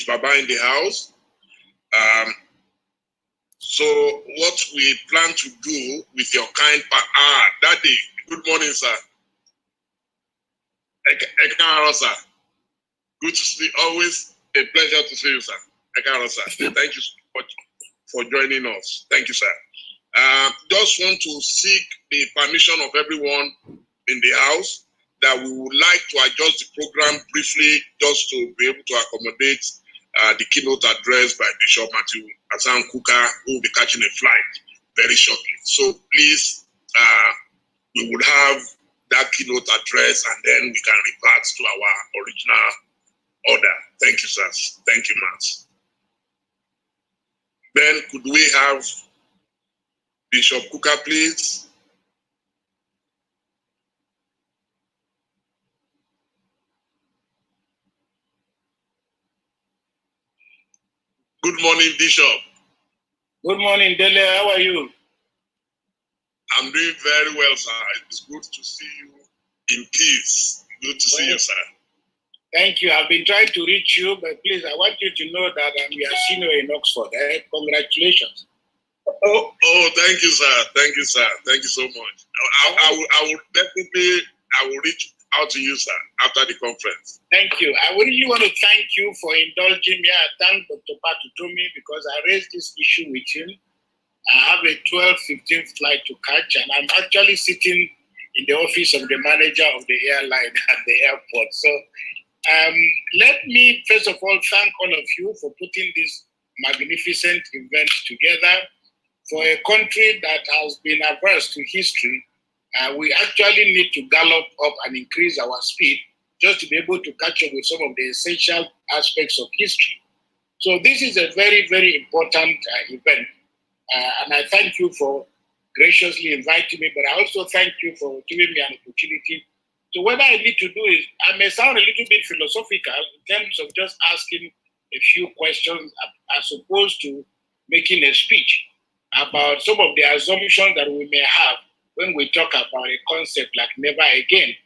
Baba in the house. So what we plan to do with your kind Daddy, good morning, sir. Sir. Good to see, always a pleasure to see you, sir. Sir. Thank you so much for joining us. Thank you, sir. Just want to seek the permission of everyone in the house that we would like to adjust the program briefly just to be able to accommodate the keynote address by Bishop Matthew Asan Kuka, who will be catching a flight very shortly. So please, we would have that keynote address and then we can revert to our original order. Thank you, sir. Thank you, Matt. Then could we have Bishop Kuka, please? Good morning, Bishop. Good morning, Dele. How are you? I'm doing very well, sir. It's good to see you in peace. Good to see you, sir. Thank you. I've been trying to reach you, but please, I want you to know that we are senior in Oxford. Congratulations. Oh, thank you, sir. Thank you, sir. Thank you so much. I will definitely reach out to you, sir, after the conference. Thank you. I really want to thank you for indulging me. I thank Dr. Patutomi because I raised this issue with him. I have a 12:15 flight to catch, and I'm actually sitting in the office of the manager of the airline at the airport. So let me, first of all, thank all of you for putting this magnificent event together. For a country that has been averse to history, we actually need to gallop up and increase our speed just to be able to catch up with some of the essential aspects of history. So this is a very, very important event. And I thank you for graciously inviting me, but I also thank you for giving me an opportunity. So what I need to do is, I may sound a little bit philosophical in terms of just asking a few questions as opposed to making a speech about some of the assumptions that we may have when we talk about a concept like never again.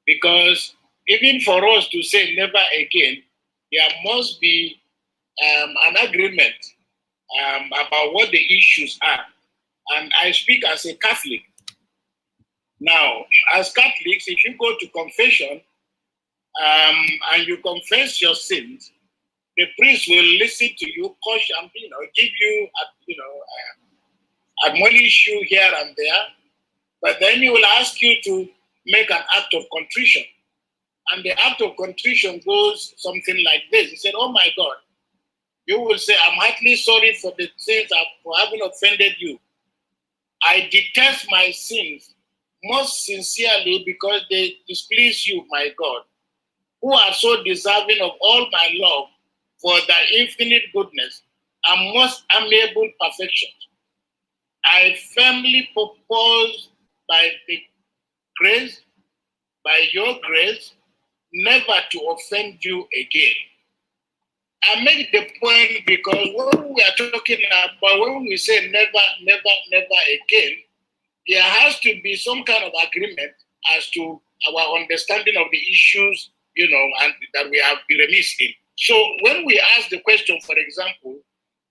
Because even for us to say never again, there must be an agreement about what the issues are. And I speak as a Catholic. Now, as Catholics, if you go to confession and you confess your sins, the priest will listen to you, caution, give you, admonish you here and there, but then he will ask you to make an act of contrition. And the act of contrition goes something like this. He said, oh my God, you will say, I'm heartily sorry for the sins for having offended you. I detest my sins most sincerely because they displease you, my God, who are so deserving of all my love for thy infinite goodness and most amiable perfections. I firmly propose by your grace, never to offend you again. I make the point because when we are talking about, when we say never, never, never again, there has to be some kind of agreement as to our understanding of the issues, and that we have been remiss in. So when we ask the question, for example,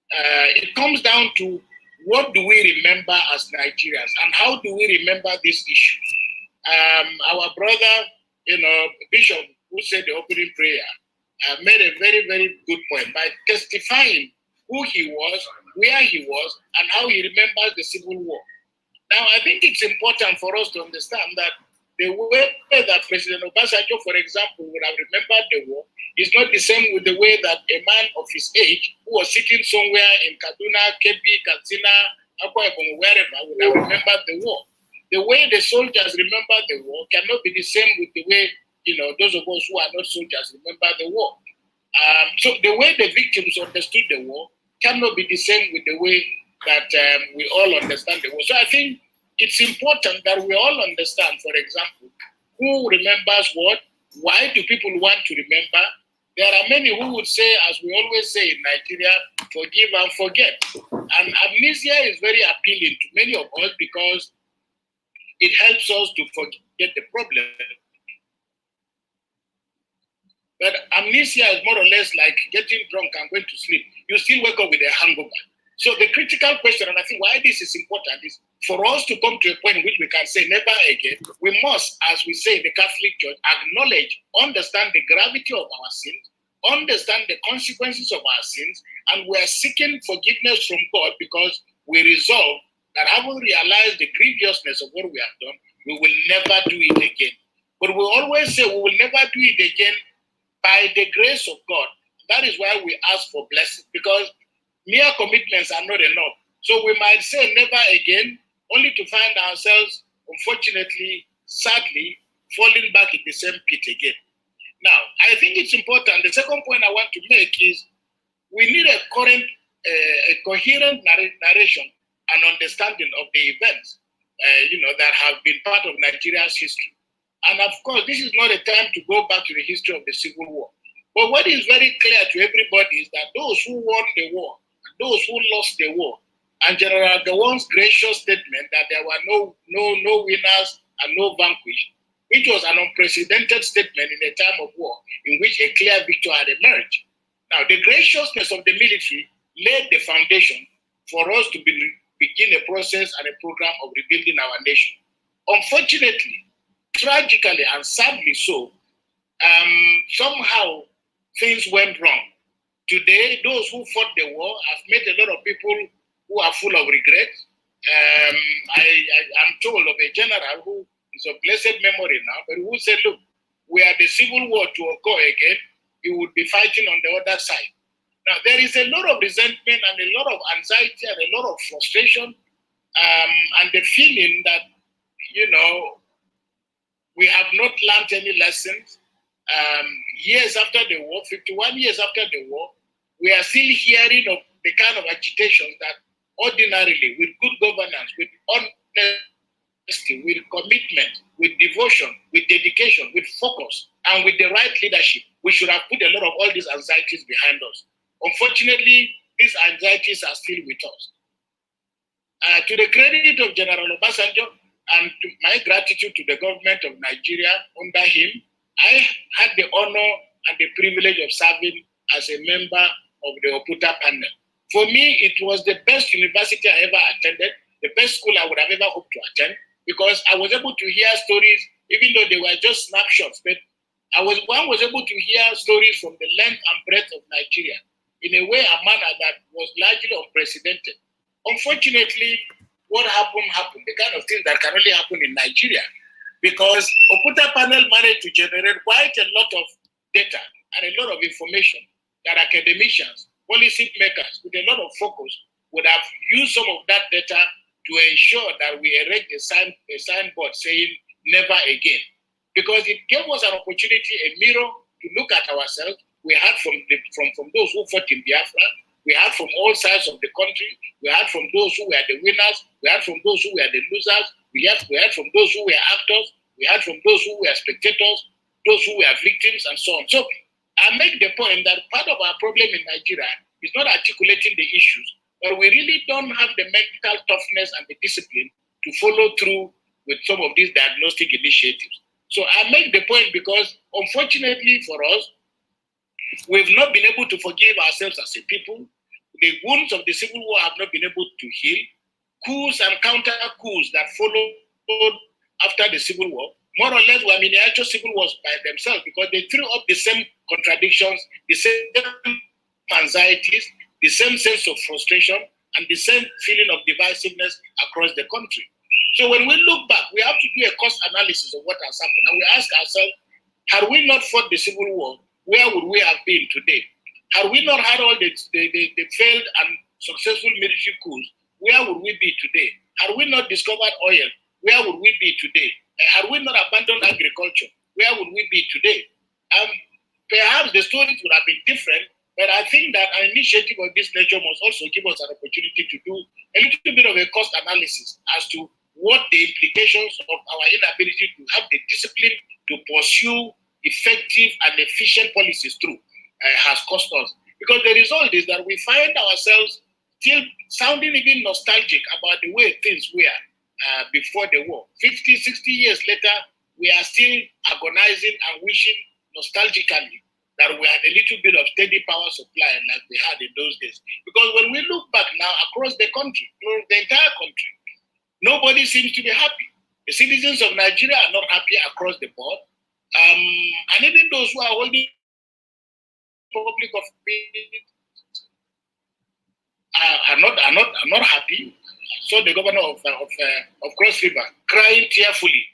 it comes down to what do we remember as Nigerians and how do we remember this issue? Our brother, Bishop, who said the opening prayer, made a very, very good point by testifying who he was, where he was, and how he remembers the Civil War. Now, I think it's important for us to understand that the way that President Obasanjo, for example, would have remembered the war is not the same with the way that a man of his age, who was sitting somewhere in Kaduna, Kebbi, Katsina, Akwa Ibom, wherever, would have remembered the war. The way the soldiers remember the war cannot be the same with the way, those of us who are not soldiers remember the war. So the way the victims understood the war cannot be the same with the way that we all understand the war. So I think it's important that we all understand, for example, who remembers what, why do people want to remember. There are many who would say, as we always say in Nigeria, forgive and forget. And amnesia is very appealing to many of us because it helps us to forget the problem. But amnesia is more or less like getting drunk and going to sleep. You still wake up with a hangover. So the critical question, and I think why this is important, is for us to come to a point in which we can say never again. We must, as we say in the Catholic Church, acknowledge, understand the gravity of our sins, understand the consequences of our sins, and we are seeking forgiveness from God because we resolve that having realized the grievousness of what we have done, we will never do it again. But we always say we will never do it again by the grace of God. That is why we ask for blessing, because mere commitments are not enough. So we might say never again, only to find ourselves, unfortunately, sadly, falling back in the same pit again. Now, I think it's important. The second point I want to make is we need a coherent narration and understanding of the events, that have been part of Nigeria's history. And of course, this is not a time to go back to the history of the Civil War. But what is very clear to everybody is that those who won the war, those who lost the war, and General Gowon's gracious statement that there were no winners and no vanquished, which was an unprecedented statement in a time of war in which a clear victor had emerged. Now, the graciousness of the military laid the foundation for us to begin a process and a program of rebuilding our nation. Unfortunately, tragically and sadly so, somehow things went wrong. Today, those who fought the war have met a lot of people who are full of regret. I'm told of a general who is of blessed memory now, but who said, look, were the Civil War to occur again, he would be fighting on the other side. Now, there is a lot of resentment and a lot of anxiety and a lot of frustration, and the feeling that, we have not learned any lessons. Years after the war, 51 years after the war, we are still hearing of the kind of agitations that ordinarily, with good governance, with honesty, with commitment, with devotion, with dedication, with focus, and with the right leadership, we should have put a lot of all these anxieties behind us. Unfortunately, these anxieties are still with us. To the credit of General Obasanjo, and to my gratitude to the government of Nigeria under him, I had the honor and the privilege of serving as a member of the Oputa panel. For me, it was the best university I ever attended, the best school I would have ever hoped to attend, because I was able to hear stories, even though they were just snapshots, but one was able to hear stories from the length and breadth of Nigeria in a way, a manner that was largely unprecedented. Unfortunately, what happened, the kind of thing that can only happen in Nigeria, because Oputa panel managed to generate quite a lot of data and a lot of information that academicians, policy makers with a lot of focus would have used some of that data to ensure that we erect a signboard saying never again. Because it gave us an opportunity, a mirror to look at ourselves. We had from those who fought in Biafra, we had from all sides of the country, we had from those who were the winners, we had from those who were the losers, we had from those who were actors, we had from those who were spectators, those who were victims, and so on. So I make the point that part of our problem in Nigeria is not articulating the issues, but we really don't have the mental toughness and the discipline to follow through with some of these diagnostic initiatives. So I make the point because, unfortunately for us, we've not been able to forgive ourselves as a people. The wounds of the Civil War have not been able to heal. Coups and counter-coups that followed after the Civil War, more or less were miniature civil wars by themselves because they threw up the same contradictions, the same anxieties, the same sense of frustration, and the same feeling of divisiveness across the country. So when we look back, we have to do a cost analysis of what has happened. And we ask ourselves, had we not fought the Civil War, where would we have been today? Had we not had all the failed and successful military coups, where would we be today? Had we not discovered oil, where would we be today? Had we not abandoned agriculture, where would we be today? Perhaps the stories would have been different, but I think that an initiative of this nature must also give us an opportunity to do a little bit of a cost analysis as to what the implications of our inability to have the discipline to pursue effective and efficient policies through has cost us. Because the result is that we find ourselves still sounding even nostalgic about the way things were before the war. 50, 60 years later, we are still agonizing and wishing nostalgically that we had a little bit of steady power supply like we had in those days. Because when we look back now across the country, the entire country, nobody seems to be happy. The citizens of Nigeria are not happy across the board. And even those who are holding public office are not happy. So the governor of Cross River crying tearfully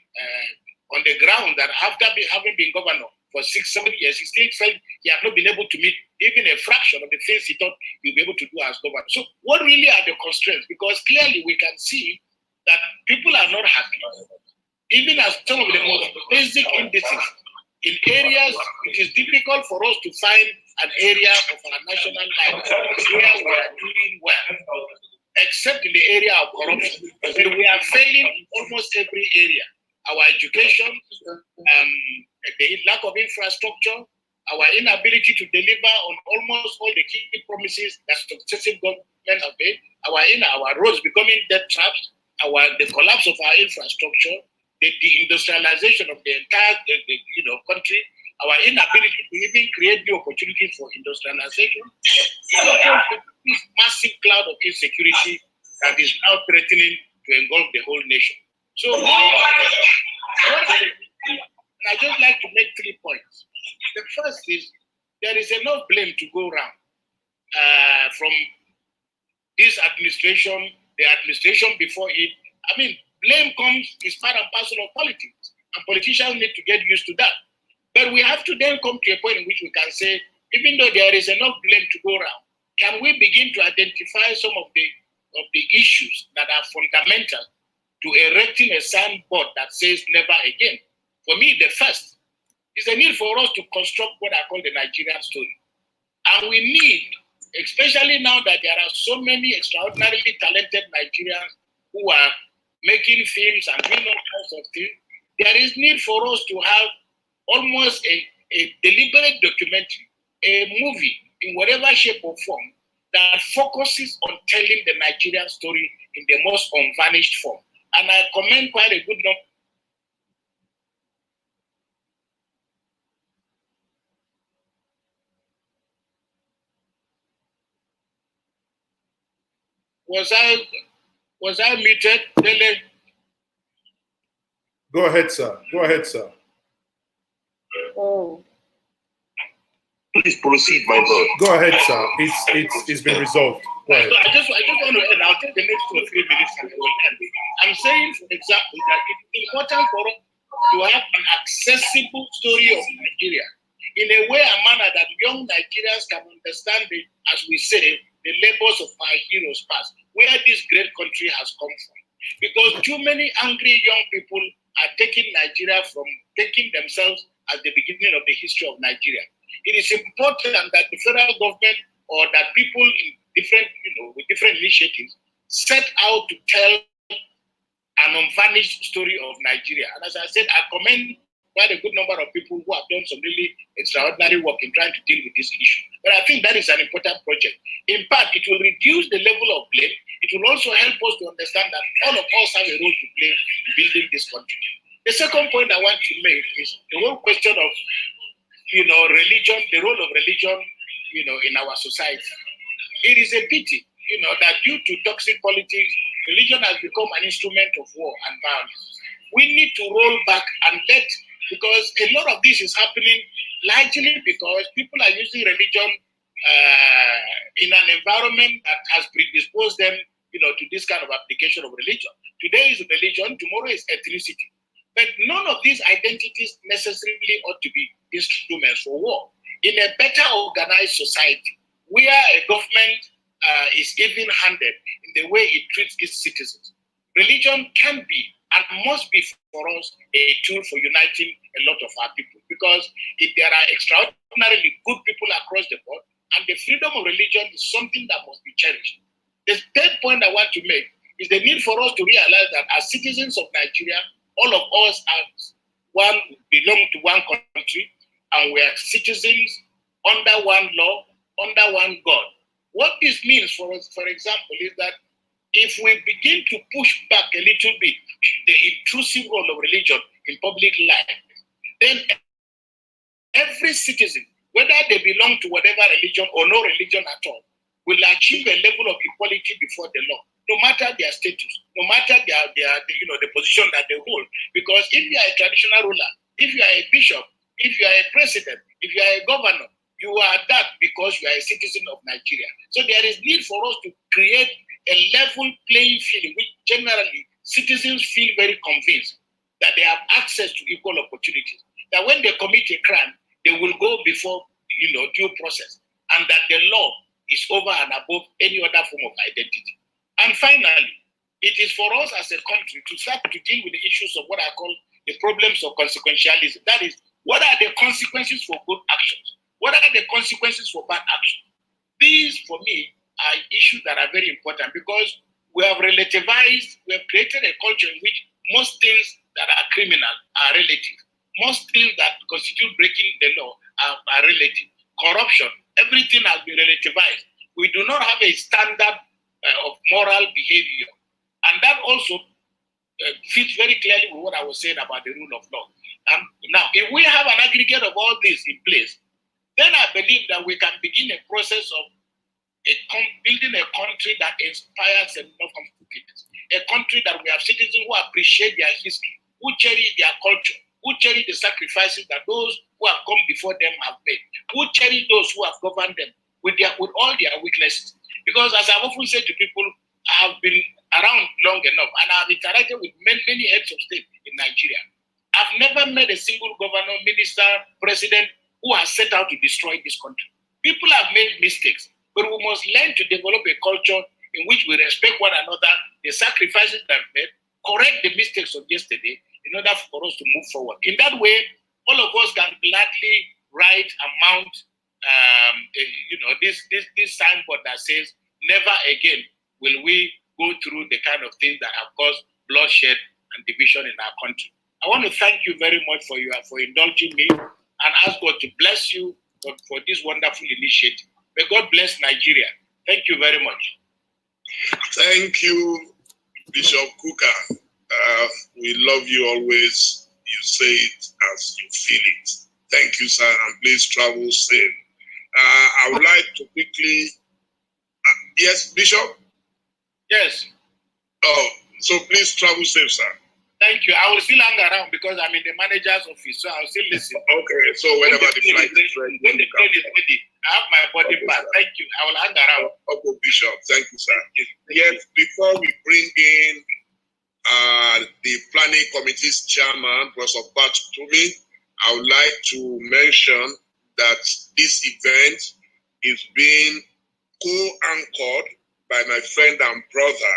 on the ground that after having been governor for 6-7 years, he still felt he had not been able to meet even a fraction of the things he thought he'd be able to do as governor. So what really are the constraints? Because clearly we can see that people are not happy, even as some of the most basic indices in areas it is difficult for us to find an area of our national life where we are doing well, except in the area of corruption. We are failing in almost every area. Our education, the lack of infrastructure, our inability to deliver on almost all the key promises that successive governments have made, our roads becoming debt traps, the collapse of our infrastructure, the deindustrialization of the entire country, our inability to even create new opportunities for industrialization, this massive cloud of insecurity that is now threatening to engulf the whole nation. So, I just like to make 3 points. The first is there is enough blame to go around from this administration, the administration before it. I mean, blame is part and parcel of politics, and politicians need to get used to that. But we have to then come to a point in which we can say, even though there is enough blame to go around, can we begin to identify some of the issues that are fundamental to erecting a signboard that says never again? For me, the first is the need for us to construct what I call the Nigerian story. And we need, especially now that there are so many extraordinarily talented Nigerians who are making films and doing all kinds of things, there is need for us to have almost a deliberate documentary, a movie in whatever shape or form that focuses on telling the Nigerian story in the most unvarnished form. And I commend quite a good number. Was I muted? Dele? Go ahead, sir. Go ahead, sir. Oh. Please proceed, my lord. Go ahead, sir. It's been resolved. Go ahead. I just want to end. I'll take the next 2 or 3 minutes and I will end. I'm saying, for example, that it's important for us to have an accessible story of Nigeria in a way, a manner that young Nigerians can understand it, as we say, the labors of our heroes past, where this great country has come from. Because too many angry young people are taking themselves as the beginning of the history of Nigeria. It is important that the federal government or that people in different, with different initiatives set out to tell an unvarnished story of Nigeria. And as I said, I commend quite a good number of people who have done some really extraordinary work in trying to deal with this issue. But I think that is an important project. In part, it will reduce the level of blame. It will also help us to understand that all of us have a role to play in building this country. The second point I want to make is the whole question of, religion, the role of religion, in our society. It is a pity, that due to toxic politics, religion has become an instrument of war and violence. We need to roll back and because a lot of this is happening largely because people are using religion in an environment that has predisposed them, to this kind of application of religion. Today is religion, tomorrow is ethnicity. But none of these identities necessarily ought to be instruments for war. In a better organized society, where a government is even-handed in the way it treats its citizens, religion can be and must be for us a tool for uniting a lot of our people. Because if there are extraordinarily good people across the board, and the freedom of religion is something that must be cherished. The third point I want to make is the need for us to realize that as citizens of Nigeria, all of us belong to one country, and we are citizens under one law, under one God. What this means for us, for example, is that if we begin to push back a little bit the intrusive role of religion in public life, then every citizen whether they belong to whatever religion or no religion at all, will achieve a level of equality before the law, no matter their status, no matter the position that they hold. Because if you are a traditional ruler, if you are a bishop, if you are a president, if you are a governor, you are that because you are a citizen of Nigeria. So there is need for us to create a level playing field in which generally citizens feel very convinced that they have access to equal opportunities. That when they commit a crime, they will go before due process, and that the law is over and above any other form of identity. And finally, it is for us as a country to start to deal with the issues of what I call the problems of consequentialism. That is, what are the consequences for good actions? What are the consequences for bad actions? These, for me, are issues that are very important because we have relativized, we have created a culture in which most things that are criminal are relative. Most things that constitute breaking the law are relative. Corruption, everything has been relativized. We do not have a standard of moral behavior. And that also fits very clearly with what I was saying about the rule of law. Now, if we have an aggregate of all this in place, then I believe that we can begin a process of building a country that inspires enough confidence. A country that we have citizens who appreciate their history, who cherish their culture, who cherish the sacrifices that those who have come before them have made, who cherish those who have governed them with all their weaknesses. Because as I've often said to people, I have been around long enough and I have interacted with many heads of state in Nigeria. I've never met a single governor, minister, president who has set out to destroy this country. People have made mistakes, but we must learn to develop a culture in which we respect one another, the sacrifices that we've made, correct the mistakes of yesterday in order for us to move forward. In that way, all of us can gladly write and mount this signboard that says, never again will we go through the kind of things that have caused bloodshed and division in our country. I want to thank you very much for indulging me and ask God to bless you for this wonderful initiative. May God bless Nigeria. Thank you very much. Thank you, Bishop Kuka. We love you always. You say it as you feel it. Thank you, sir, and please travel safe. I would like to quickly... yes, Bishop? Yes. Oh, so please travel safe, sir. Thank you. I will still hang around because I'm in the manager's office, so I'll still listen. Okay, so whenever the flight is ready, when the plane is ready, I have my body pass. Thank you. I will hang around. Okay, Bishop. Thank you, sir. Yes, before we bring in the planning committee's chairman, Professor Pat Tumi, I would like to mention that this event is being co-anchored by my friend and brother,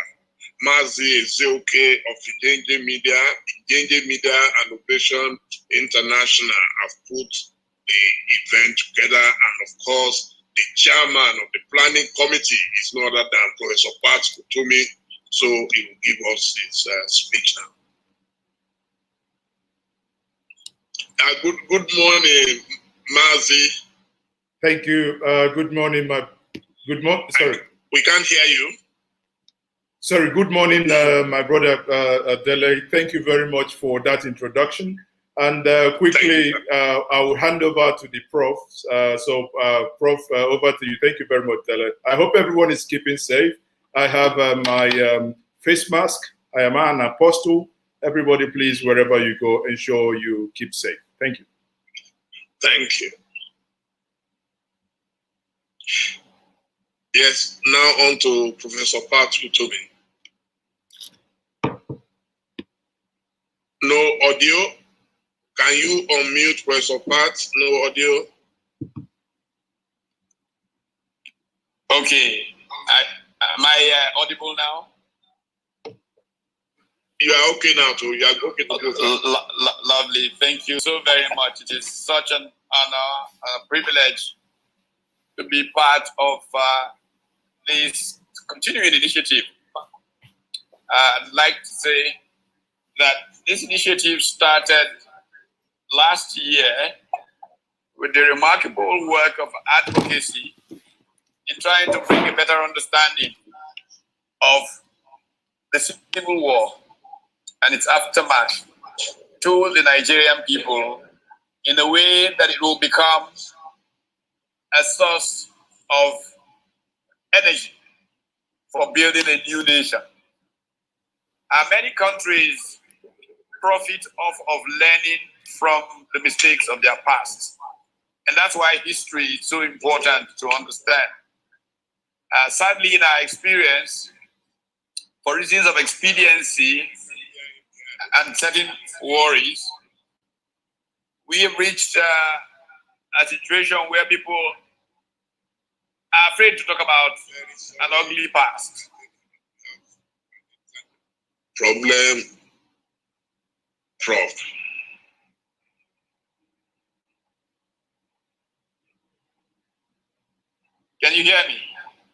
Mazi Ezeoke of Njenje Media. Njenje Media and Operation International have put the event together, and of course, the chairman of the planning committee is no other than Professor Pat Tumi. So he will give us his speech now. Good morning, Mazi. Thank you. Good morning, sorry. We can't hear you. Sorry, good morning, my brother Dele. Thank you very much for that introduction. And quickly, I will hand over to the Prof. Prof, over to you. Thank you very much, Dele. I hope everyone is keeping safe. I have my face mask. I am an apostle. Everybody, please, wherever you go, ensure you keep safe. Thank you. Thank you. Yes, now on to Professor Pat Tumi. No audio. Can you unmute Professor Pat? No audio. Okay. Am I audible now? You are okay now, too. You are okay to go. Lovely. Thank you so very much. It is such an honor, a privilege to be part of this continuing initiative. I'd like to say that this initiative started last year with the remarkable work of advocacy in trying to bring a better understanding of the civil war and its aftermath to the Nigerian people in a way that it will become a source of energy for building a new nation. Many countries profit off of learning from the mistakes of their past. And that's why history is so important to understand. Sadly, in our experience, for reasons of expediency and certain worries, we have reached a situation where people are afraid to talk about an ugly past. Problem, Prof. Can you hear me?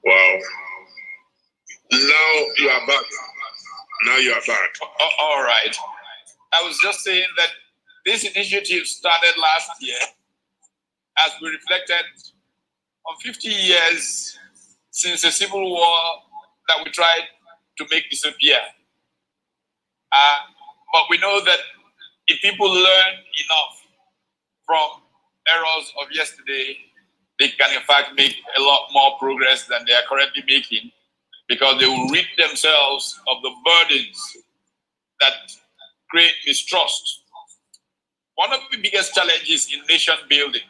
Wow. Now you are back. Now you are back. All right. I was just saying that this initiative started last year as we reflected on 50 years since a civil war that we tried to make disappear. But we know that if people learn enough from errors of yesterday, they can in fact make a lot more progress than they are currently making, because they will rid themselves of the burdens that create mistrust. One of the biggest challenges in nation building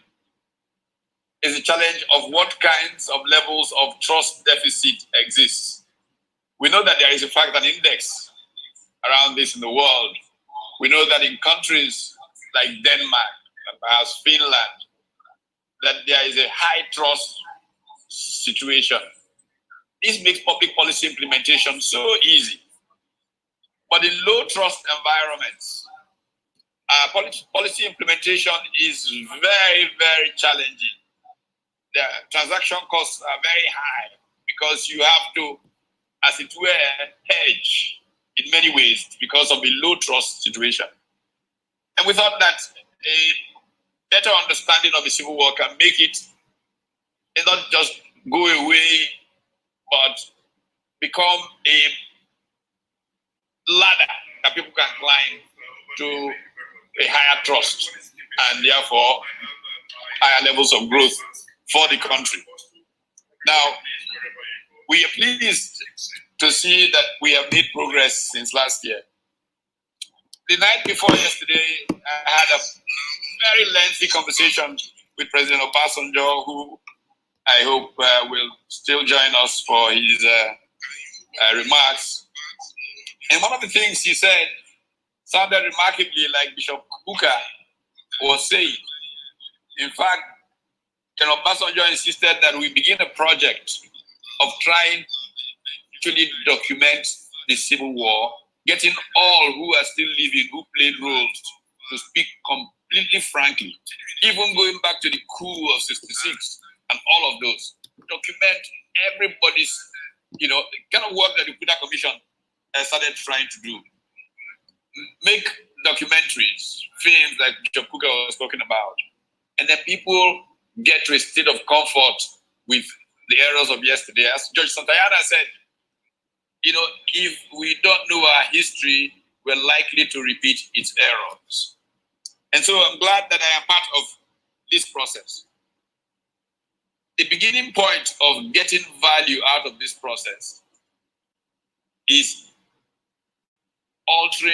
is the challenge of what kinds of levels of trust deficit exists. We know that there is in fact an index around this in the world. We know that in countries like Denmark and perhaps Finland, that there is a high trust situation. This makes public policy implementation so easy. But in low trust environments, policy implementation is very, very challenging. The transaction costs are very high because you have to, as it were, hedge in many ways because of the low trust situation. And we thought that a better understanding of the Civil War can make it not just go away, but become a ladder that people can climb to a higher trust and therefore higher levels of growth for the country. Now, we are pleased to see that we have made progress since last year. The night before yesterday, I had a very lengthy conversation with President Obasanjo, who I hope will still join us for his remarks. And one of the things he said sounded remarkably like Bishop Kuka was saying. In fact, General Obasanjo insisted that we begin a project of trying to document the Civil War, getting all who are still living, who played roles, to speak completely frankly, even going back to the coup of '66 and all of those, document everybody's, kind of work that the Kuta Commission started trying to do. Make documentaries, films like Bishop Kuka was talking about, and then people get to a state of comfort with the errors of yesterday. As George Santayana said, if we don't know our history, we're likely to repeat its errors. And so I'm glad that I am part of this process. The beginning point of getting value out of this process is altering,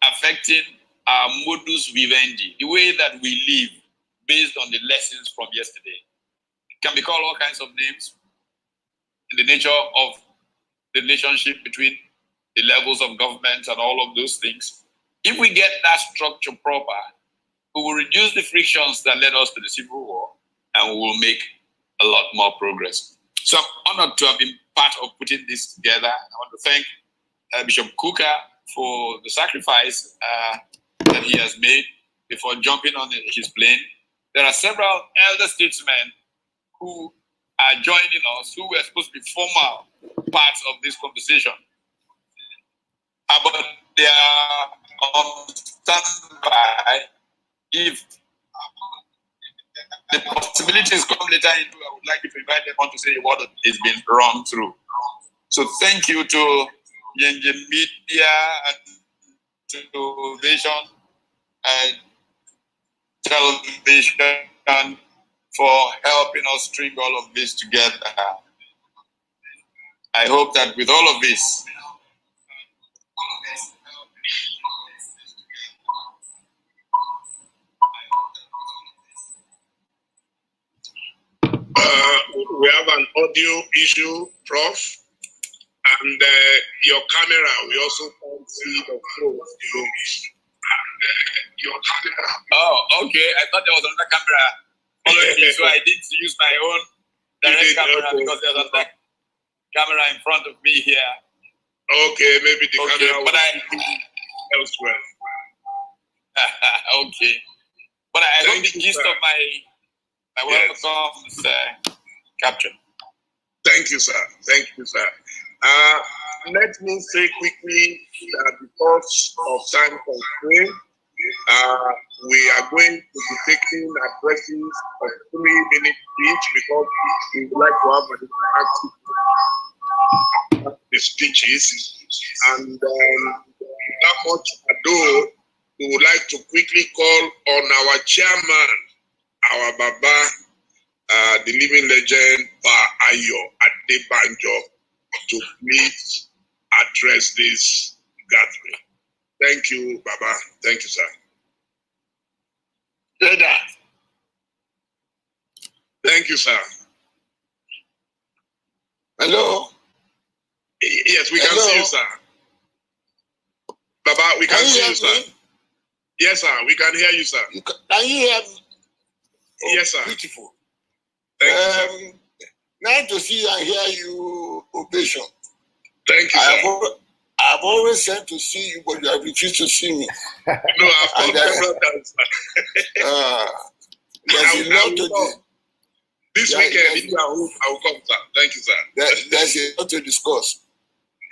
affecting our modus vivendi, the way that we live based on the lessons from yesterday. It can be called all kinds of names in the nature of the relationship between the levels of government and all of those things. If we get that structure proper, we will reduce the frictions that led us to the Civil War, and we will make a lot more progress. So I'm honored to have been part of putting this together. I want to thank Bishop Kuka for the sacrifice that he has made before jumping on his plane. There are several elder statesmen who are joining us, who were supposed to be formal parts of this conversation. But they are on standby. If the possibilities come later, I would like to invite them on to say what has been run through. So thank you to Njenje Media and to Vision and Television for helping us string all of this together. I hope that with all of this, we have an audio issue, Prof. And your camera, we also can't see the flow. Your camera. Oh, okay. I thought there was another camera following me, so I didn't use my own direct camera because there's another camera in front of me here. Okay, maybe the camera but elsewhere. Okay. But I hope the gist of my welcome is captured. Thank you, sir. Thank you, sir. Let me say quickly that because of time constraint, we are going to be taking addresses of 3 minutes each because we would like to have the speeches. And without much ado, we would like to quickly call on our chairman, our Baba, the living legend, Ayo Adebanjo, to please address this gathering. Thank you, Baba. Thank you, sir. Thank you, sir. Hello? Yes, we can see you, sir. Baba, we can see you, sir. Yes, sir. We can hear you, sir. Can you hear me? Oh, yes, sir. Beautiful. Thank you, sir. Nice to see and hear you, Ovation. Thank you, sir. I've always said to see you, but you have refused to see me. No, I've come several times, sir. There's a lot to do. This weekend, I will come, sir. Thank you, sir. There's a lot to discuss.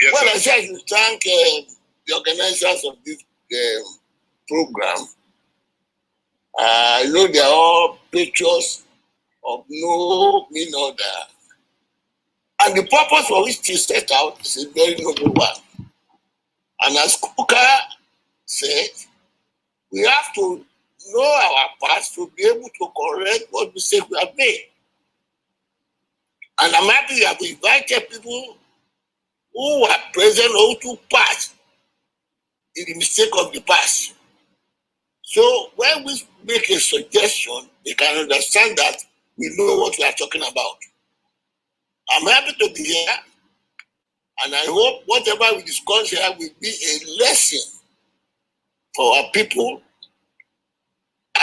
Yes, well, sir. I said I should thank the organizers of this program. I know they are all patriots of no mean order. And the purpose for which they set out is a very noble one. And as Kuka said, we have to know our past to be able to correct what mistakes we have made. And I'm happy that we invited people who were present or who took part in the mistake of the past. So when we make a suggestion, they can understand that we know what we are talking about. I'm happy to be here, and I hope whatever we discuss here will be a lesson for our people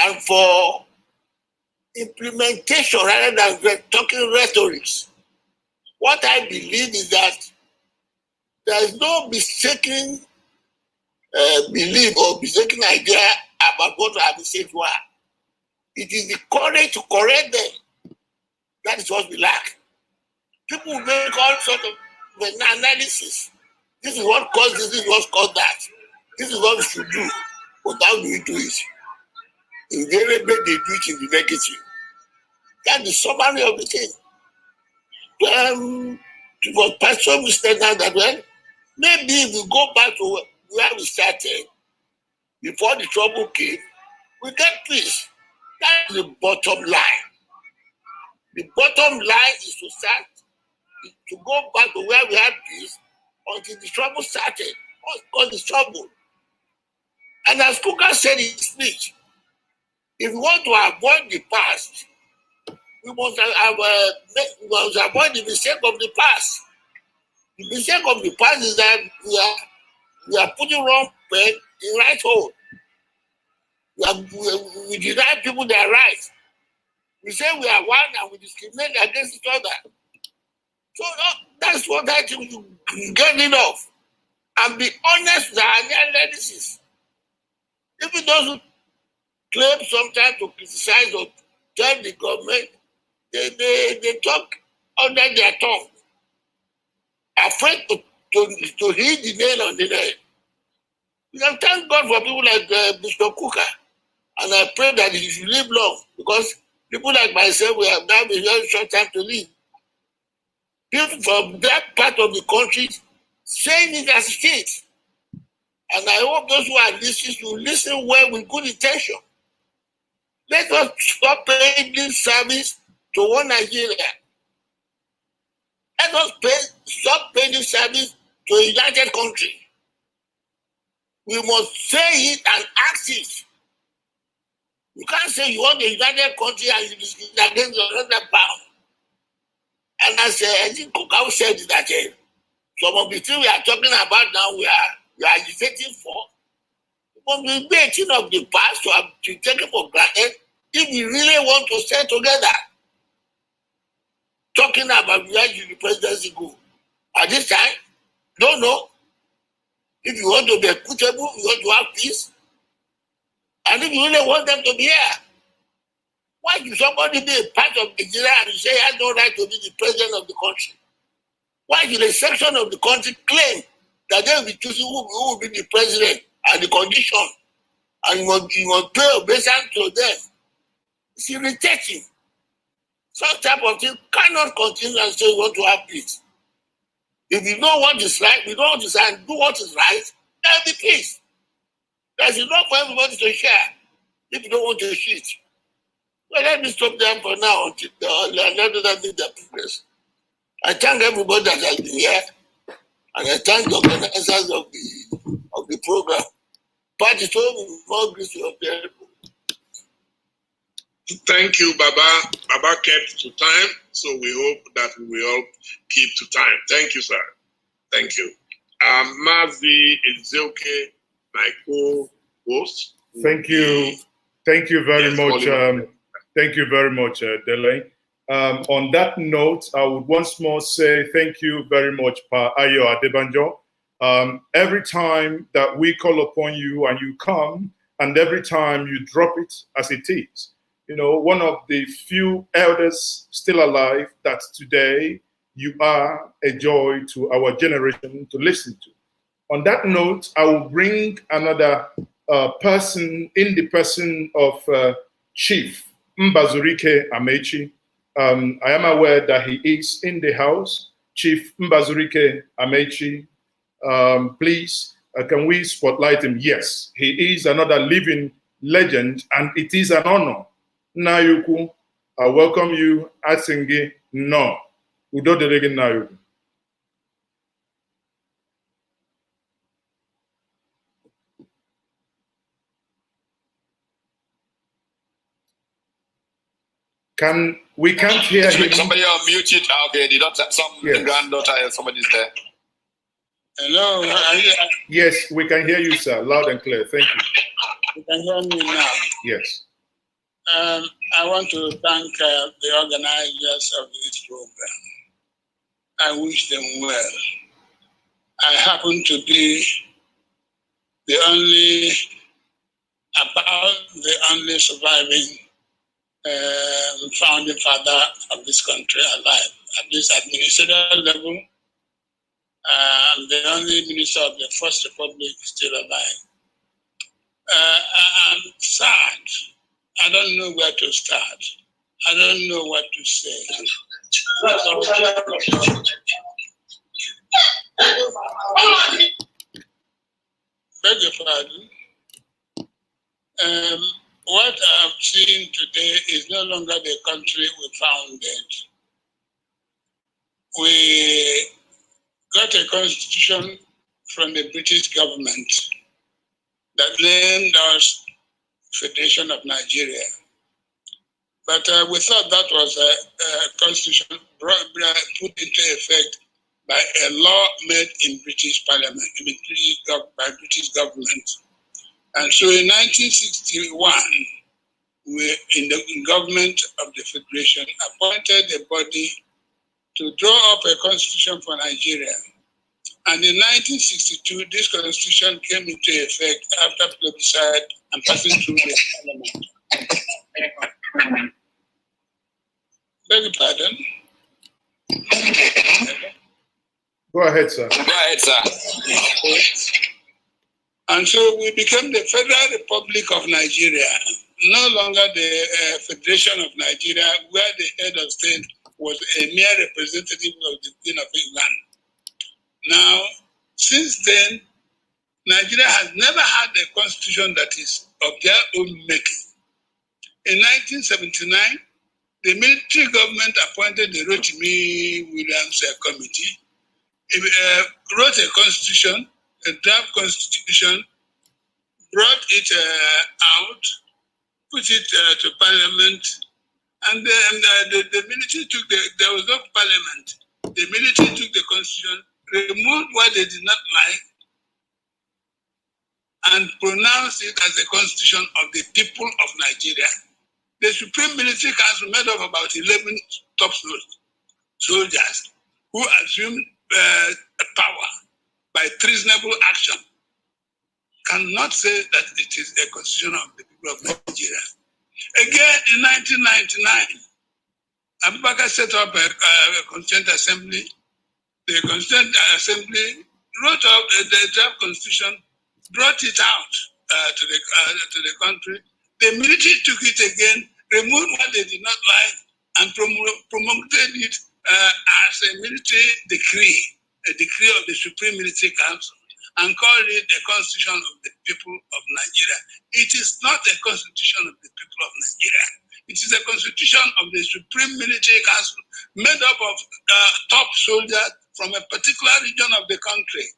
and for implementation rather than talking rhetorics. What I believe is that there is no mistaken belief or mistaken idea about what we have said. It is the courage to correct them. That is what we lack. People make all sorts of analysis. This is what caused this, this is what caused that. This is what we should do. But how do we do it? Invariably, they do it in the negative. That's the summary of the thing. For Pastor, we said that well, maybe if we go back to where we started, before the trouble came, we get peace. That's the bottom line. The bottom line is to go back to where we had peace until the trouble started. Because the trouble. And as Kuka said in his speech, if we want to avoid the past, we must avoid the mistake of the past. The mistake of the past is that we are putting wrong pen in right hole. We deny people their rights. We say we are one and we discriminate against each other. So that's what I think you get rid of. And be honest with our analysis. If it doesn't claim sometimes to criticize or tell the government, they talk under their tongue. Afraid to hit the nail on the head. We can thank God for people like Mr. Kuka. And I pray that he should live long, because people like myself, we have now a very short time to live. People from that part of the country saying it as it is. And I hope those who are listening to listen well with good intention. Let us stop paying this service to one Nigeria. Let us stop paying this service to a united country. We must say it and act it. You can't say you want a united country and you discriminate against your other power. And as I think Kokau said that some of the things we are talking about now, we are agitating for. But we be a thing of the past to have to take it for granted if we really want to stay together. Talking about where the presidency go. At this time, don't know. If you want to be equitable, you want to have peace. And if you really want them to be here, why should somebody be a part of Nigeria and say he has no right to be the president of the country? Why should a section of the country claim that they will be choosing who will be the president and the condition? And you want pay obeisance to them. It's irritating. Such type of thing cannot continue and say we want to have peace. If you know what is right, we don't decide and do what is right, there'll be peace. There's enough for everybody to share if you don't want to cheat. Well, let me stop them for now until let them their progress. I thank everybody that has been here, and I thank the organizers of the program. Party told more grace to appear. Thank you, Baba. Baba kept to time, so we hope that we will all keep to time. Thank you, sir. Thank you. Mazi Ezeoke, my co-host. Thank you. Thank you very much. Thank you very much, Dele. On that note, I would once more say thank you very much, Pa Ayo Adebanjo. Every time that we call upon you and you come, and every time you drop it as it is, you know, one of the few elders still alive that today you are a joy to our generation to listen to. On that note, I will bring another person in the person of Chief Mbazurike Amechi. I am aware that he is in the house. Chief Mbazurike Amechi, please, can we spotlight him? Yes, he is another living legend, and it is an honor. Nayuku, I welcome you. Asingi, no. Udo derege Nayuku. We can't hear him. Somebody unmute it. Okay, the daughter, granddaughter, somebody's there. Hello. Yes, we can hear you, sir, loud and clear. Thank you. You can hear me now. Yes. I want to thank the organizers of this program. I wish them well. I happen to be the only surviving founding father of this country alive, at this administrative level. I'm the only minister of the First Republic still alive. I'm sad. I don't know where to start. I don't know what to say. Beg your pardon. What I've seen today is no longer the country we founded. We got a constitution from the British government that named us Federation of Nigeria. But we thought that was a constitution put into effect by a law made in British Parliament, by British government. And so in 1961, we, in the government of the Federation, appointed a body to draw up a constitution for Nigeria. And in 1962, this constitution came into effect after plebiscite and passing through the parliament. Beg your pardon? Go ahead, sir. Go ahead, sir. And so we became the Federal Republic of Nigeria, no longer the Federation of Nigeria, where the head of state was a mere representative of the Queen of England. Now, since then, Nigeria has never had a constitution that is of their own making. In 1979, the military government appointed the Rotimi Williams Committee. It wrote a constitution, a draft constitution, brought it out, put it to parliament, and then the military took there was no parliament. The military took the constitution, removed what they did not like, and pronounced it as the constitution of the people of Nigeria. The Supreme Military Council, made of about 11 top soldiers who assumed power by treasonable action, cannot say that it is a constitution of the people of Nigeria. Again, in 1999, Abubakar set up a Constituent Assembly. The Constituent Assembly wrote up the draft constitution, brought it out to the country. The military took it again, removed what they did not like, and promulgated it as a military decree, a decree of the Supreme Military Council, and called it a constitution of the people of Nigeria. It is not a constitution of the people of Nigeria. It is a constitution of the Supreme Military Council made up of top soldiers from a particular region of the country.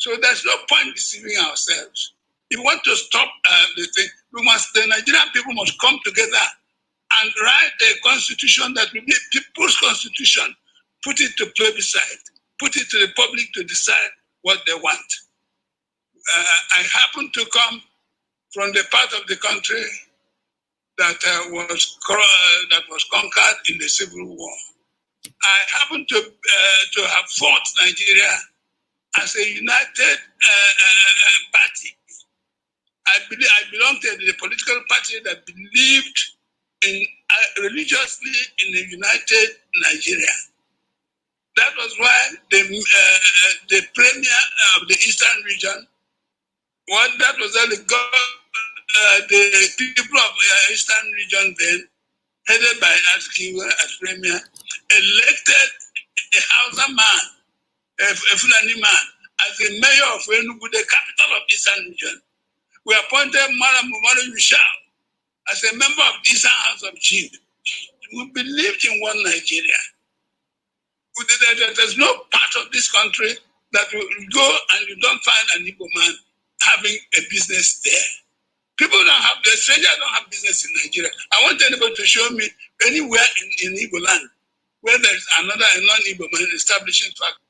So there's no point deceiving ourselves. If we want to stop the thing, the Nigerian people must come together and write a constitution that will be a people's constitution, put it to plebiscite, put it to the public to decide what they want. I happen to come from the part of the country that was conquered in the Civil War. I happen to have fought Nigeria as a united party. I belong to the political party that believed religiously in a united Nigeria. That was why the premier of the Eastern region, that was the people of the Eastern region then, headed by Askiwe as premier, elected a Hausa man, a Fulani man, as the mayor of Enugu, the capital of the Eastern region. We appointed Mara Yushao as a member of the Eastern House of Chiefs. We believed in one Nigeria. There's no part of this country that you go and you don't find an Igbo man having a business there. People don't have, the strangers don't have business in Nigeria. I want anybody to show me anywhere in Igbo land where there's a non-Igbo man establishing factory.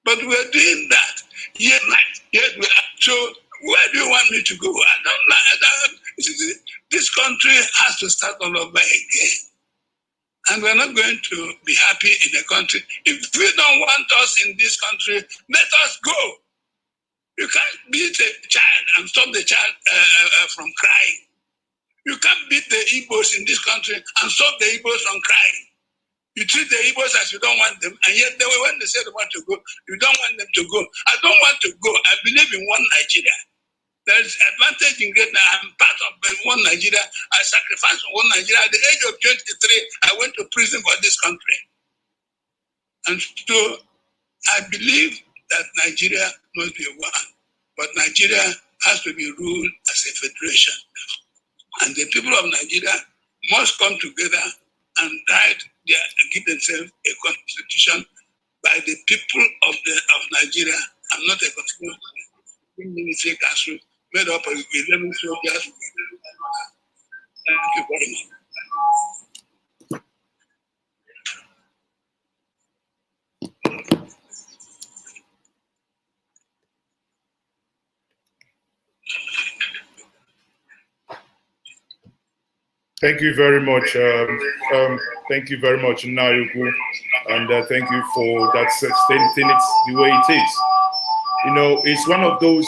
But we're doing that. Yet we are. So where do you want me to go? I don't know. This country has to start all over again. And we're not going to be happy in a country. If you don't want us in this country, let us go. You can't beat a child and stop the child from crying. You can't beat the Igbos in this country and stop the Igbos from crying. You treat the Igbos as you don't want them, and yet when they say they want to go, you don't want them to go. I don't want to go. I believe in one Nigeria. There's advantage in greatness. I'm part of one Nigeria. I sacrificed for one Nigeria. At the age of 23, I went to prison for this country. And so I believe that Nigeria must be one. But Nigeria has to be ruled as a federation. And the people of Nigeria must come together and give themselves a constitution by the people of Nigeria. I'm not a constitution. Military council made up of 11 soldiers. Thank you very much. Thank you very much. Thank you very much, Nayugu, and thank you for that stating it the way it is. You know, it's one of those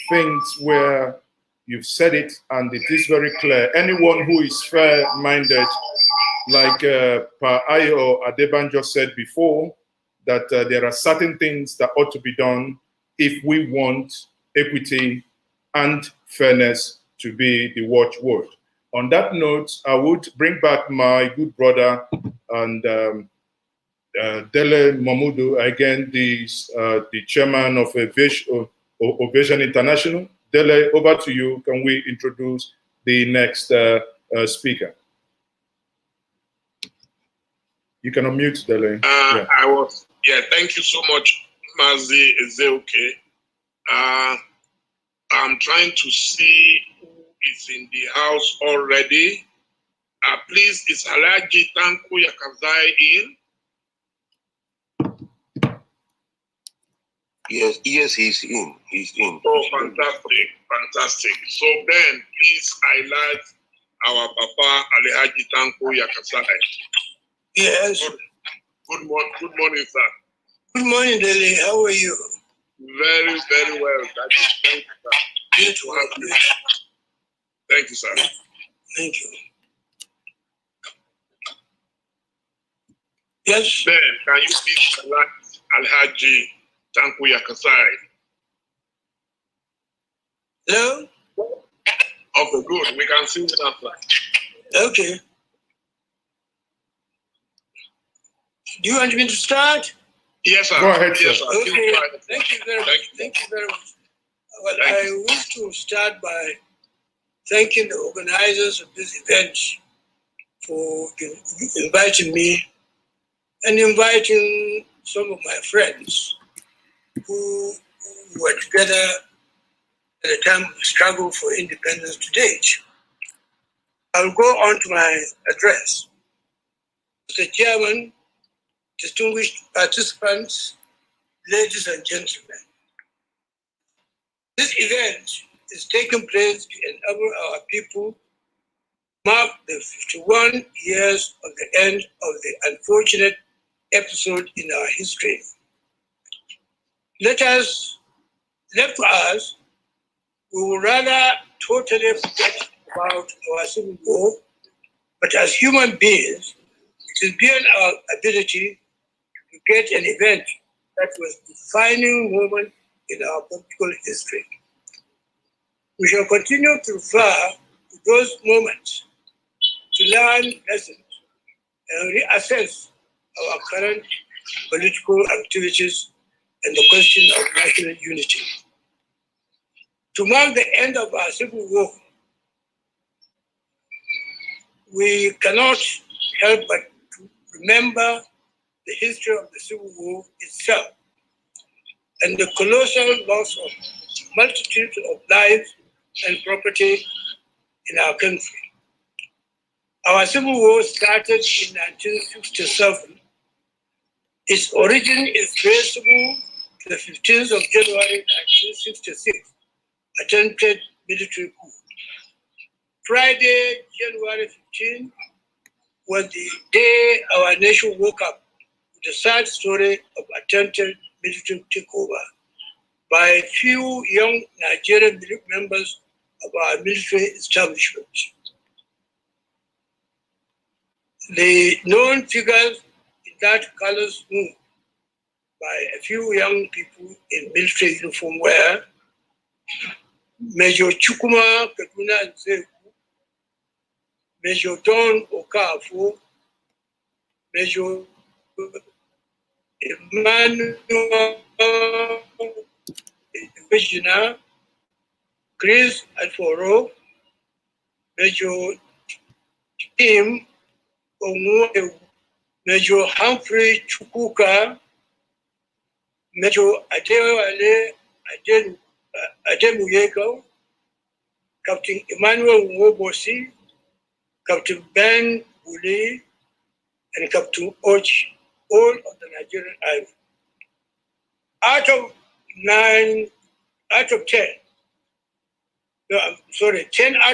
things where you've said it and it is very clear. Anyone who is fair-minded, like Pa Ayo Adebanjo said before, that there are certain things that ought to be done if we want equity and fairness to be the watchword. On that note, I would bring back my good brother and Dele Mamudu, again, the chairman of Ovation International. Dele, over to you. Can we introduce the next speaker? You can unmute, Dele. Thank you so much, Mazi Ezeoke. I'm trying to see who is in the house already. Please, is Alhaji Tanko Yakazai in? Yes, he's in. He's in. Oh, fantastic. So then, please highlight our Papa Alhaji Tanko Yakazai. Yes. Good morning, sir. Good morning, Dele. How are you? Very, very well. Thank you, sir. Good to have you. Thank you, sir. Thank you. Yes. Then, can you please select Alhaji Tanko Yakazai? Hello? Okay, good. We can see that, sir. Okay. Do you want me to start? Yes, sir. Go ahead, sir. Yes, sir. Okay. Thank you very much. Well, I wish to start by thanking the organizers of this event for inviting me and inviting some of my friends who were together at the time of the struggle for independence to date. I'll go on to my address. Mr. Chairman, distinguished participants, ladies and gentlemen, this event is taking place to enable our people mark the 51 years of the end of the unfortunate episode in our history. Left to us, we will rather totally forget about our civil war, but as human beings, it is beyond our ability to forget an event that was a defining moment in our political history. We shall continue to refer to those moments to learn lessons and reassess our current political activities and the question of national unity. To mark the end of our civil war, we cannot help but to remember the history of the Civil War itself and the colossal loss of multitudes of lives and property in our country. Our Civil War started in 1967. Its origin is traceable to the 15th of January 1966, attempted military coup. Friday, January 15, was the day our nation woke up with the sad story of attempted military takeover by a few young Nigerian members of our military establishment. The known figures in that colors move by a few young people in military uniform were Major Chukuma Kaduna Nzeku, Major Don Okafu, Major Emmanuel Vijina, Chris Alforo, Major Tim Onwe, Major Humphrey Chukuka, Major Adewale Ademuyeko, Captain Emmanuel Nwobosi, Captain Ben Uli, and Captain Ochi, all of the Nigerian Army. Out of 10 out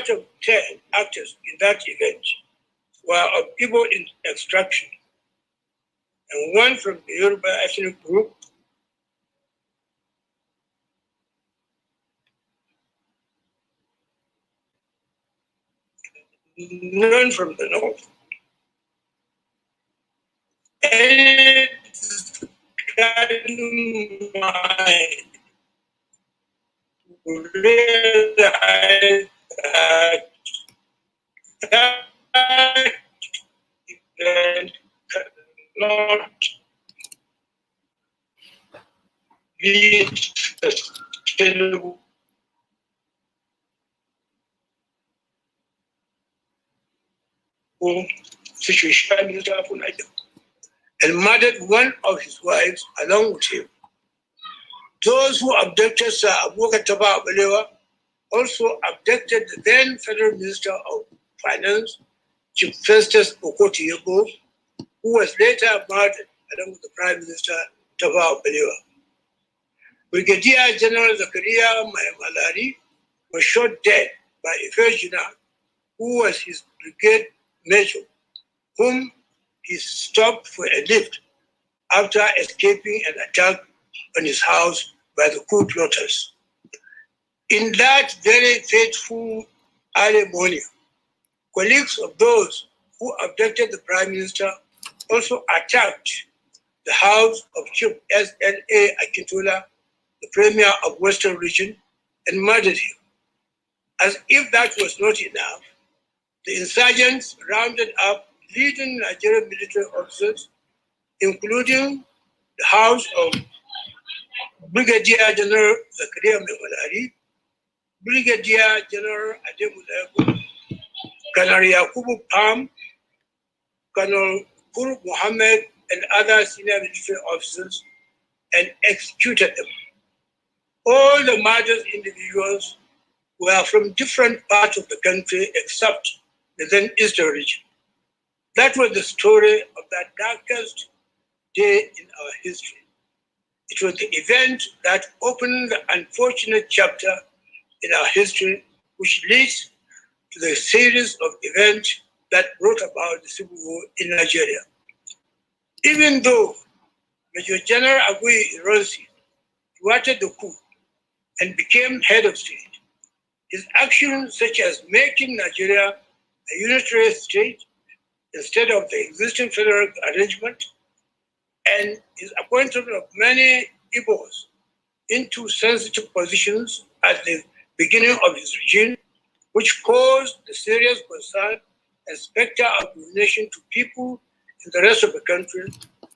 of 10 actors in that event were of Igbo in extraction, and one from the Yoruba ethnic group, none from the north. And mind realize that event cannot be sustainable whom Situation Minister for Niger, and murdered one of his wives along with him. Those who abducted Sir Aguata Balewa also abducted the then Federal Minister of Finance, Chief Festus Okotie-Eboh, who was later murdered along with the Prime Minister Tafawa Balewa. Brigadier General Zakaria Malari was shot dead by a Virginia who was his brigade major, whom he stopped for a lift after escaping an attack on his house by the coup plotters. In that very fateful early morning, colleagues of those who abducted the Prime Minister also attacked the house of Chief S.L.A. Akintola, the Premier of Western Region, and murdered him. As if that was not enough, the insurgents rounded up leading Nigerian military officers, including the house of Brigadier General Zakaria Malari, Brigadier General Ademulago, Colonel Yakubu Pam, Colonel Kur Mohammed, and other senior military officers, and executed them. All the murdered individuals were from different parts of the country except the then Eastern region. That was the story of that darkest day in our history. It was the event that opened the unfortunate chapter in our history, which leads to the series of events that brought about the civil war in Nigeria. Even though Major General Aguiyi Ironsi thwarted the coup and became head of state, his actions such as making Nigeria a unitary state instead of the existing federal arrangement, and his appointment of many Igbos into sensitive positions at the beginning of his regime, which caused the serious concern and specter of ruination to people in the rest of the country,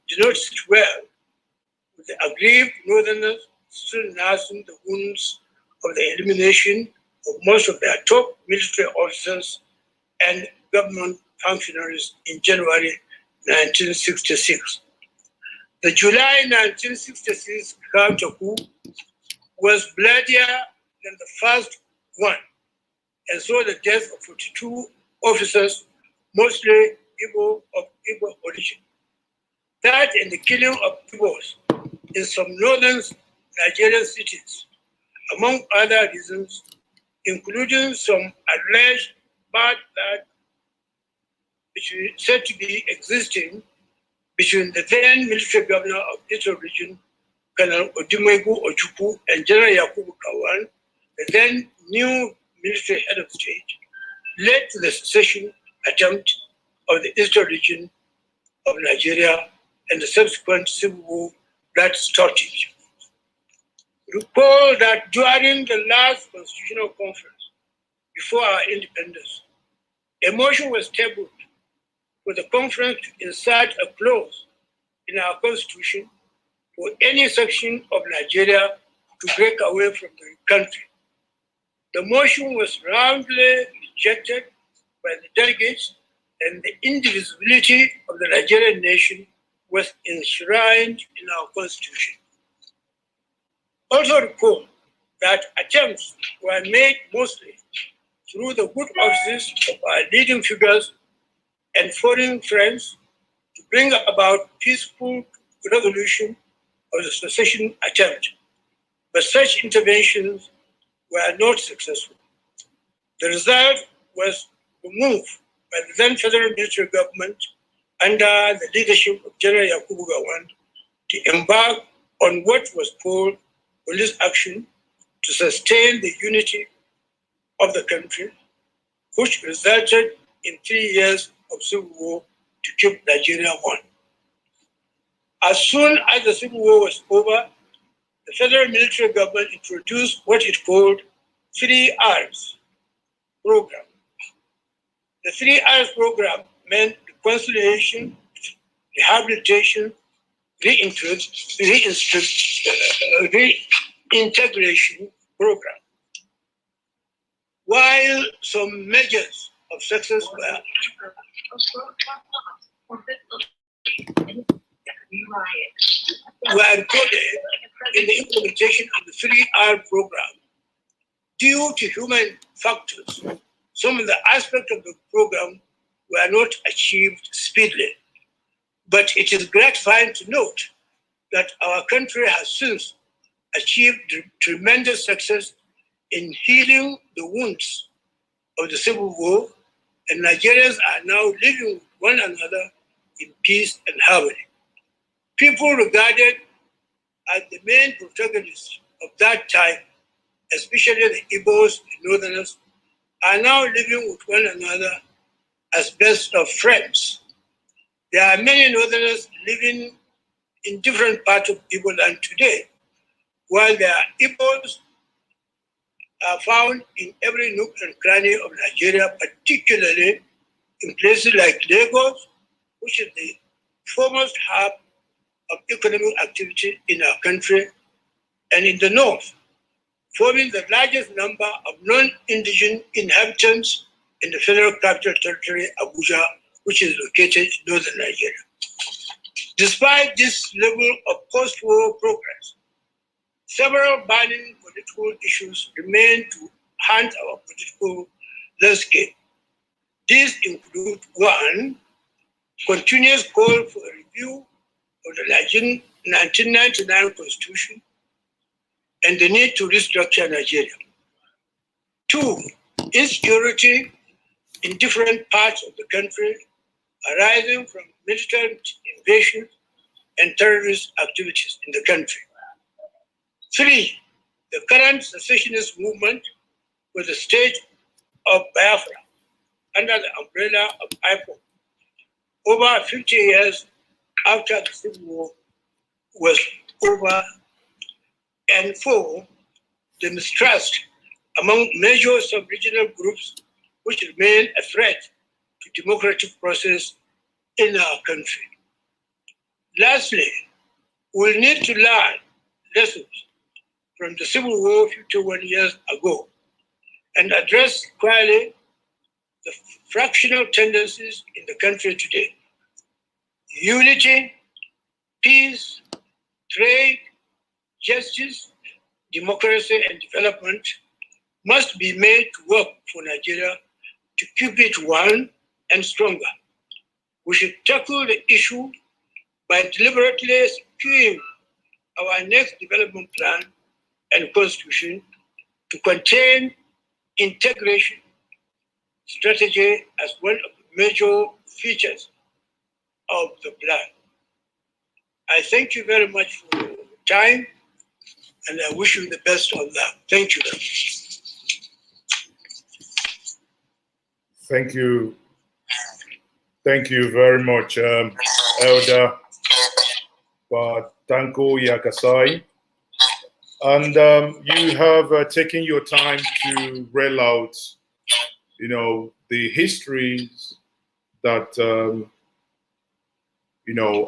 did not sit well with the aggrieved northerners still nursing the wounds of the elimination of most of their top military officers and government functionaries in January 1966. The July 1966 counter coup was bloodier than the first one and saw the death of 42 officers, mostly Igbo of Igbo origin. That and the killing of Igbos in some northern Nigerian cities, among other reasons, including some alleged bad blood which is said to be existing between the then military governor of Eastern region, Colonel Odumegu Ojukwu, and General Yakubu Kawan, the then new military head of state, led to the secession attempt of the Eastern region of Nigeria and the subsequent civil war that started. Recall that during the last constitutional conference before our independence, a motion was tabled for the conference to insert a clause in our constitution for any section of Nigeria to break away from the country. The motion was roundly rejected by the delegates, and the indivisibility of the Nigerian nation was enshrined in our constitution. Also recall that attempts were made mostly through the good offices of our leading figures and foreign friends to bring about peaceful resolution of the secession attempt, but such interventions were not successful. The result was the move by the then federal military government under the leadership of General Yakubu Gowon to embark on what was called police action to sustain the unity of the country, which resulted in 3 years of civil war to keep Nigeria one. As soon as the civil war was over, the federal military government introduced what it called 3 R's program. The 3 R's program meant reconciliation, rehabilitation, reintegration program. While some measures of success were recorded in the implementation of the 3R program. Due to human factors, some of the aspects of the program were not achieved speedily. But it is gratifying to note that our country has since achieved tremendous success in healing the wounds of the Civil War, and Nigerians are now living with one another in peace and harmony. People regarded as the main protagonists of that time, especially the Igbos and Northerners, are now living with one another as best of friends. There are many Northerners living in different parts of Igbo land today, while there are Igbos are found in every nook and cranny of Nigeria, particularly in places like Lagos, which is the foremost hub of economic activity in our country, and in the north, forming the largest number of non-indigenous inhabitants in the Federal Capital Territory, Abuja, which is located in northern Nigeria. Despite this level of post-war progress, several burning political issues remain to haunt our political landscape. These include: 1, continuous call for a review of the 1999 Constitution and the need to restructure Nigeria. 2, insecurity in different parts of the country arising from military invasion and terrorist activities in the country. 3, the current secessionist movement with the state of Biafra under the umbrella of IPOB over 50 years after the Civil War was over. And 4, the mistrust among major sub-regional groups which remain a threat to democratic process in our country. Lastly, we'll need to learn lessons from the Civil War 51 years ago and address squarely the fractional tendencies in the country today. Unity, peace, trade, justice, democracy, and development must be made to work for Nigeria to keep it one and stronger. We should tackle the issue by deliberately skewing our next development plan and constitution to contain integration strategy as one of the major features of the plan. I thank you very much for your time, and I wish you the best of luck. Thank you very much. Thank you. Thank you very much, Elder Tanko Yakasai. And you have taken your time to rail out, the histories that,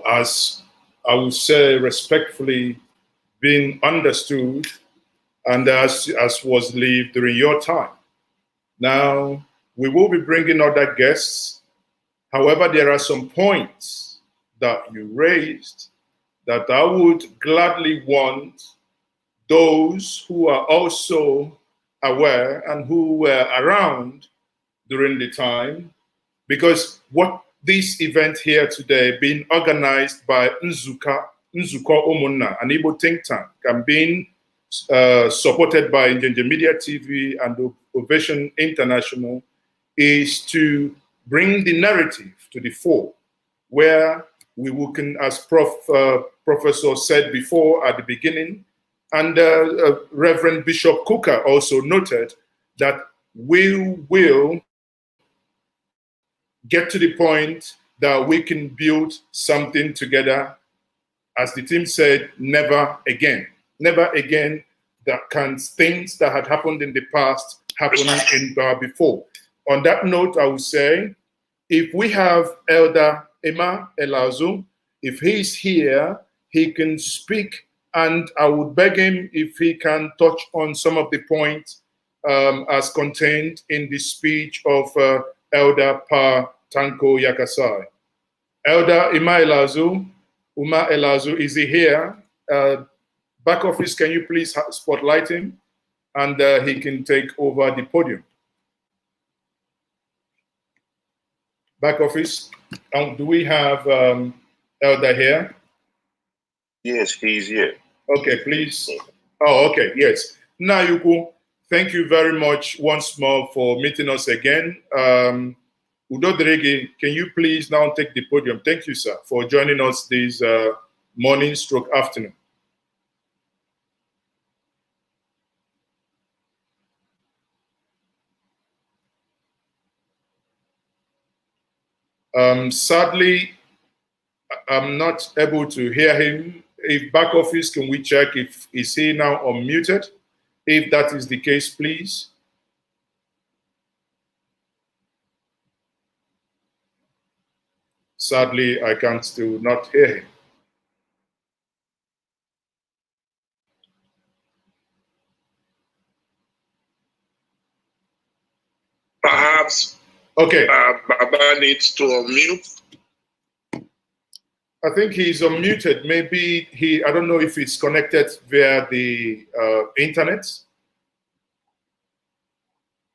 as I would say respectfully, being understood and as was lived during your time. Now, we will be bringing other guests. However, there are some points that you raised that I would gladly want those who are also aware and who were around during the time, because what this event here today being organized by Nzuko Omunna, an Igbo think tank, and being supported by NjenjeMediaTV and Ovation International, is to bring the narrative to the fore, where we can, as Professor said before at the beginning, and Reverend Bishop Cooker also noted, that we will get to the point that we can build something together. As the team said, never again. Never again that can things that had happened in the past happen before. On that note, I would say, if we have Elder Emma Elazu, if he's here, he can speak, and I would beg him if he can touch on some of the points as contained in the speech of Elder Pa Tanko Yakasai. Elder Uma Elazu, is he here? Back office, can you please spotlight him? And he can take over the podium. Back office, do we have Elder here? Yes, he's here. Okay, please. Oh, okay, yes. Nayuku, thank you very much once more for meeting us again. Udodrege, can you please now take the podium? Thank you, sir, for joining us this morning stroke afternoon. Sadly, I'm not able to hear him. If back office, can we check if is he now unmuted? If that is the case, please. Sadly, I can't still not hear him. Perhaps okay. Baba needs to unmute. I think he's unmuted. Maybe I don't know if it's connected via the internet.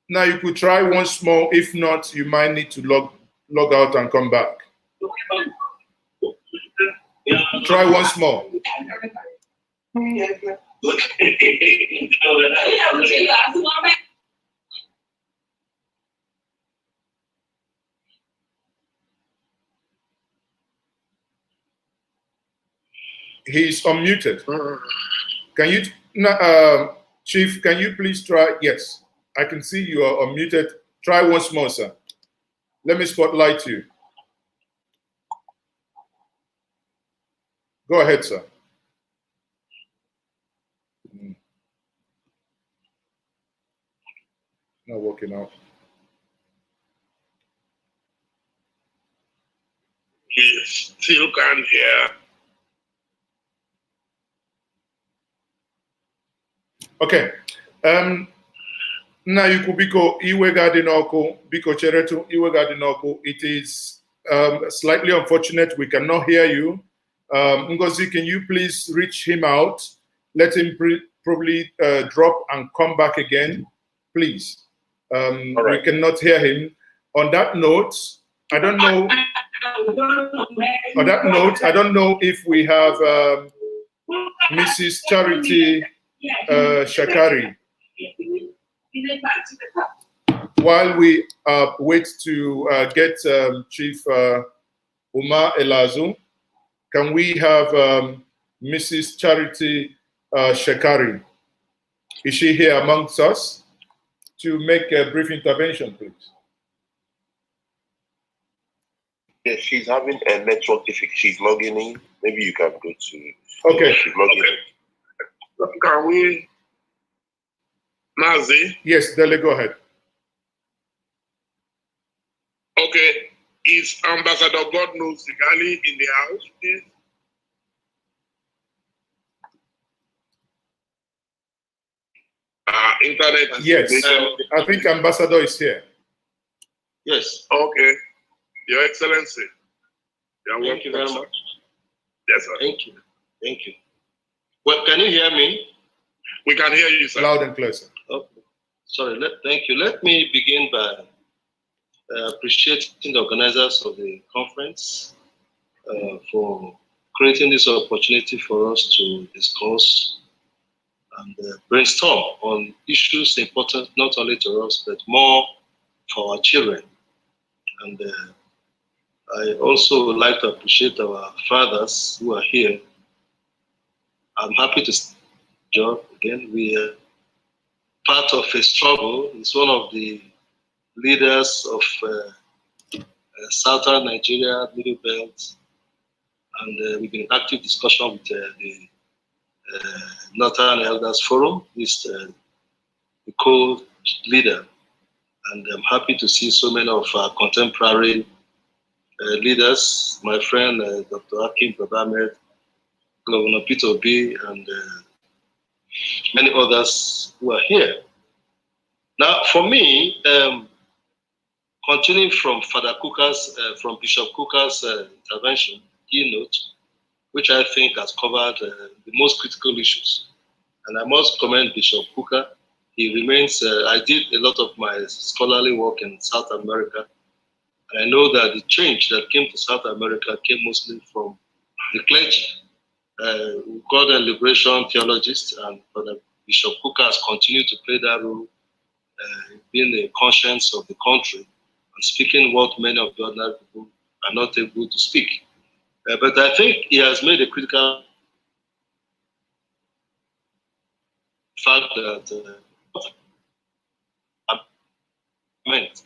Now you could try once more. If not, you might need to log out and come back. Try once more. He's unmuted. Can you, Chief, can you please try? Yes, I can see you are unmuted. Try once more, sir. Let me spotlight you. Go ahead, sir. Not working out. He still can't hear. Okay. Na biko iwegadinoko biko cheretu iwegadinoko. It is slightly unfortunate we cannot hear you. Ngozi, can you please reach him out? Let him probably drop and come back again, please. We cannot hear him. On that note, I don't know. On that note, I don't know if we have Mrs. Charity Shakari. While we wait to get Chief Uma Elazu, can we have Mrs. Charity Shakari? Is she here amongst us to make a brief intervention, please? Yes, she's having a network difficulty. She's logging in. Maybe you can go to. Okay. She's logging in. Can we, Nazi? Yes, Dele, go ahead. Okay, is Ambassador God knows Sigali in the house, please? Internet. Yes, I think Ambassador is here. Yes. Okay, Your Excellency. Thank you very much. Yes, sir. Thank you. Thank you. Well, can you hear me? We can hear you, sir. Loud and clear, sir. Okay. Sorry. Thank you. Let me begin by appreciating the organizers of the conference for creating this opportunity for us to discuss and brainstorm on issues important not only to us, but more for our children. And I also would like to appreciate our fathers who are here. I'm happy to job again. We are part of a struggle. It's one of the leaders of Southern Nigeria, Middle Belt, and we've been in active discussion with the Northern Elders Forum, is the co-leader. And I'm happy to see so many of our contemporary leaders, my friend Dr. Akim Babamed, Governor Peter Obi, and many others who are here. Now, for me, continuing from from Bishop Kuka's intervention, keynote, which I think has covered the most critical issues. And I must commend Bishop Kuka. He remains, I did a lot of my scholarly work in South America. And I know that the change that came to South America came mostly from the clergy. We call them liberation theologists, and Father Bishop Kuka has continued to play that role, being the conscience of the country and speaking what many of the ordinary people are not able to speak. But I think he has made a critical fact that meant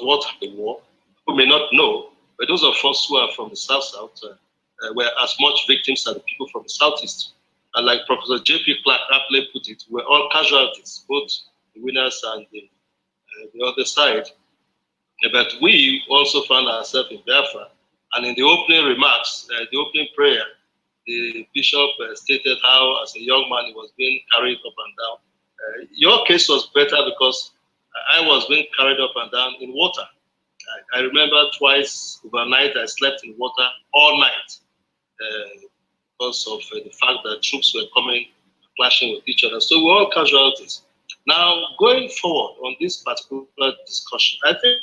what the war, who may not know, but those of us who are from the South were as much victims as the people from the Southeast. And like Professor J.P. Clark aptly put it, we're all casualties, both the winners and the other side. But we also found ourselves in Biafra. And in the opening remarks, the opening prayer, the bishop stated how, as a young man, he was being carried up and down. Your case was better because I was being carried up and down in water. I remember twice overnight I slept in water all night because of the fact that troops were coming, clashing with each other. So we're all casualties. Now, going forward on this particular discussion, I think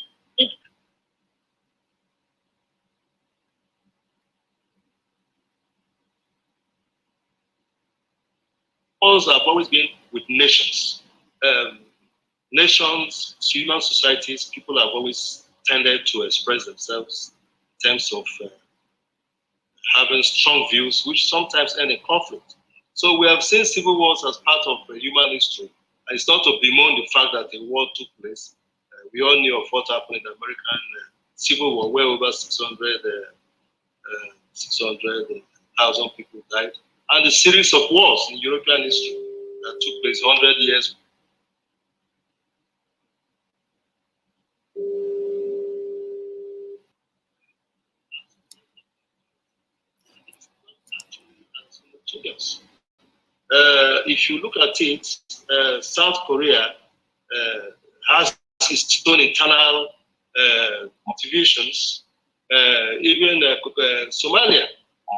have always been with nations. Nations, human societies, people have always tended to express themselves in terms of having strong views, which sometimes end in conflict. So we have seen civil wars as part of human history. And it's not to bemoan the fact that a war took place. We all knew of what happened in the American Civil War, where over 600,000 people died. And the series of wars in European history that took place 100 years. If you look at it, South Korea has its own internal motivations. Even Somalia,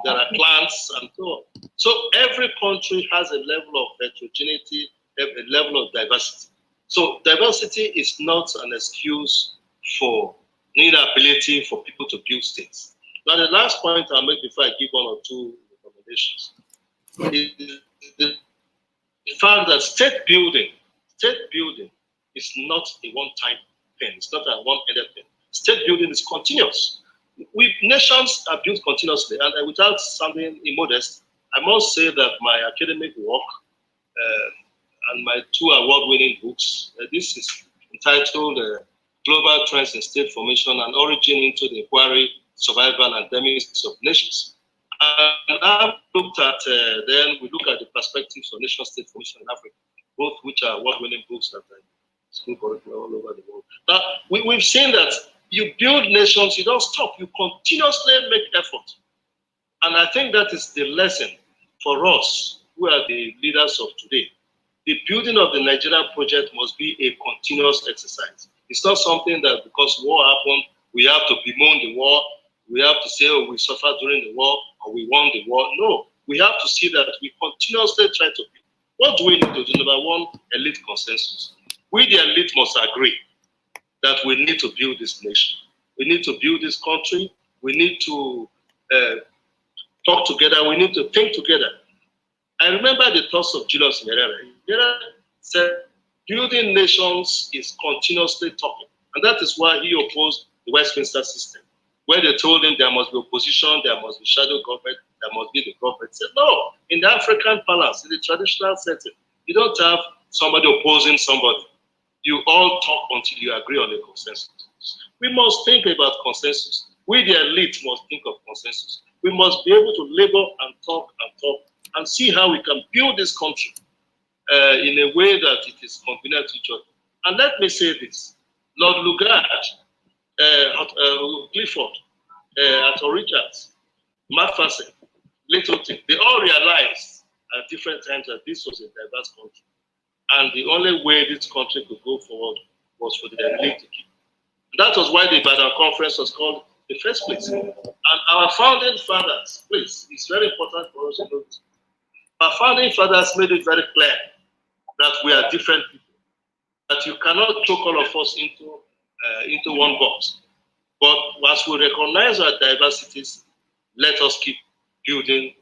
there are clans and so on. So every country has a level of heterogeneity, a level of diversity. So diversity is not an excuse for inability for people to build states. Now the last point I'll make before I give one or two recommendations is the fact that state building is not a one-time thing. It's not a one-ended thing. State building is continuous. Nations are built continuously, and without sounding immodest, I must say that my academic work and my two award-winning books, this is entitled Global Trends in State Formation and Origin into the Inquiry, Survival and Dynamics of Nations. And I've looked at, then we look at the perspectives of nation-state formation in Africa, both which are award-winning books that I school curriculum all over the world. Now, we've seen that you build nations, you don't stop, you continuously make effort. And I think that is the lesson for us, who are the leaders of today. The building of the Nigerian project must be a continuous exercise. It's not something that because war happened, we have to bemoan the war, we have to say, oh, we suffered during the war, or we won the war. No, we have to see that we continuously try to build. What do we need to do? Number one, elite consensus. We, the elite, must agree that we need to build this nation. We need to build this country. We need to talk together. We need to think together. I remember the thoughts of Julius Nyerere. Nyerere said, building nations is continuously talking. And that is why he opposed the Westminster system, where they told him there must be opposition, there must be shadow government, there must be the government. He said, no, in the African balance, in the traditional setting, you don't have somebody opposing somebody. You all talk until you agree on a consensus. We must think about consensus. We, the elite, must think of consensus. We must be able to labor and talk and see how we can build this country in a way that it is convenient to each other. And let me say this, Lord Lugard, Clifford, Arthur Richards, Macpherson, Littleton, they all realized at different times that this was a diverse country. And the only way this country could go forward was for the elite to keep That was why the Ibadan conference was called in the first place. And our founding fathers, please, it's very important for us to know this. Our founding fathers made it very clear that we are different people, that you cannot choke all of us into one box. But as we recognize our diversities, let us keep building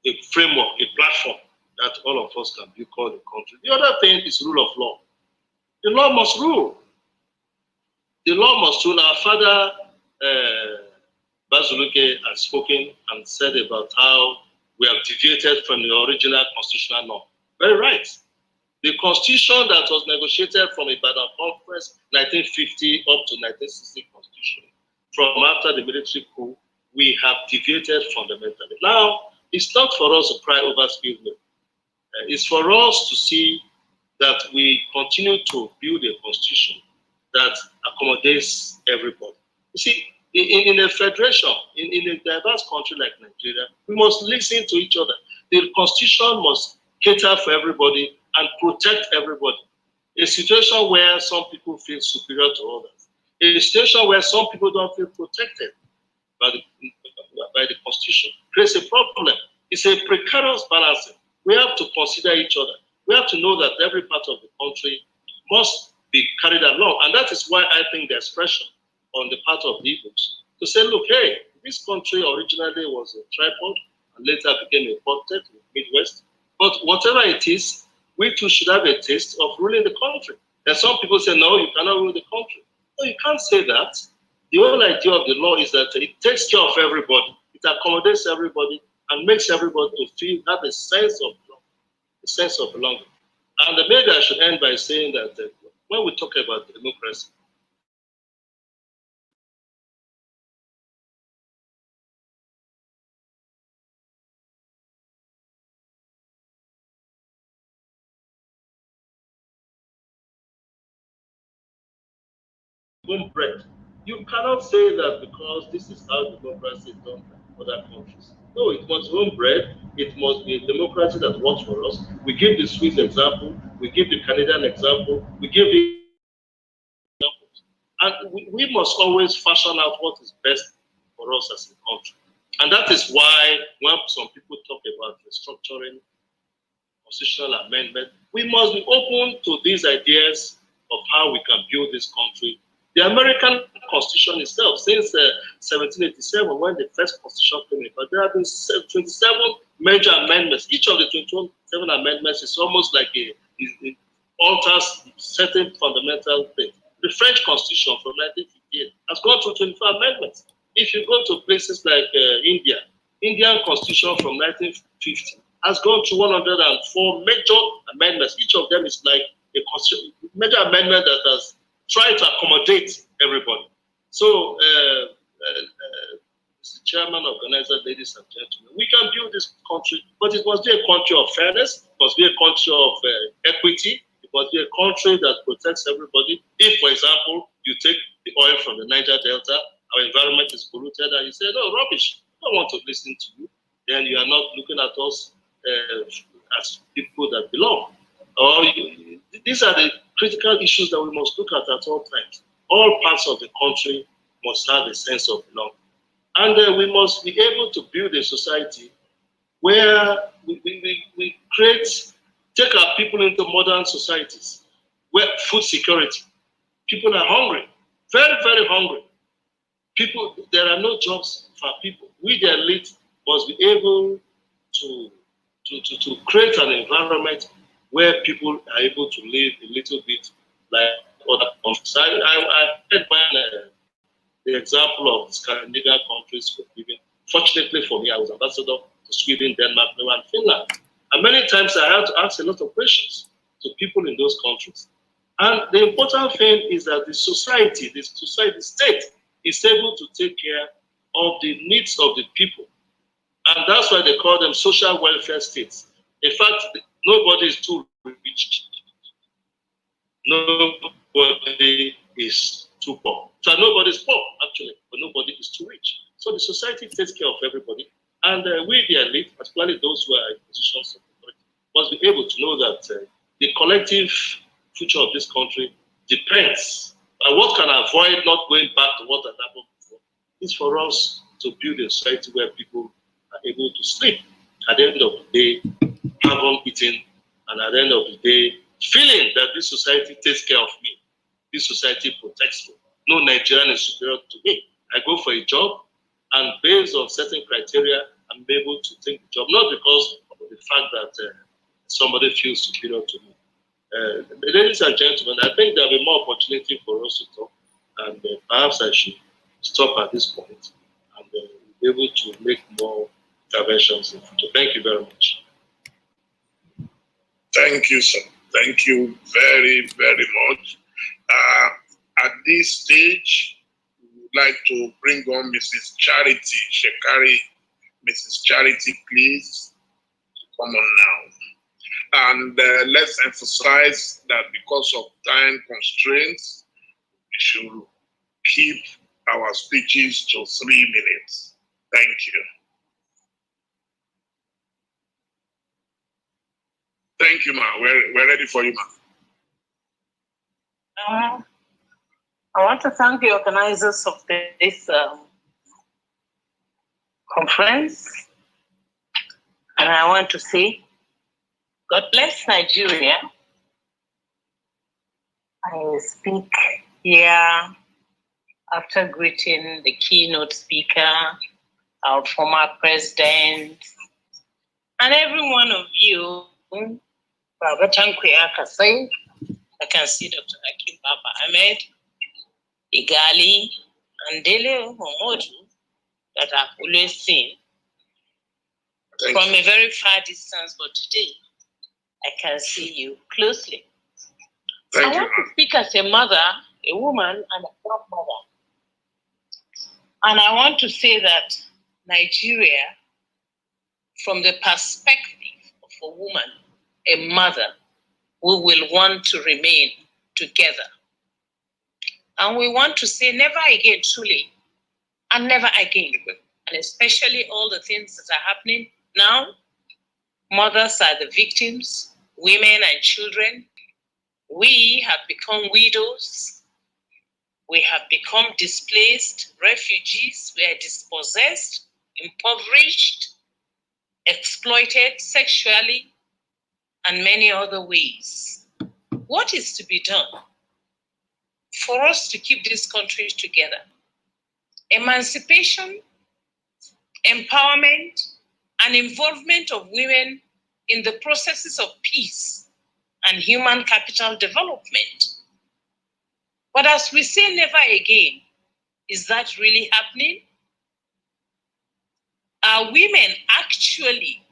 a framework, a platform that all of us can be called a country. The other thing is rule of law. The law must rule. The law must rule. Our father, Bazuluke, has spoken and said about how we have deviated from the original constitutional norm. Very right. The constitution that was negotiated from Ibadan Conference 1950 up to 1960 constitution, from after the military coup, we have deviated fundamentally. Now, it's not for us to cry over spilled milk. It's for us to see that we continue to build a constitution that accommodates everybody. You see, in a federation, in a diverse country like Nigeria, we must listen to each other. The constitution must cater for everybody and protect everybody. A situation where some people feel superior to others. A situation where some people don't feel protected by the constitution creates a problem. It's a precarious balancing. We have to consider each other. We have to know that every part of the country must be carried along. And that is why I think the expression on the part of the Igbos to say, look, hey, this country originally was a tripod and later became a quartet in the Midwest. But whatever it is, we too should have a taste of ruling the country. And some people say, no, you cannot rule the country. No, you can't say that. The whole idea of the law is that it takes care of everybody. It accommodates everybody and makes everybody to feel, have a sense of belonging. And maybe I should end by saying that when we talk about democracy, bread. You cannot say that because this is how democracy is done in other countries. No, it must own bread. It must be a democracy that works for us. We give the Swiss example. We give the Canadian example. We give the examples. And we must always fashion out what is best for us as a country. And that is why when some people talk about restructuring, constitutional amendment, we must be open to these ideas of how we can build this country. The American Constitution itself, since 1787, when the first Constitution came in, but there have been 27 major amendments. Each of the 27 amendments is almost like it alters certain fundamental things. The French Constitution from 1958 has gone through 24 amendments. If you go to places like Indian Constitution from 1950 has gone through 104 major amendments. Each of them is like a major amendment that has tried to accommodate everybody. So, Mr. Chairman, organizer, ladies and gentlemen, we can build this country, but it must be a country of fairness, it must be a country of equity, it must be a country that protects everybody. If, for example, you take the oil from the Niger Delta, our environment is polluted, and you say, no, rubbish, I don't want to listen to you, then you are not looking at us as people that belong. Or these are the critical issues that we must look at all times. All parts of the country must have a sense of belonging. And we must be able to build a society where we take our people into modern societies, where food security, people are hungry, very, very hungry. There are no jobs for people. We, the elite, must be able to create an environment where people are able to live a little bit like other countries. I heard the example of Scandinavian countries for living. Fortunately for me, I was ambassador to Sweden, Denmark, and Finland. And many times I had to ask a lot of questions to people in those countries. And the important thing is that the society, the state, is able to take care of the needs of the people. And that's why they call them social welfare states. In fact, nobody is too rich. Nobody is too poor. So nobody is poor, actually, but nobody is too rich. So the society takes care of everybody. And we, the elite, particularly those who are in positions of authority, must be able to know that the collective future of this country depends And what can avoid not going back to what had happened before is for us to build a society where people are able to sleep at the end of the day, haven't eaten, and at the end of the day, feeling that this society takes care of me, this society protects me. No Nigerian is superior to me. I go for a job, and based on certain criteria, I'm able to take the job, not because of the fact that somebody feels superior to me. Ladies and gentlemen, I think there will be more opportunity for us to talk, and perhaps I should stop at this point and be able to make more interventions in the future. Thank you very much. Thank you, sir. Thank you very, very much. At this stage, we would like to bring on Mrs. Charity Shekari. Mrs. Charity, please come on now. And let's emphasize that because of time constraints, we should keep our speeches to 3 minutes. Thank you. Thank you, ma. We're ready for you, ma. I want to thank the organizers of this conference. And I want to say, God bless Nigeria. I speak here after greeting the keynote speaker, our former president, and every one of you. I can see Dr. Hakim Baba Ahmed, Igali, and Dele Momodu that I've always seen from a very far distance, but today I can see you closely. I want to speak as a mother, a woman, and a grandmother. And I want to say that Nigeria, from the perspective of a woman, a mother, we will want to remain together. And we want to say never again, truly, and never again. And especially all the things that are happening now. Mothers are the victims, women and children. We have become widows. We have become displaced, refugees. We are dispossessed, impoverished, exploited sexually, and many other ways. What is to be done for us to keep this country together? Emancipation, empowerment, and involvement of women in the processes of peace and human capital development. But as we say never again, is that really happening? Are women actually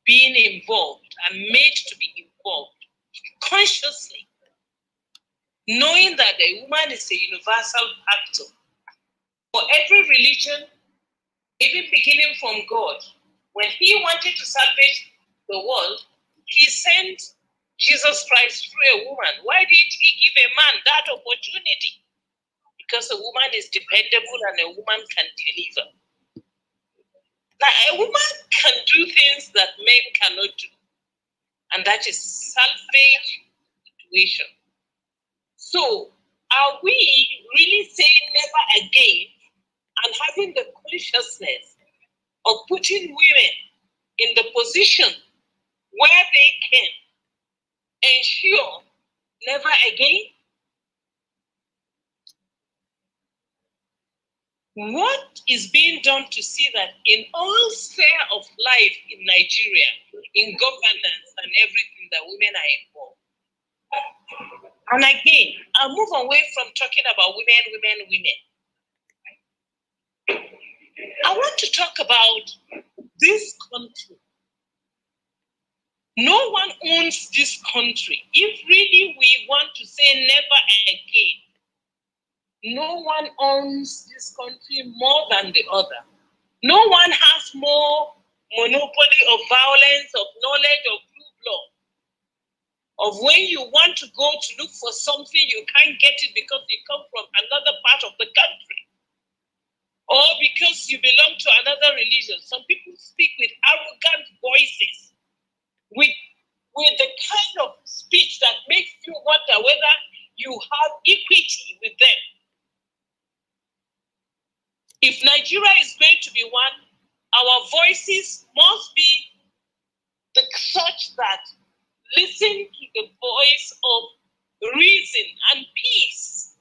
being involved and made to be involved consciously, knowing that a woman is a universal actor? For every religion, even beginning from God, when he wanted to salvage the world, he sent Jesus Christ through a woman. Why did he give a man that opportunity? Because a woman is dependable and a woman can deliver. Now, a woman can do things that men cannot do, and that is salvage situation. So, are we really saying never again and having the consciousness of putting women in the position where they can ensure never again? What is being done to see that in all spheres of life in Nigeria, in governance and everything, that women are involved? And again, I'll move away from talking about women. I want to talk about this country. No one owns this country. If really we want to say never again, no one owns this country more than the other. No one has more monopoly of violence, of knowledge, of rule of law. Of when you want to go to look for something, you can't get it because you come from another part of the country. Or because you belong to another religion. Some people speak with arrogant voices, with the kind of speech that makes you wonder whether you have equity with them. If Nigeria is going to be one, our voices must be such that listen to the voice of reason and peace.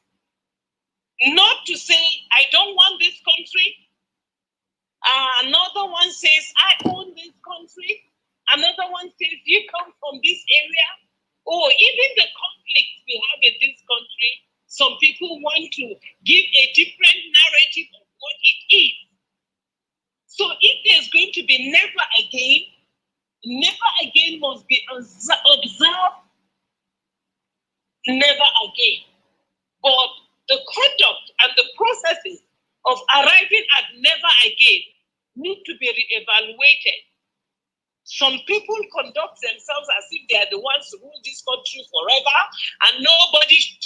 Not to say, I don't want this country. Another one says, I own this country. Another one says, you come from this area. Or even the conflicts we have in this country, some people want to give a different narrative of what it is. So if there's going to be never again must be observed, never again. But the conduct and the processes of arriving at never again need to be re-evaluated. Some people conduct themselves as if they are the ones who rule this country forever, and nobody should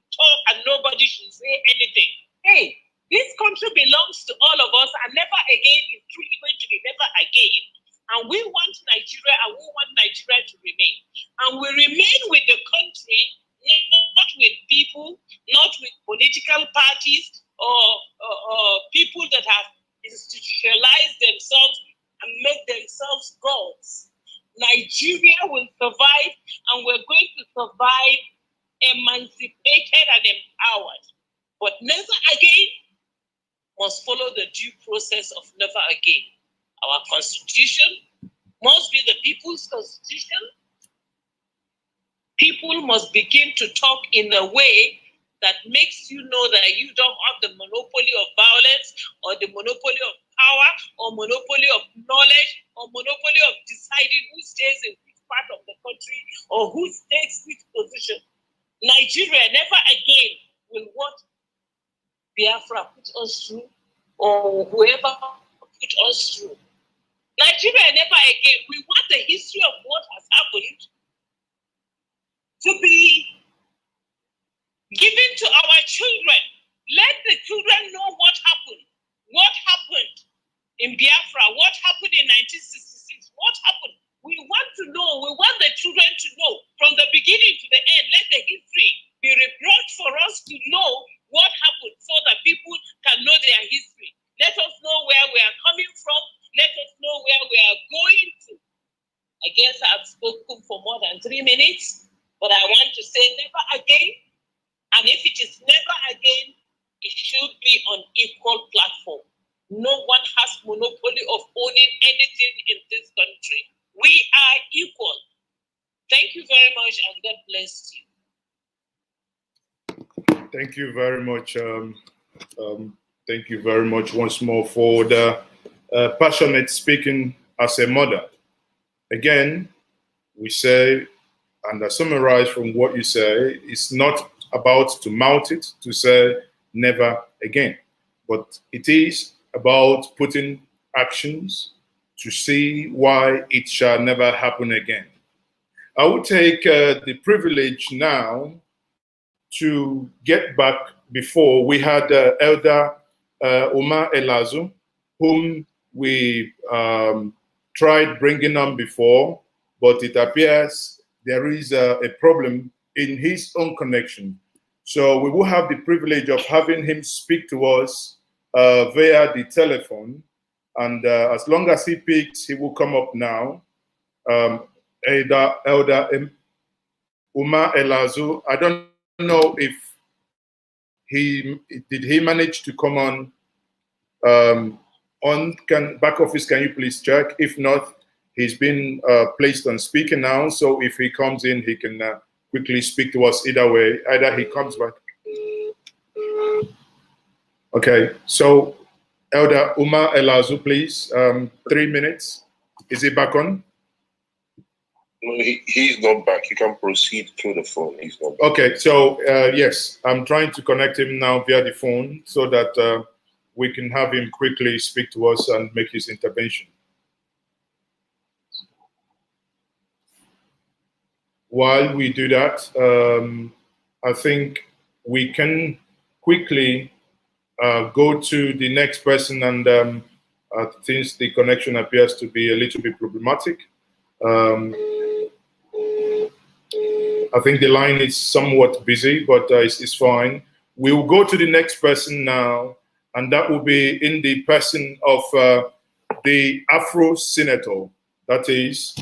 talk and nobody should say anything. Hey, this country belongs to all of us, and never again is truly going to be never again. And we want Nigeria, and we want Nigeria to remain. And we remain with the country, not with people, not with political parties or people that have institutionalized themselves and make themselves gods. Nigeria will survive, and we're going to survive emancipated and empowered. But never again must follow the due process of never again. Our constitution must be the people's constitution. People must begin to talk in a way that makes you know that you don't have the monopoly of violence or the monopoly of power or monopoly of knowledge or monopoly of deciding who stays in which part of the country or who takes which position. Nigeria never again will what Biafra put us through or whoever put us through. Nigeria never again. We want the history of what has happened to be given to our children. Let the children know what happened. What happened in Biafra? What happened in 1966? What happened? We want to know. We want the children to know from the beginning to the end. Let the history be rebrought for us to know what happened so that people can know their history. Let us know where we are coming from. Let us know where we are going to. I guess I've spoken for more than 3 minutes, but I want to say never again. And if it is never again, it should be on equal platform. No one has monopoly of owning anything in this country. We are equal. Thank you very much, and God bless you. Thank you very much. Thank you very much once more for the passionate speaking as a mother. Again, we say, and I summarize from what you say, it's not about to mount it to say never again, but it is about putting actions to see why it shall never happen again. I will take the privilege now to get back before we had Elder Omar Elazu, whom we tried bringing on before, but it appears there is a problem in his own connection. So we will have the privilege of having him speak to us via the telephone. And as long as he picks, he will come up now. Elder Omar Elazu, I don't know if he manage to come on back office. Can you please check? If not, he's been placed on speaker now. So if he comes in, he can quickly speak to us either way. Either he comes back. Okay, so Elder Omar Elazu, please, 3 minutes. Is he back on? No, he's not back. You can proceed through the phone. He's not back. Okay, so yes, I'm trying to connect him now via the phone so that we can have him quickly speak to us and make his intervention. While we do that, I think we can quickly go to the next person, and since the connection appears to be a little bit problematic, I think the line is somewhat busy, but it's fine. We will go to the next person now, and that will be in the person of the Afro Senator, that is,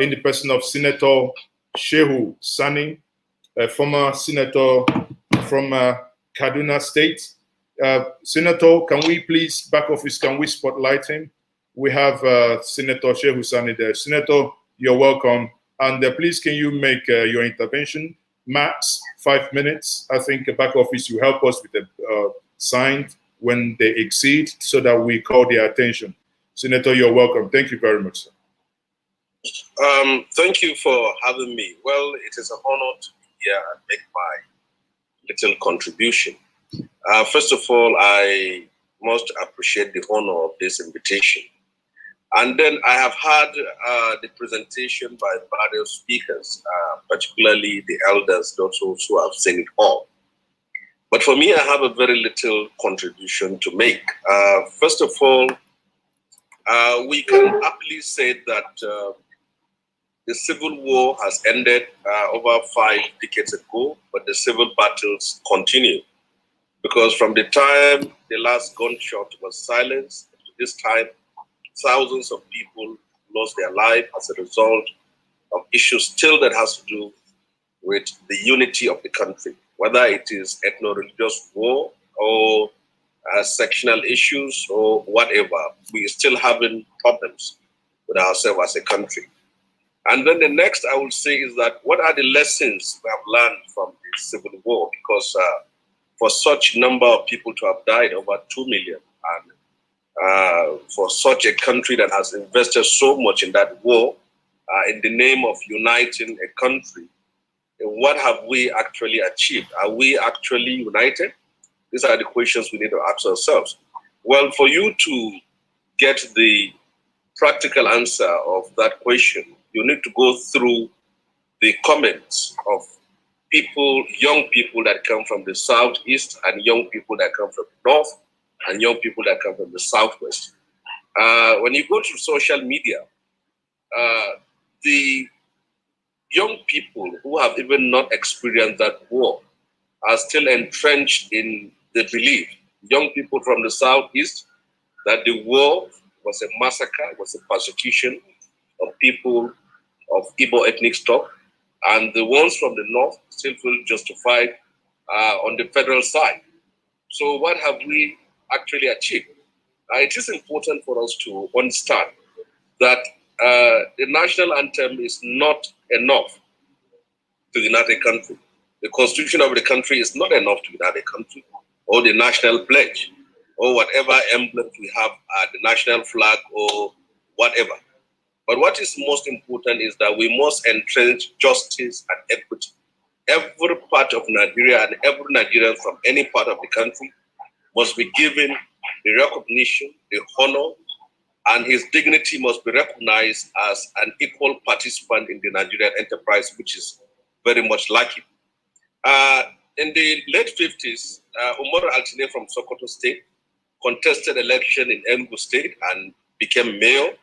in the person of Senator Shehu Sani, a former senator from Kaduna State. Senator, can we please, back office, can we spotlight him? We have Senator Shehu Sani there. Senator, you're welcome. And please, can you make your intervention max 5 minutes? I think back office, you help us with the sign when they exceed so that we call their attention. Senator, you're welcome. Thank you very much, sir. Thank you for having me. Well, it is an honor to be here and make my little contribution. First of all, I must appreciate the honor of this invitation. And then I have had the presentation by various speakers, particularly the elders, those who have seen it all. But for me, I have a very little contribution to make. First of all, we can happily say that the civil war has ended over 5 decades ago, but the civil battles continue. Because from the time the last gunshot was silenced to this time, thousands of people lost their life as a result of issues still that has to do with the unity of the country, whether it is ethno-religious war or sectional issues or whatever. We are still having problems with ourselves as a country. And then the next I would say is that what are the lessons we have learned from the civil war? Because for such number of people to have died, over 2 million, and for such a country that has invested so much in that war, in the name of uniting a country, what have we actually achieved? Are we actually united? These are the questions we need to ask ourselves. Well, for you to get the practical answer of that question, you need to go through the comments of people, young people that come from the southeast, and young people that come from the north, and young people that come from the southwest. When you go to social media, the young people who have even not experienced that war are still entrenched in the belief, young people from the southeast, that the war was a massacre, was a persecution of people of Igbo ethnic stock, and the ones from the north still feel justified on the federal side. So what have we actually achieved? It is important for us to understand that the national anthem is not enough to unite a country. The constitution of the country is not enough to unite a country, or the national pledge, or whatever emblems we have at the national flag or whatever. But what is most important is that we must entrench justice and equity. Every part of Nigeria and every Nigerian from any part of the country must be given the recognition, the honor, and his dignity must be recognized as an equal participant in the Nigerian enterprise, which is very much lacking. In the late 50s, Umar Altine from Sokoto State contested election in Enugu State and became mayor.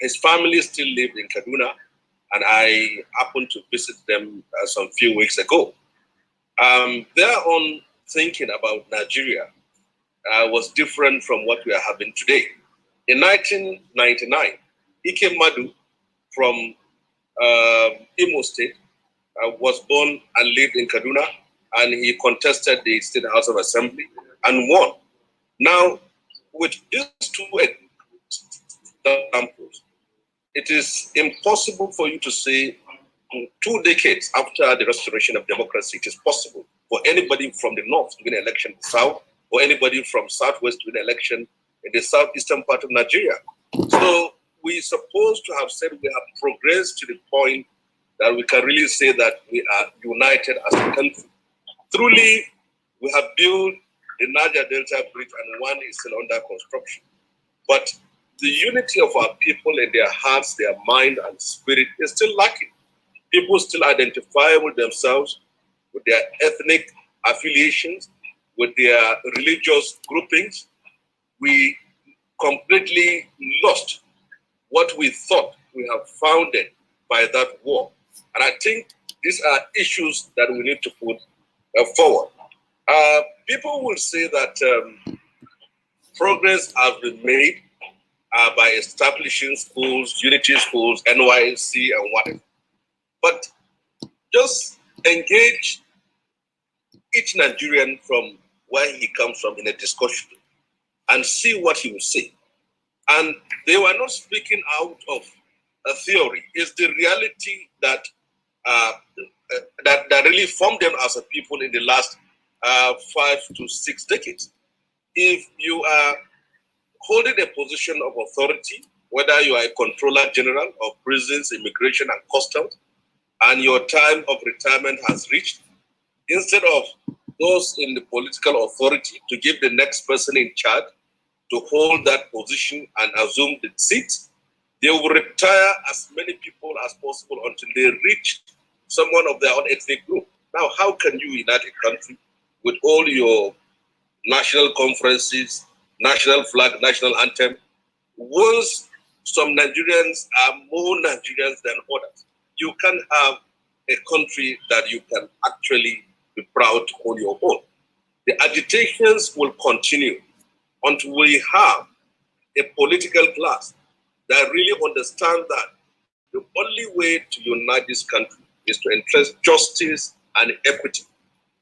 His family still lived in Kaduna, and I happened to visit them some few weeks ago. Their own thinking about Nigeria was different from what we are having today. In 1999, Ike Madu from Imo State was born and lived in Kaduna, and he contested the State House of Assembly and won. Now, with these two examples, it is impossible for you to say 2 decades after the restoration of democracy, it is possible for anybody from the north to win an election in the south, or anybody from southwest to win an election in the southeastern part of Nigeria. So we're supposed to have said we have progressed to the point that we can really say that we are united as a country. Truly, we have built the Niger Delta Bridge, and one is still under construction. But the unity of our people in their hearts, their mind, and spirit is still lacking. People still identify with themselves, with their ethnic affiliations, with their religious groupings. We completely lost what we thought we have founded by that war. And I think these are issues that we need to put forward. People will say that progress has been made by establishing schools, unity schools, NYSC, and whatever. But just engage each Nigerian from where he comes from in a discussion and see what he will say. And they were not speaking out of a theory. It's the reality that that really formed them as a people in the last 5 to 6 decades. If you are holding a position of authority, whether you are a controller general of prisons, immigration, and customs, and your time of retirement has reached, instead of those in the political authority to give the next person in charge to hold that position and assume the seat, they will retire as many people as possible until they reach someone of their own ethnic group. Now, how can you unite a country with all your national conferences, national flag, national anthem, once some Nigerians are more Nigerians than others? You can't have a country that you can actually be proud to call your own. The agitations will continue until we have a political class that really understand that the only way to unite this country is to enforce justice and equity.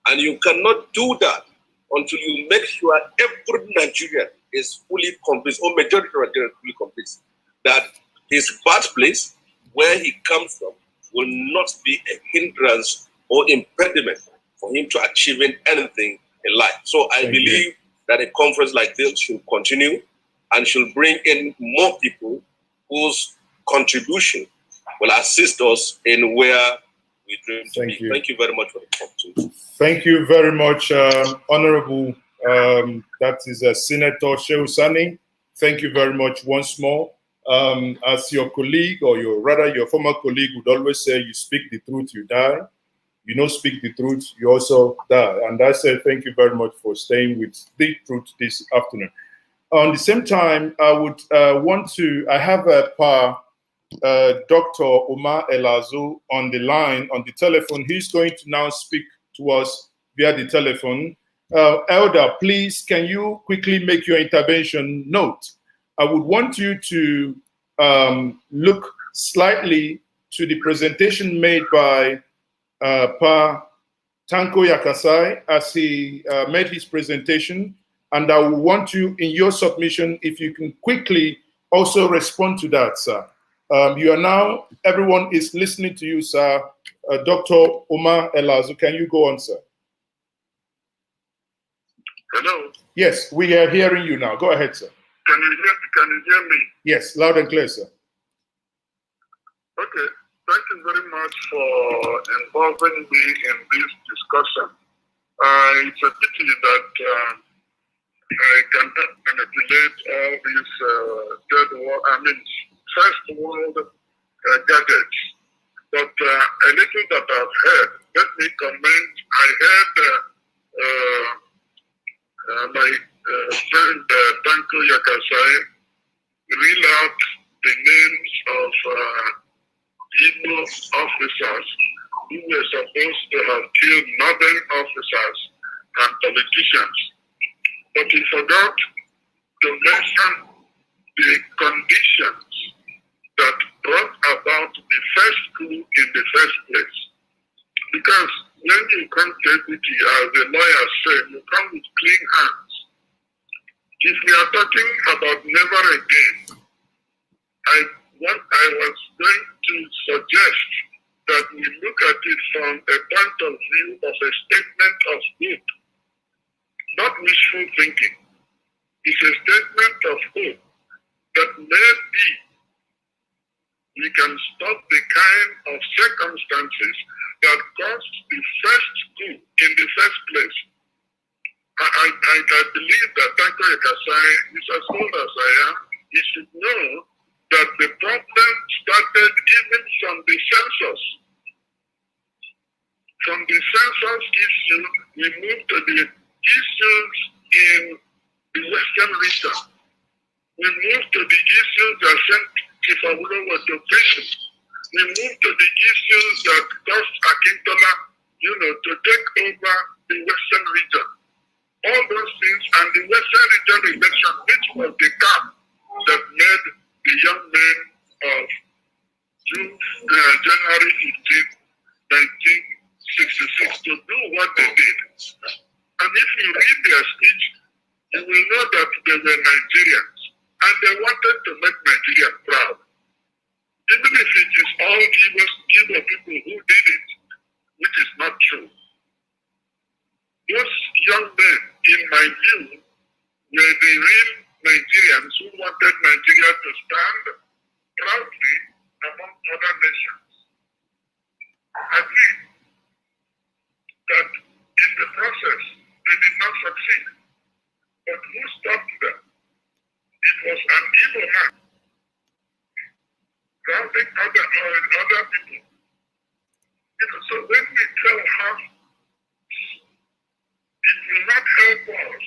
And you cannot do that until you make sure every Nigerian is fully convinced, or majority of Nigerians fully convinced, that his birthplace, where he comes from, will not be a hindrance or impediment for him to achieving anything in life. So I believe that a conference like this should continue and should bring in more people whose contribution will assist us in where we dream to be. Thank you very much for the opportunity. Thank you very much, Honorable, that is Senator Shehu Sani. Thank you very much once more. As your colleague, or your former colleague would always say, you speak the truth, you die. You don't speak the truth, you also die. And I say thank you very much for staying with the truth this afternoon. On the same time, I would I have Dr. Omar Elazo on the line, on the telephone. He's going to now speak to us via the telephone. Elder, please, can you quickly make your intervention note? I would want you to look slightly to the presentation made by Pa Tanko Yakasai as he made his presentation. And I will want you, in your submission, if you can quickly also respond to that, sir. You are now, everyone is listening to you, sir. Dr. Omar Elazo, can you go on, sir? Hello? Yes, we are hearing you now. Go ahead, sir. Can you hear me? Yes, loud and clear, sir. Okay. Thank you very much for involving me in this discussion. It's a pity that I cannot manipulate all these first world gadgets. But a little that I've heard, let me comment. I heard my friend Tanko Yakasai reel out the names of Igbo officers who were supposed to have killed northern officers and politicians. But he forgot to mention the conditions that brought about the first coup in the first place. Because when you come to equity, as the lawyer said, you come with clean hands. If we are talking about never again, I was going to suggest that we look at it from a point of view of a statement of hope, not wishful thinking. It's a statement of hope that maybe we can stop the kind of circumstances that caused the first coup in the first place. I believe that Tanko Yakasai is as old as I am. He should know that the problem started even from the census. From the census issue, we moved to the issues in the Western region. We moved to the issues that sent Kifawulo was to prison. We moved to the issues that caused Akintola, to take over the Western region. all those things, and the Western region election, which was the gap that made the young men of January 15, 1966 to do what they did. And if you read their speech, you will know that they were Nigerians and they wanted to make Nigeria proud. Even if it is all Igbo people who did it, which is not true. Those young men, in my view, were the real Nigerians who wanted Nigeria to stand proudly among other nations. Agree that in the process they did not succeed. But who stopped them? It was an evil man drowning other people. So when we tell how it will not help us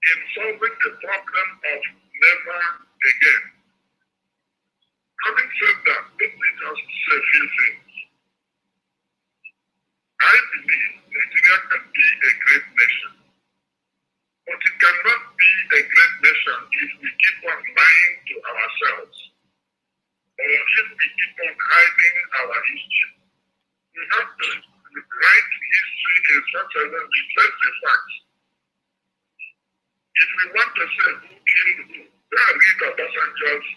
in solving the problem of never again. Having said that, let me just say a few things. I believe Nigeria can be a great nation, but it cannot be a great nation if we keep on lying to ourselves, or if we keep on hiding our history. We have to write history in such a way we face the facts. If we want to say who killed who, then I read Obasanjo's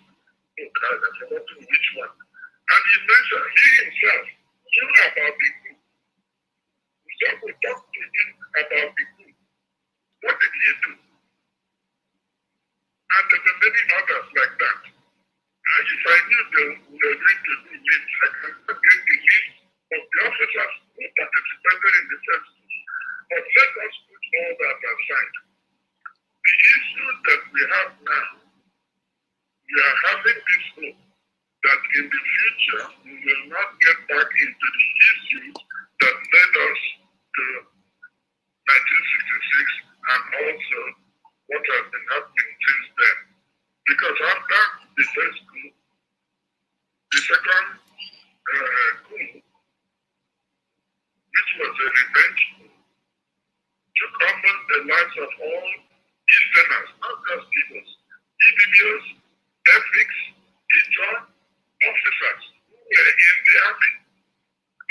book, I've forgotten which one. And he mentioned, he himself knew about the coup. We talked to him about the coup. What did he do? And there were many others like that. If I knew they were going to do it, I can get the list of the officers who participated in the first coup. But let us put all that aside. The issue that we have now, we are having this hope that in the future we will not get back into the issues that led us to 1966 and also what has been happening since then. Because after the first coup, the second coup, which was a revenge coup, took almost the lives of all Easterners, not just Igbos, EBBOs, ethics, Ijaw, officers who were in the army.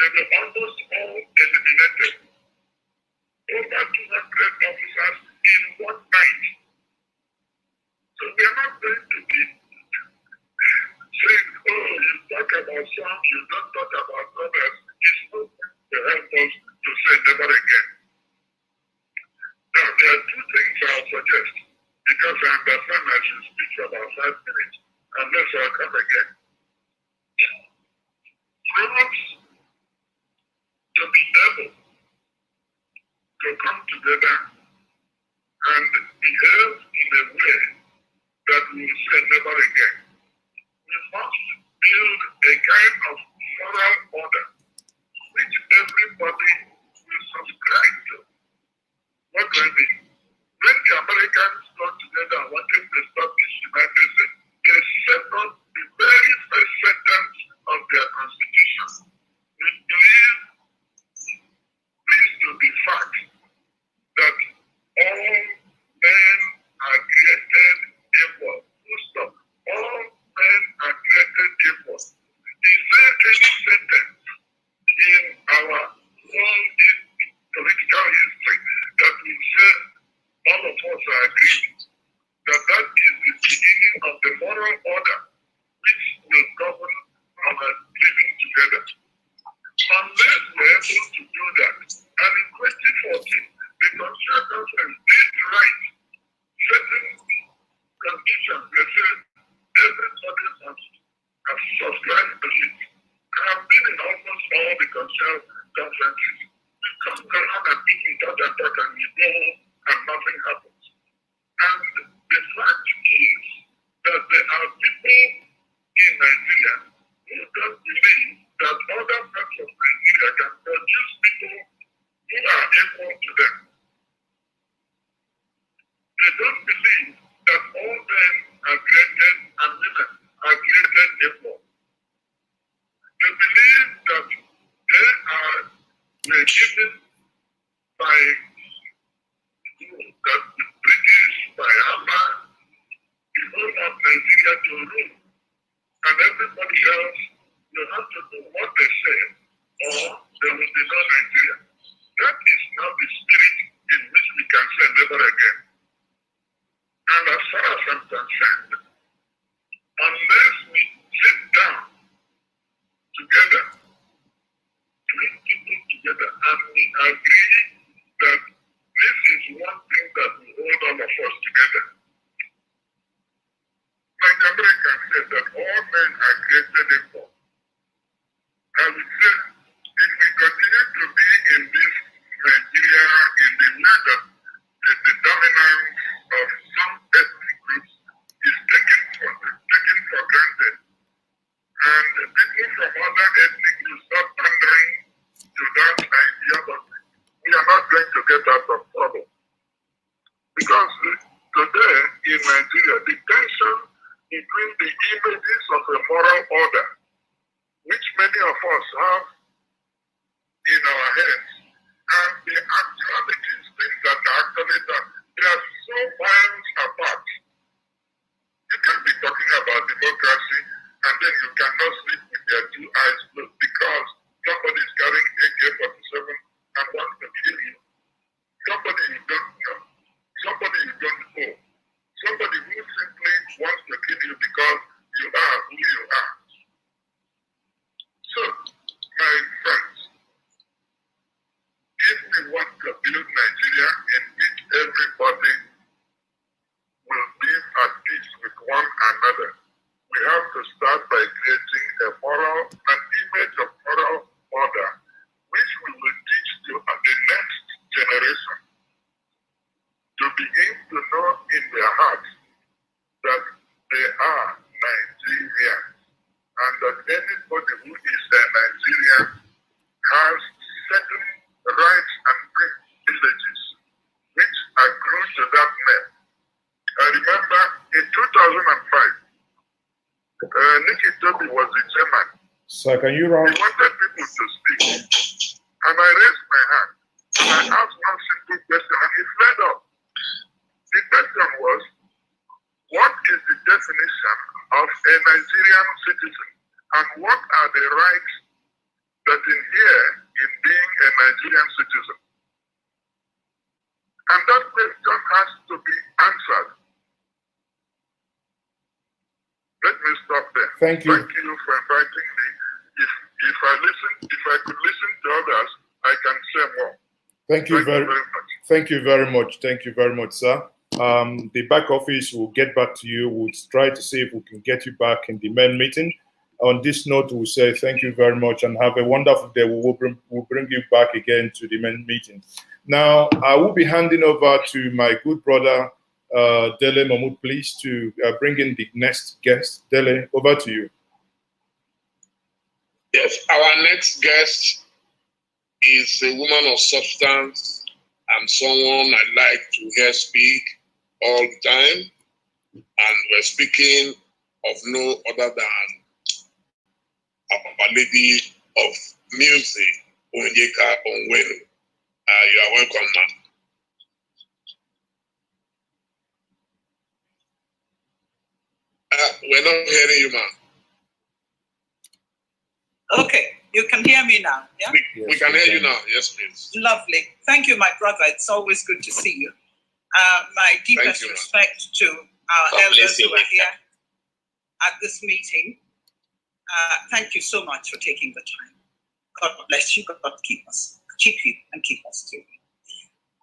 They were almost all eliminated. Over 200 officers in one night. So we are not going to be saying, oh, you talk about some, you don't talk about others. It's not going to help us to say never again. Now, there are two things I'll suggest, because I understand I should speak for about 5 minutes, unless I'll come again. For us to be able to come together and behave in a way that we will say never again, we must build a kind of moral order which everybody will subscribe to. What do I mean? When the Americans got together and wanted to establish the United States, they set up the very first sentence of their constitution. We believe this to be fact, that all men are created equal. Full stop. All men are created equal. Is there any sentence in our whole political history that we say all of us are agreed that that is the beginning of the moral order which will govern our living together? Unless we're able to do that, and in 2014, the Constitutional Conference did write certain conditions. They said everybody must have subscribed to it. I have been in almost all the Constitutional Conferences. We come around and people talk and we go and nothing happens. And the fact is that there are people in Nigeria who don't believe that other parts of Nigeria can produce people who are equal to them. They don't believe that all men are created and women are created equal. They believe that they were given by else, you have to do what they say, or there will be no Nigeria. That is not the spirit in which we can say never again. And as far as I'm concerned, unless we sit down together, bring people together, and we agree that this is one thing that will hold all of us together. Like America said that all men are created equal. I would say if we continue to be in this Nigeria in the way that the dominance of some ethnic groups is taken for granted, and people from other ethnic groups start pandering to that idea, but we are not going to get out of trouble. Because today in Nigeria, the tension between the images of a moral order, which many of us have in our heads, and the actualities, things that are actually done, they are so miles apart. You can be talking about democracy, and then you cannot sleep with your two eyes closed because somebody is carrying AK-47 and wants to kill you. Somebody you don't know, somebody you don't know, somebody who simply wants to kill you because you are who you are. So, my friends, if we want to build Nigeria in which everybody will live at peace with one another, we have to start by creating an image of moral order, which we will teach to the next generation to begin to know in their hearts that they are Nigerians, and that anybody who is a Nigerian has certain rights and privileges which accrue to that name. I remember in 2005, Miyetti was the chairman. Sir, can you run? He wanted people to speak, and I raised my hand and I asked one simple question, and he fled up. The question was, what is the definition of a Nigerian citizen, and what are the rights that inhere in being a Nigerian citizen? And that question has to be answered. Let me stop there. Thank you. Thank you for inviting me. If I could listen to others, I can say more. Thank you very much. Thank you very much. Thank you very much, sir. The back office will get back to you. We'll try to see if we can get you back in the main meeting. On this note, we'll say thank you very much and have a wonderful day. We'll bring you back again to the main meeting. Now, I will be handing over to my good brother, Dele Mahmood, please, to bring in the next guest. Dele, over to you. Yes, our next guest is a woman of substance and someone I like to hear speak all the time. And we're speaking of no other than our lady of music, Onyeka Onwenu. You are welcome, ma'am. We're not hearing you, ma'am. Okay, you can hear me now, yeah? We can hear you now, yes, please. Lovely. Thank you, my brother. It's always good to see you. My deepest respect to our elders who are here at this meeting. Thank you so much for taking the time. God bless you. God keep you and keep us too.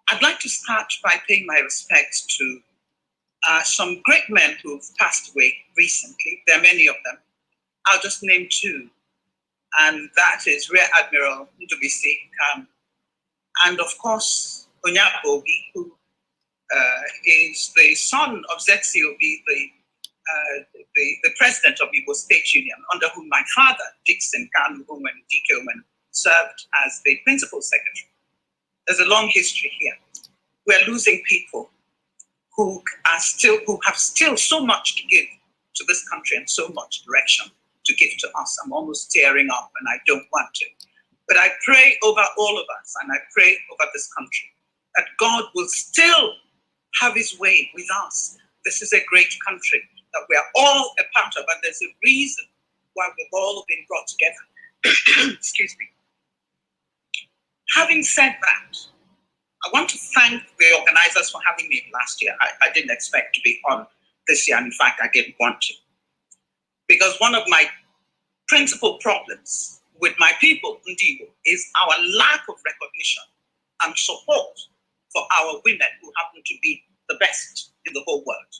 I'd like to start by paying my respects to some great men who've passed away recently. There are many of them. I'll just name two. And that is Rear Admiral Ndubisi Kanu, and of course, Onyabobi, who is the son of ZCOB, the president of Igbo State Union, under whom my father, Dixon Kanu Dike, served as the principal secretary. There's a long history here. We're losing people who have still so much to give to this country and so much direction to give to us. I'm almost tearing up and I don't want to. But I pray over all of us and I pray over this country that God will still have his way with us. This is a great country that we are all a part of, and there's a reason why we've all been brought together. Excuse me. Having said that, I want to thank the organizers for having me last year. I didn't expect to be on this year, and in fact, I didn't want to. Because one of my principal problems with my people, Igbo, is our lack of recognition and support for our women who happen to be the best in the whole world.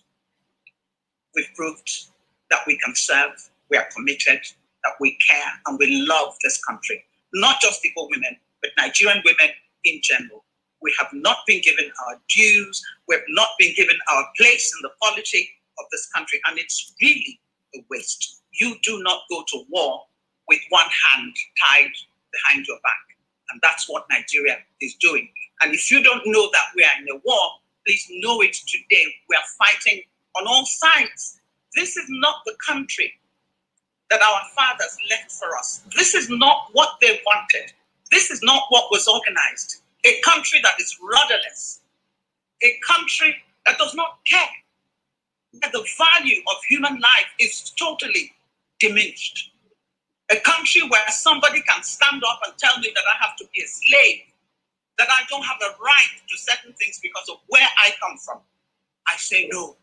We've proved that we can serve, we are committed, that we care, and we love this country. Not just Igbo women, but Nigerian women in general. We have not been given our dues, we have not been given our place in the polity of this country, and it's really a waste. You do not go to war with one hand tied behind your back, and that's what Nigeria is doing. And if you don't know that we are in a war, please know it today. We are fighting on all sides. This is not the country that our fathers left for us. This is not what they wanted. This is not what was organized. A country that is rudderless, a country that does not care, that the value of human life is totally diminished. A country where somebody can stand up and tell me that I have to be a slave, that I don't have a right to certain things because of where I come from. I say no.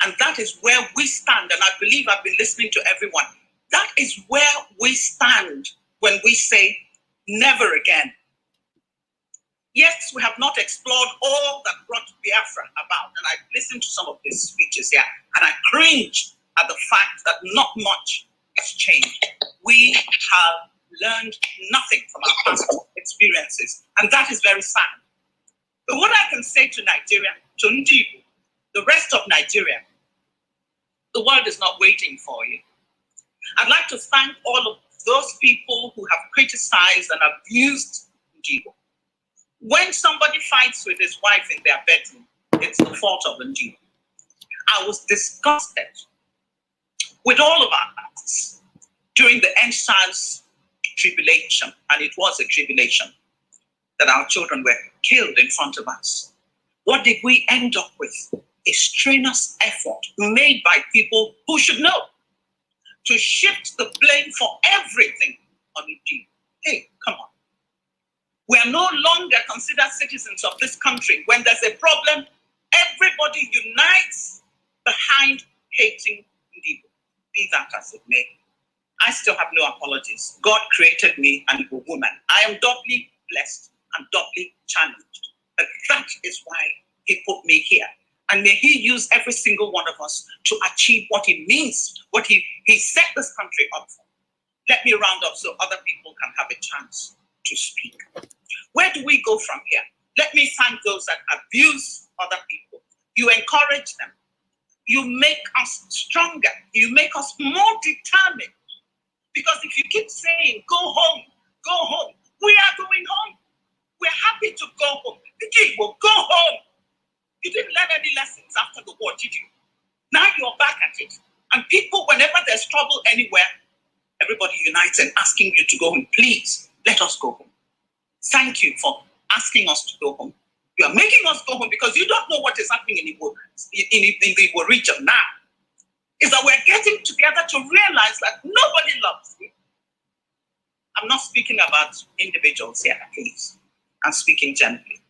And that is where we stand, and I believe I've been listening to everyone. That is where we stand when we say never again. Yes, we have not explored all that brought Biafra about, and I've listened to some of these speeches here, and I cringe at the fact that not much has changed. We have learned nothing from our past experiences, and that is very sad. But what I can say to Nigeria, to Njibu, the rest of Nigeria, the world is not waiting for you. I'd like to thank all of those people who have criticized and abused Njibu. When somebody fights with his wife in their bedroom, it's the fault of Njibu. I was disgusted with all of us during the NSAS tribulation, and it was a tribulation, that our children were killed in front of us. What did we end up with? A strenuous effort made by people who should know to shift the blame for everything on Njibu. Hey, come on. We are no longer considered citizens of this country. When there's a problem, everybody unites behind hating Njibu. Be that as it may. I still have no apologies. God created me an Igbo woman. I am doubly blessed and doubly challenged. But that is why he put me here. And may he use every single one of us to achieve what he means, what he set this country up for. Let me round up so other people can have a chance to speak. Where do we go from here? Let me thank those that abuse other people. You encourage them. You make us stronger. You make us more determined. Because if you keep saying, go home, we are going home. We're happy to go home. Go home. You didn't learn any lessons after the war, did you? Now you're back at it. And people, whenever there's trouble anywhere, everybody unites and asking you to go home. Please, let us go home. Thank you for asking us to go home. You are making us go home because you don't know what is happening in the Igbo region now. Is that we're getting together to realize that nobody loves you. I'm not speaking about individuals here, please. I'm speaking generally.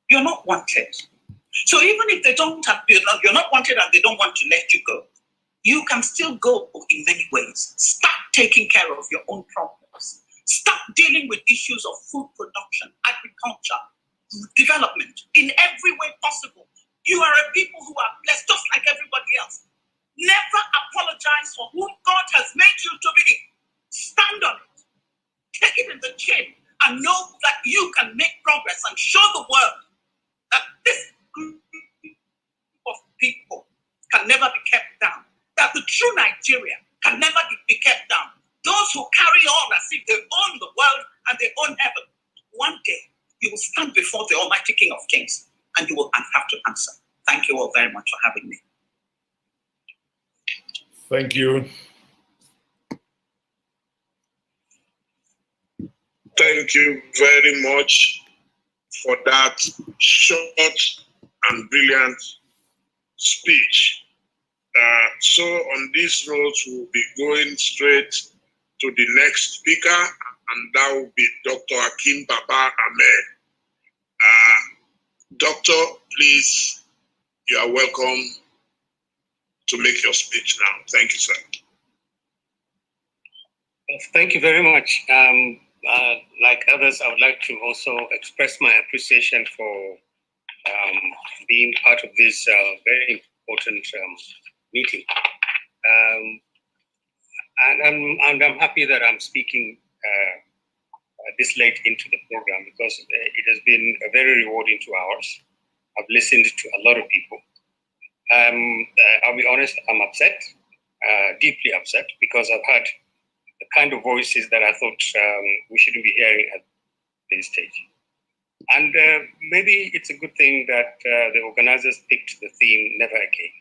You're not wanted. So even if they don't have, you're not wanted and they don't want to let you go, you can still go in many ways. Start taking care of your own problems. Start dealing with issues of food production, agriculture, development in every way possible. You are a people who are blessed just like everybody else. Never apologize for whom God has made you to be. Stand on it. Take it in the chin and know that you can make progress and show the world that this group of people can never be kept down. That the true Nigeria can never be kept down. Those who carry on as if they own the world and they own heaven, one day you will stand before the Almighty King of Kings and you will have to answer. Thank you all very much for having me. Thank you. Thank you very much for that short and brilliant speech. So on this road, we'll be going straight to the next speaker, and that will be Dr. Akin Baba Ahmed. Doctor, please, you are welcome to make your speech now. Thank you, sir. Thank you very much. Like others, I would like to also express my appreciation for being part of this very important meeting. And I'm happy that I'm speaking this late into the program because it has been a very rewarding 2 hours. I've listened to a lot of people. I'll be honest, I'm upset, deeply upset, because I've heard the kind of voices that I thought we shouldn't be hearing at this stage. And maybe it's a good thing that the organizers picked the theme Never Again.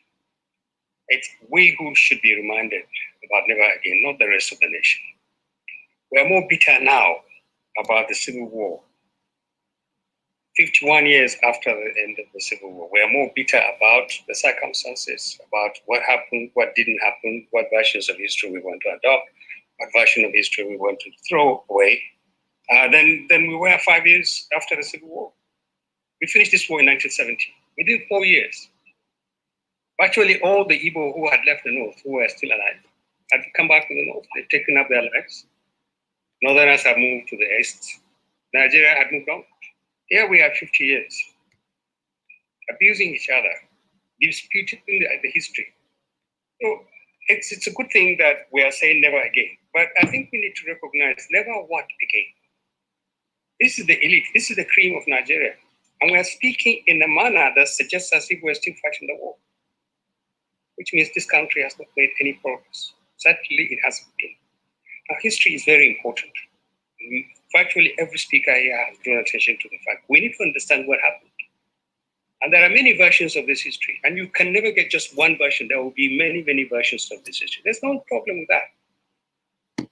It's we who should be reminded about Never Again, not the rest of the nation. We are more bitter now about the Civil War. 51 years after the end of the Civil War, we are more bitter about the circumstances, about what happened, what didn't happen, what versions of history we want to adopt, what version of history we want to throw away, than we were 5 years after the Civil War. We finished this war in 1970. Within 4 years, virtually all the Igbo who had left the North, who were still alive, had come back to the North. They'd taken up their lives. Northerners have moved to the East. Nigeria had moved on. Here we are 50 years, abusing each other, disputing the history. So it's a good thing that we are saying never again. But I think we need to recognize never what again. This is the elite. This is the cream of Nigeria. And we are speaking in a manner that suggests as if we're still fighting the war, which means this country has not made any progress. Certainly it hasn't been. Now, history is very important. Virtually every speaker here has drawn attention to the fact we need to understand what happened. And there are many versions of this history, and you can never get just one version. There will be many, many versions of this history. There's no problem with that.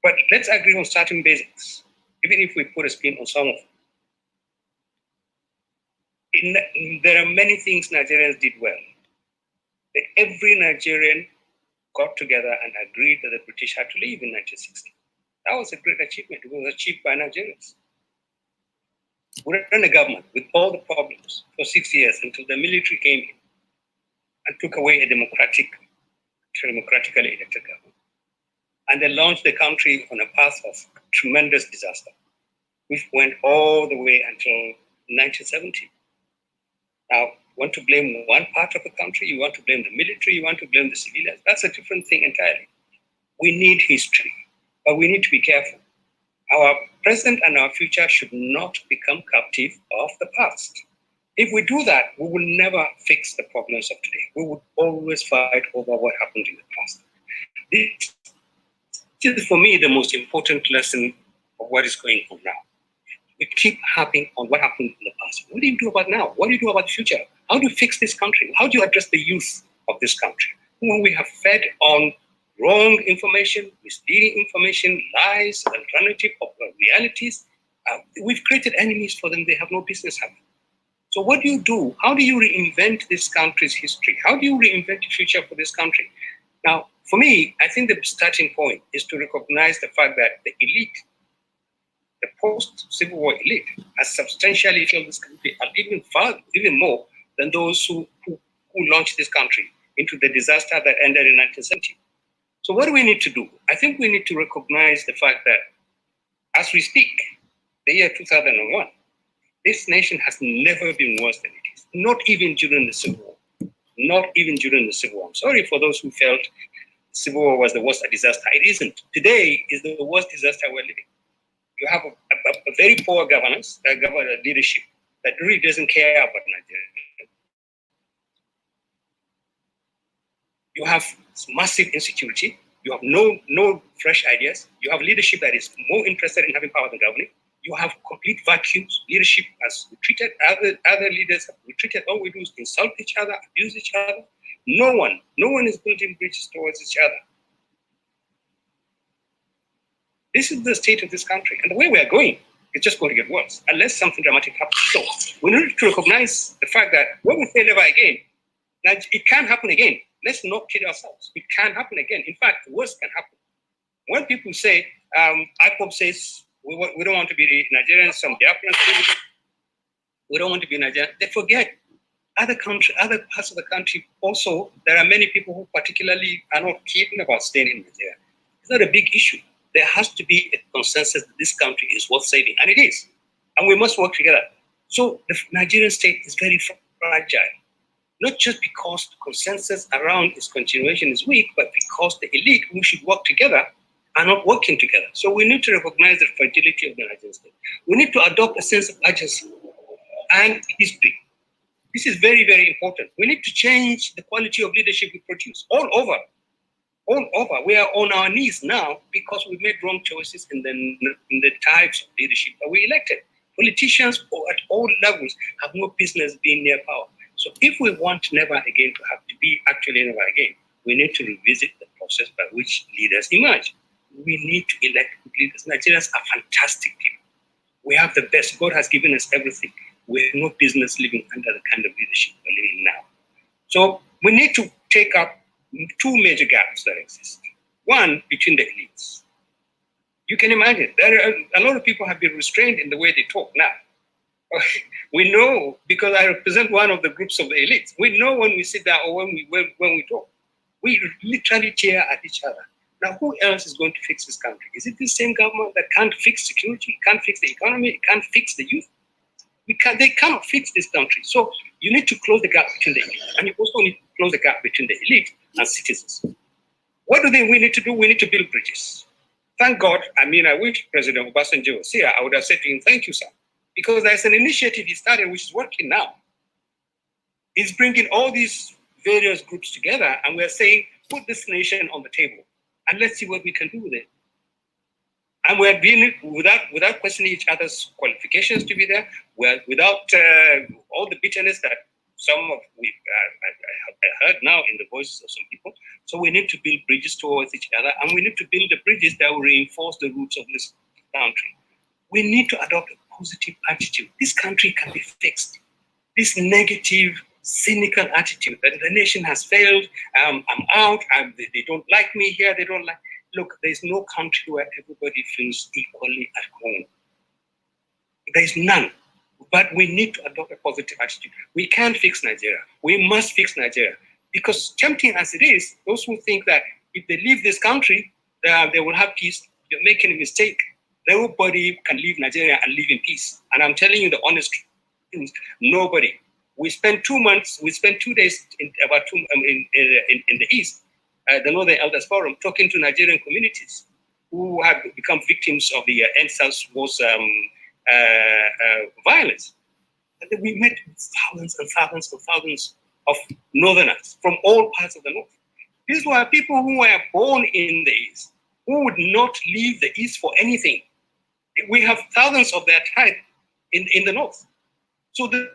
But let's agree on certain basics, even if we put a spin on some of them. There are many things Nigerians did well. That every Nigerian got together and agreed that the British had to leave in 1960. That was a great achievement. It was achieved by Nigerians. We ran a government with all the problems for 6 years until the military came in and took away a democratically elected government. And they launched the country on a path of tremendous disaster, which went all the way until 1970. Now, you want to blame one part of the country, you want to blame the military, you want to blame the civilians. That's a different thing entirely. We need history, but we need to be careful. Our present and our future should not become captive of the past. If we do that, we will never fix the problems of today. We will always fight over what happened in the past. This is, for me, the most important lesson of what is going on now. We keep harping on what happened in the past. What do you do about now? What do you do about the future? How do you fix this country? How do you address the youth of this country? When we have fed on wrong information, misleading information, lies, alternative realities, we've created enemies for them they have no business having. So what do you do? How do you reinvent this country's history? How do you reinvent the future for this country? Now, for me, I think the starting point is to recognize the fact that the elite, the post-Civil War elite, has substantially failed this country, and even more than those who launched this country into the disaster that ended in 1970. So what do we need to do? I think we need to recognize the fact that as we speak, the year 2001, this nation has never been worse than it is, not even during the Civil War. Not even during the Civil War. I'm sorry for those who felt the Civil War was the worst disaster. It isn't. Today is the worst disaster we're living. You have a very poor governance, leadership that really doesn't care about Nigeria. You have massive insecurity. You have no fresh ideas. You have leadership that is more interested in having power than governing. You have complete vacuums. Leadership has retreated. Other leaders have retreated. All we do is insult each other, abuse each other. No one is building bridges towards each other. This is the state of this country. And the way we are going, it's just going to get worse unless something dramatic happens. So we need to recognize the fact that when we say never again, it can happen again. Let's not kid ourselves. It can happen again. In fact, worse can happen. When people say, IPOB says, we don't want to be Nigerians, some Biafrans, we don't want to be Nigerian, they forget other parts of the country also, there are many people who particularly are not keen about staying in Nigeria. It's not a big issue. There has to be a consensus that this country is worth saving, and it is. And we must work together. So the Nigerian state is very fragile, not just because the consensus around its continuation is weak, but because the elite who should work together are not working together. So we need to recognize the fragility of the Nigerian state. We need to adopt a sense of urgency and history. This is very, very important. We need to change the quality of leadership we produce all over. All over. We are on our knees now because we made wrong choices in the types of leadership that we elected. Politicians at all levels have no business being near power. So if we want never again to have to be actually never again, we need to revisit the process by which leaders emerge. We need to elect leaders. Nigerians are fantastic people. We have the best. God has given us everything. We have no business living under the kind of leadership we're living now. So we need to take up two major gaps that exist. One, between the elites. You can imagine, a lot of people have been restrained in the way they talk now. We know, because I represent one of the groups of the elites, we know when we sit down or when we talk, we literally cheer at each other. Now, who else is going to fix this country? Is it the same government that can't fix security, can't fix the economy, can't fix the youth? They cannot fix this country. So you need to close the gap between the elite, and you also need to close the gap between the elite and citizens. What do we need to do? We need to build bridges. Thank God. I mean, I wish President Obasanjo was here. I would have said to him, thank you, sir. Because there's an initiative he started which is working now. He's bringing all these various groups together, and we're saying, put this nation on the table, and let's see what we can do with it. And we're doing it without questioning each other's qualifications to be there, without all the bitterness that I heard now in the voices of some people. So we need to build bridges towards each other, and we need to build the bridges that will reinforce the roots of this country. We need to adopt a positive attitude. This country can be fixed. This negative, cynical attitude that the nation has failed, I'm out, they don't like me here, they don't like. Look, there's no country where everybody feels equally at home. There's none. But we need to adopt a positive attitude. We can't fix Nigeria. We must fix Nigeria. Because tempting as it is, those who think that if they leave this country, they will have peace, you're making a mistake. Nobody can leave Nigeria and live in peace. And I'm telling you the honest truth, nobody. We spent 2 months, we spent 2 days in the East, the Northern Elders Forum, talking to Nigerian communities who have become victims of the NSAS was violence. And we met thousands and thousands and thousands of Northerners from all parts of the North. These were people who were born in the East, who would not leave the East for anything. We have thousands of their type in the North. So the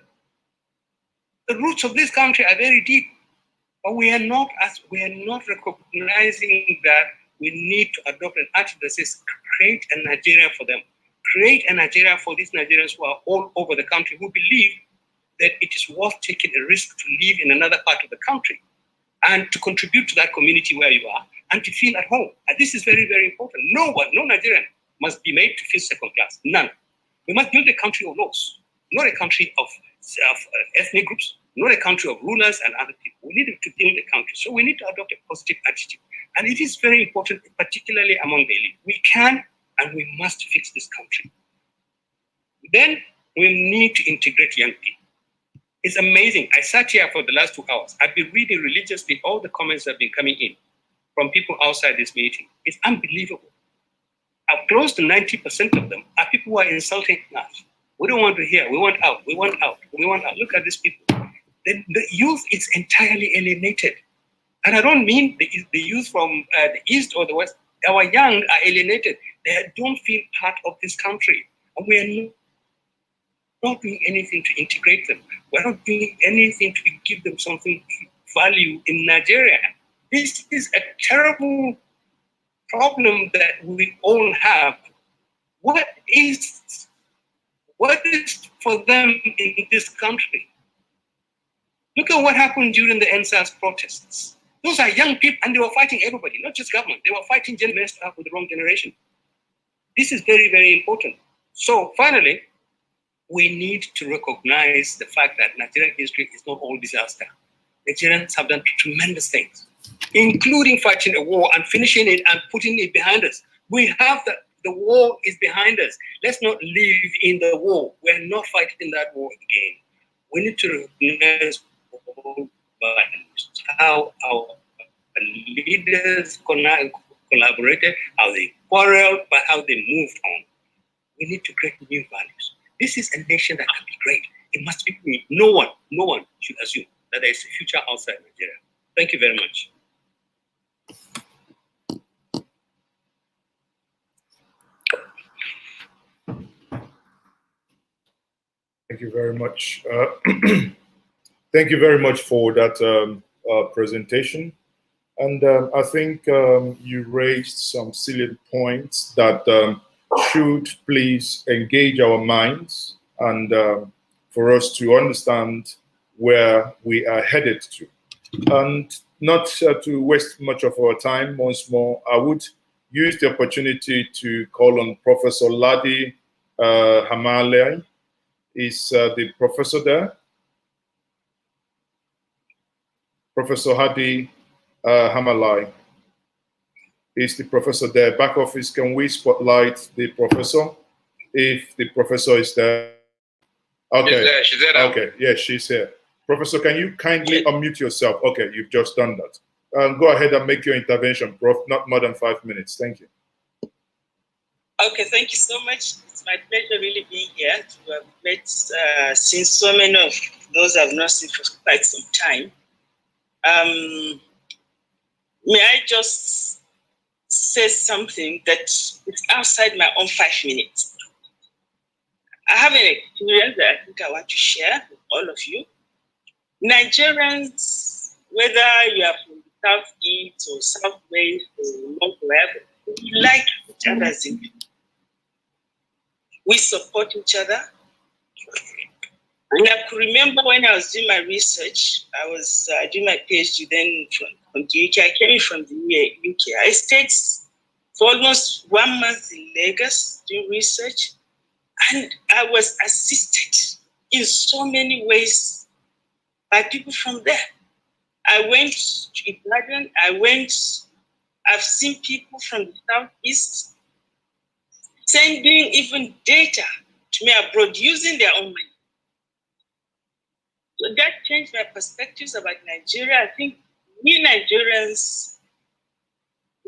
roots of this country are very deep. But we are not recognizing that we need to adopt an attitude that says, create a Nigeria for them. Create a Nigeria for these Nigerians who are all over the country, who believe that it is worth taking a risk to live in another part of the country and to contribute to that community where you are and to feel at home. And this is very, very important. No Nigerian must be made to feel second class. None. We must build a country of laws, not a country of ethnic groups, not a country of rulers and other people. We need to build a country. So we need to adopt a positive attitude. And it is very important, particularly among the elite. We can and we must fix this country. Then we need to integrate young people. It's amazing. I sat here for the last 2 hours. I've been reading religiously all the comments that have been coming in from people outside this meeting. It's unbelievable. Close to 90% of them are people who are insulting us. We don't want to hear. We want out. We want out. We want out. Look at these people. The youth is entirely alienated. And I don't mean the youth from the East or the West. Our young are alienated. They don't feel part of this country. And we are not doing anything to integrate them. We're not doing anything to give them something value in Nigeria. This is a terrible problem that we all have. What is for them in this country? Look at what happened during the NSAS protests. Those are young people, and they were fighting everybody, not just government. They were fighting messed up with the wrong generation. This is very, very important. So finally, we need to recognize the fact that Nigerian history is not all disaster. Nigerians have done tremendous things, including fighting a war and finishing it and putting it behind us. We have the war is behind us. Let's not live in the war. We're not fighting that war again. We need to recognize how our leaders collaborated, how they quarreled, but how they moved on. We need to create new values. This is a nation that can be great. It must be me. No one should assume that there is a future outside Nigeria. Thank you very much. Thank you very much. Thank you very much for that presentation. And I think you raised some salient points that should please engage our minds and for us to understand where we are headed to. And not to waste much of our time, once more, I would use the opportunity to call on Professor Ladi Hamalai. Is the professor there? Professor Hadi Hamalai. Is the professor there? Back office, can we spotlight the professor? If the professor is there. Okay. She's there now. Okay, yes, she's here. Professor, can you kindly unmute yourself? Okay, you've just done that. Go ahead and make your intervention, Prof. Not more than 5 minutes. Thank you. Okay, thank you so much. It's my pleasure really being here to have met, seen so many of those I've not seen for quite some time. May I just say something that is outside my own 5 minutes? I have an experience that I think I want to share with all of you. Nigerians, whether you are from the Southeast or Southwest or North, wherever, we like each other as in people. We support each other. And I could remember when I was doing my research, I was doing my PhD then from the UK. I came in from the UK. I stayed for almost 1 month in Lagos doing research, and I was assisted in so many ways by people from there. I went to Ibadan. I've seen people from the Southeast sending even data to me abroad using their own money. So that changed my perspectives about Nigeria. I think we Nigerians,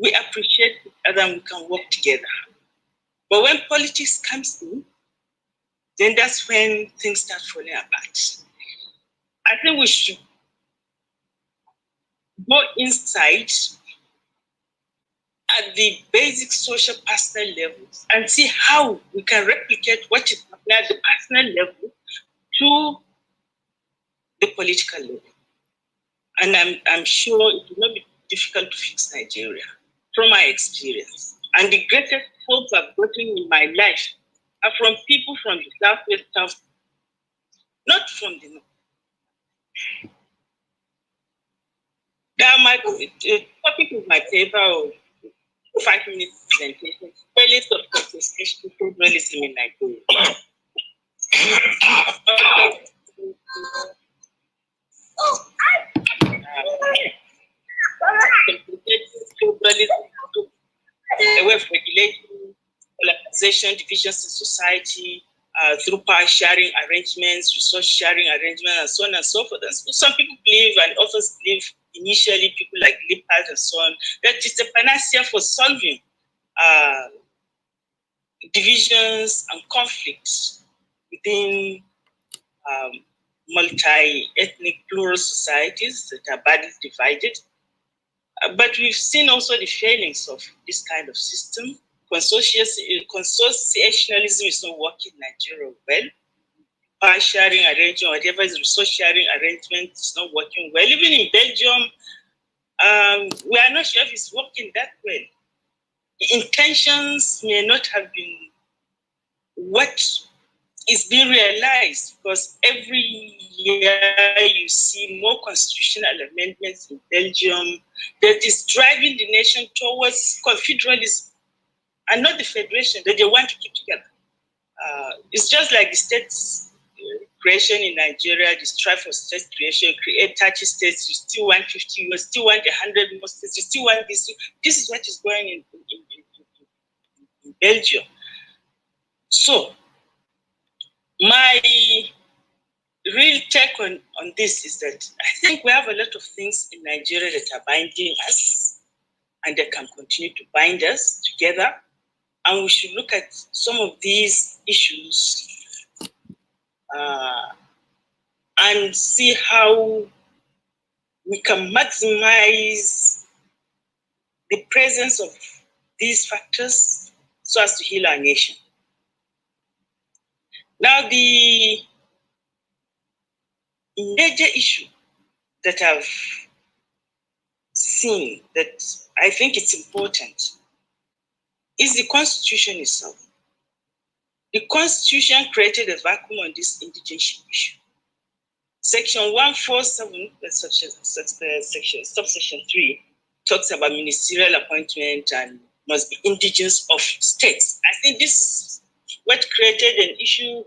we appreciate each other and we can work together. But when politics comes in, then that's when things start falling apart. I think we should go inside at the basic social personal levels and see how we can replicate what is happening at the personal level to the political level. And I'm sure it will not be difficult to fix Nigeria from my experience. And the greatest hope I've gotten in my life are from people from the Southwest, South, not from the North. Now, my topic of my paper, 5 minutes presentation, failures of constitutionalism in Nigeria. A way of regulating polarization, divisions in society, through power sharing arrangements, resource sharing arrangements, and so on and so forth. And some people believe, and often believe initially, people like Lippert and so on, that it's a panacea for solving divisions and conflicts within multi-ethnic plural societies that are badly divided. But we've seen also the failings of this kind of system. Consociationalism is not working in Nigeria well. Power sharing arrangement, whatever is resource sharing arrangement, is not working well. Even in Belgium, we are not sure if it's working that well. The intentions may not have been what is being realized, because every year you see more constitutional amendments in Belgium that is driving the nation towards confederalism and not the federation that they want to keep together. It's just like the states creation in Nigeria, the strive for state creation, create 30 states, you still want 50, you still want 100 more states, you still want this. This is what is going in Belgium. So, my real take on this is that I think we have a lot of things in Nigeria that are binding us, and they can continue to bind us together. And we should look at some of these issues and see how we can maximize the presence of these factors so as to heal our nation. Now, the major issue that I've seen that I think it's important is the Constitution itself. The Constitution created a vacuum on this indigenous issue. Section 147, subsection 3, talks about ministerial appointment and must be indigenous of states. I think this is what created an issue,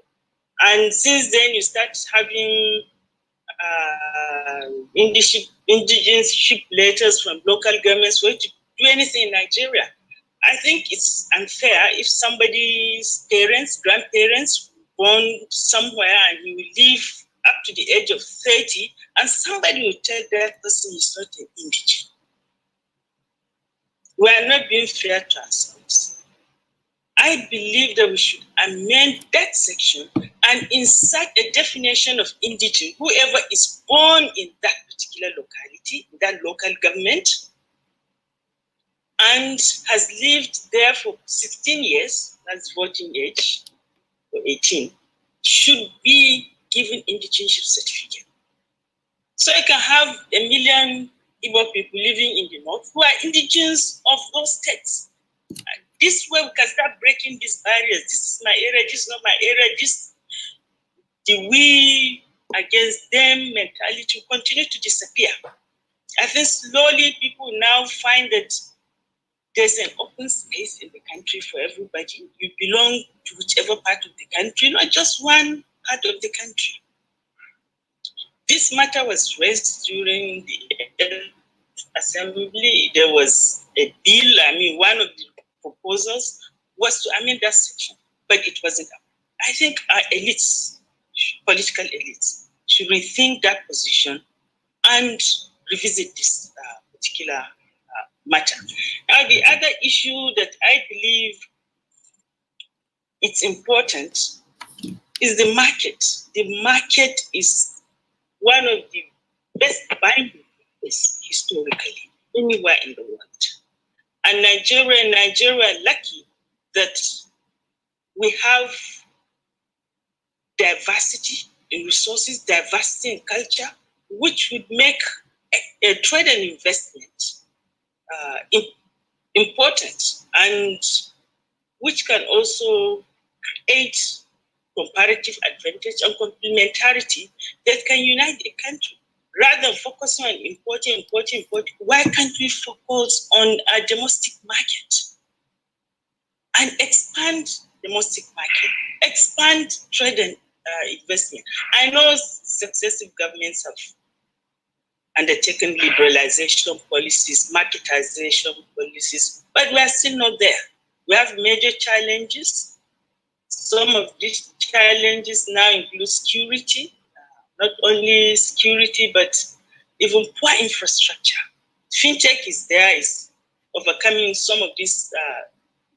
and since then you start having indigenous letters from local governments where to do anything in Nigeria. I think it's unfair if somebody's parents, grandparents, born somewhere and he will live up to the age of 30, and somebody will tell that person is not an indigene. We are not being fair to ourselves. I believe that we should amend that section and insert a definition of indigene, whoever is born in that particular locality, in that local government, and has lived there for 16 years, that's voting age, or 18, should be given indigenship certificate. So you can have 1 million Igbo people living in the north who are indigenes of those states. This way we can start breaking these barriers. This is my area, this is not my area. This, the we against them mentality will continue to disappear. I think slowly people now find that there's an open space in the country for everybody. You belong to whichever part of the country, not just one part of the country. This matter was raised during the assembly. There was a bill, one of the proposals was to amend that section, but it wasn't. I think our elites, political elites, should rethink that position and revisit this particular matter. Now, the other issue that I believe it's important is the market. The market is one of the best buying places historically anywhere in the world. And Nigeria lucky that we have diversity in resources, diversity in culture, which would make a trade and investment important, and which can also create comparative advantage and complementarity that can unite a country. Rather than focusing on importing, why can't we focus on our domestic market and expand domestic market, expand trade and investment? I know successive governments have undertaken liberalization policies, marketization policies, but we are still not there. We have major challenges. Some of these challenges now include security, not only security, but even poor infrastructure. Fintech is there, is overcoming some of these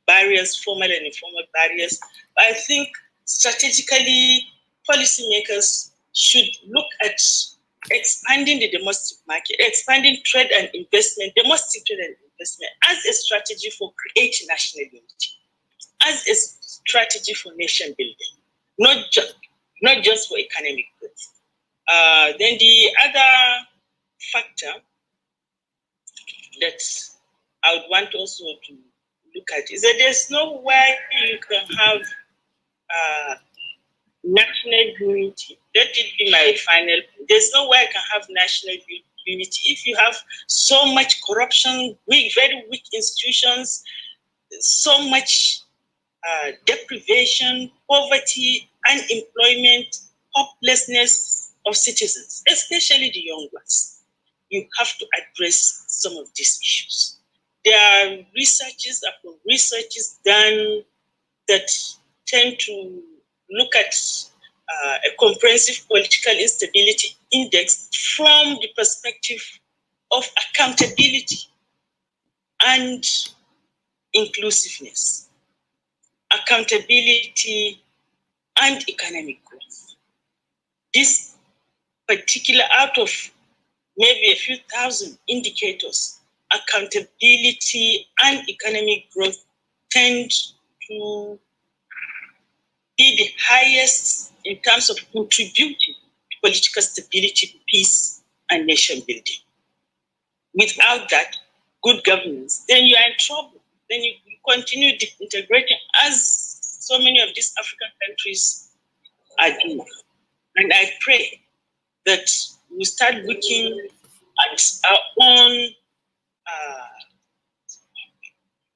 barriers, formal and informal barriers. But I think strategically, policymakers should look at expanding the domestic market, expanding trade and investment, domestic trade and investment as a strategy for creating national unity, as a strategy for nation building, not just for economic growth. Then the other factor that I would want also to look at is that there's no way you can have national unity. Let it be my final point. There's no way I can have national unity if you have so much corruption, very weak institutions, so much deprivation, poverty, unemployment, hopelessness of citizens, especially the young ones. You have to address some of these issues. There are researches upon researches done that tend to look at a comprehensive political instability index from the perspective of accountability and inclusiveness, accountability and economic growth. This particular, out of maybe a few thousand indicators, accountability and economic growth tend to be the highest in terms of contributing to political stability, peace, and nation building. Without that, good governance, then you are in trouble. Then you continue disintegrating, as so many of these African countries are doing. And I pray that we start looking at our own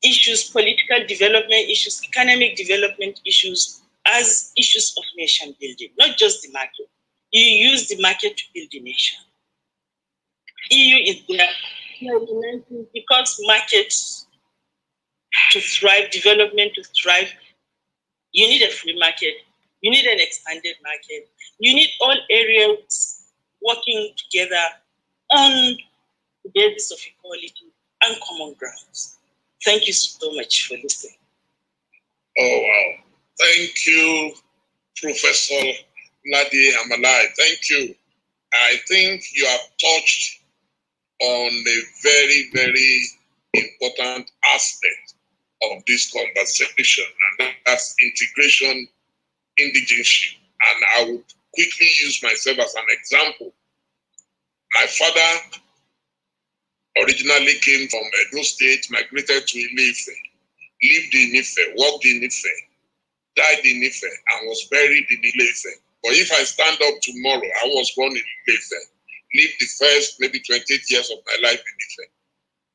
issues, political development issues, economic development issues, as issues of nation building, not just the market. You use the market to build the nation. EU is there because markets to thrive, development to thrive, you need a free market, you need an expanded market, you need all areas working together on the basis of equality and common grounds. Thank you so much for listening. Oh, wow. Thank you, Professor Nadi Amalai. Thank you. I think you have touched on a very, very important aspect of this conversation, and that's integration, indigenship. And I would quickly use myself as an example. My father originally came from Edo State, migrated to Ile-Ife, lived in Ife, worked in Ife, died in Ife, and was buried in Ile-Ife. But if I stand up tomorrow, I was born in Ile-Ife, lived the first maybe 28 years of my life in Ife.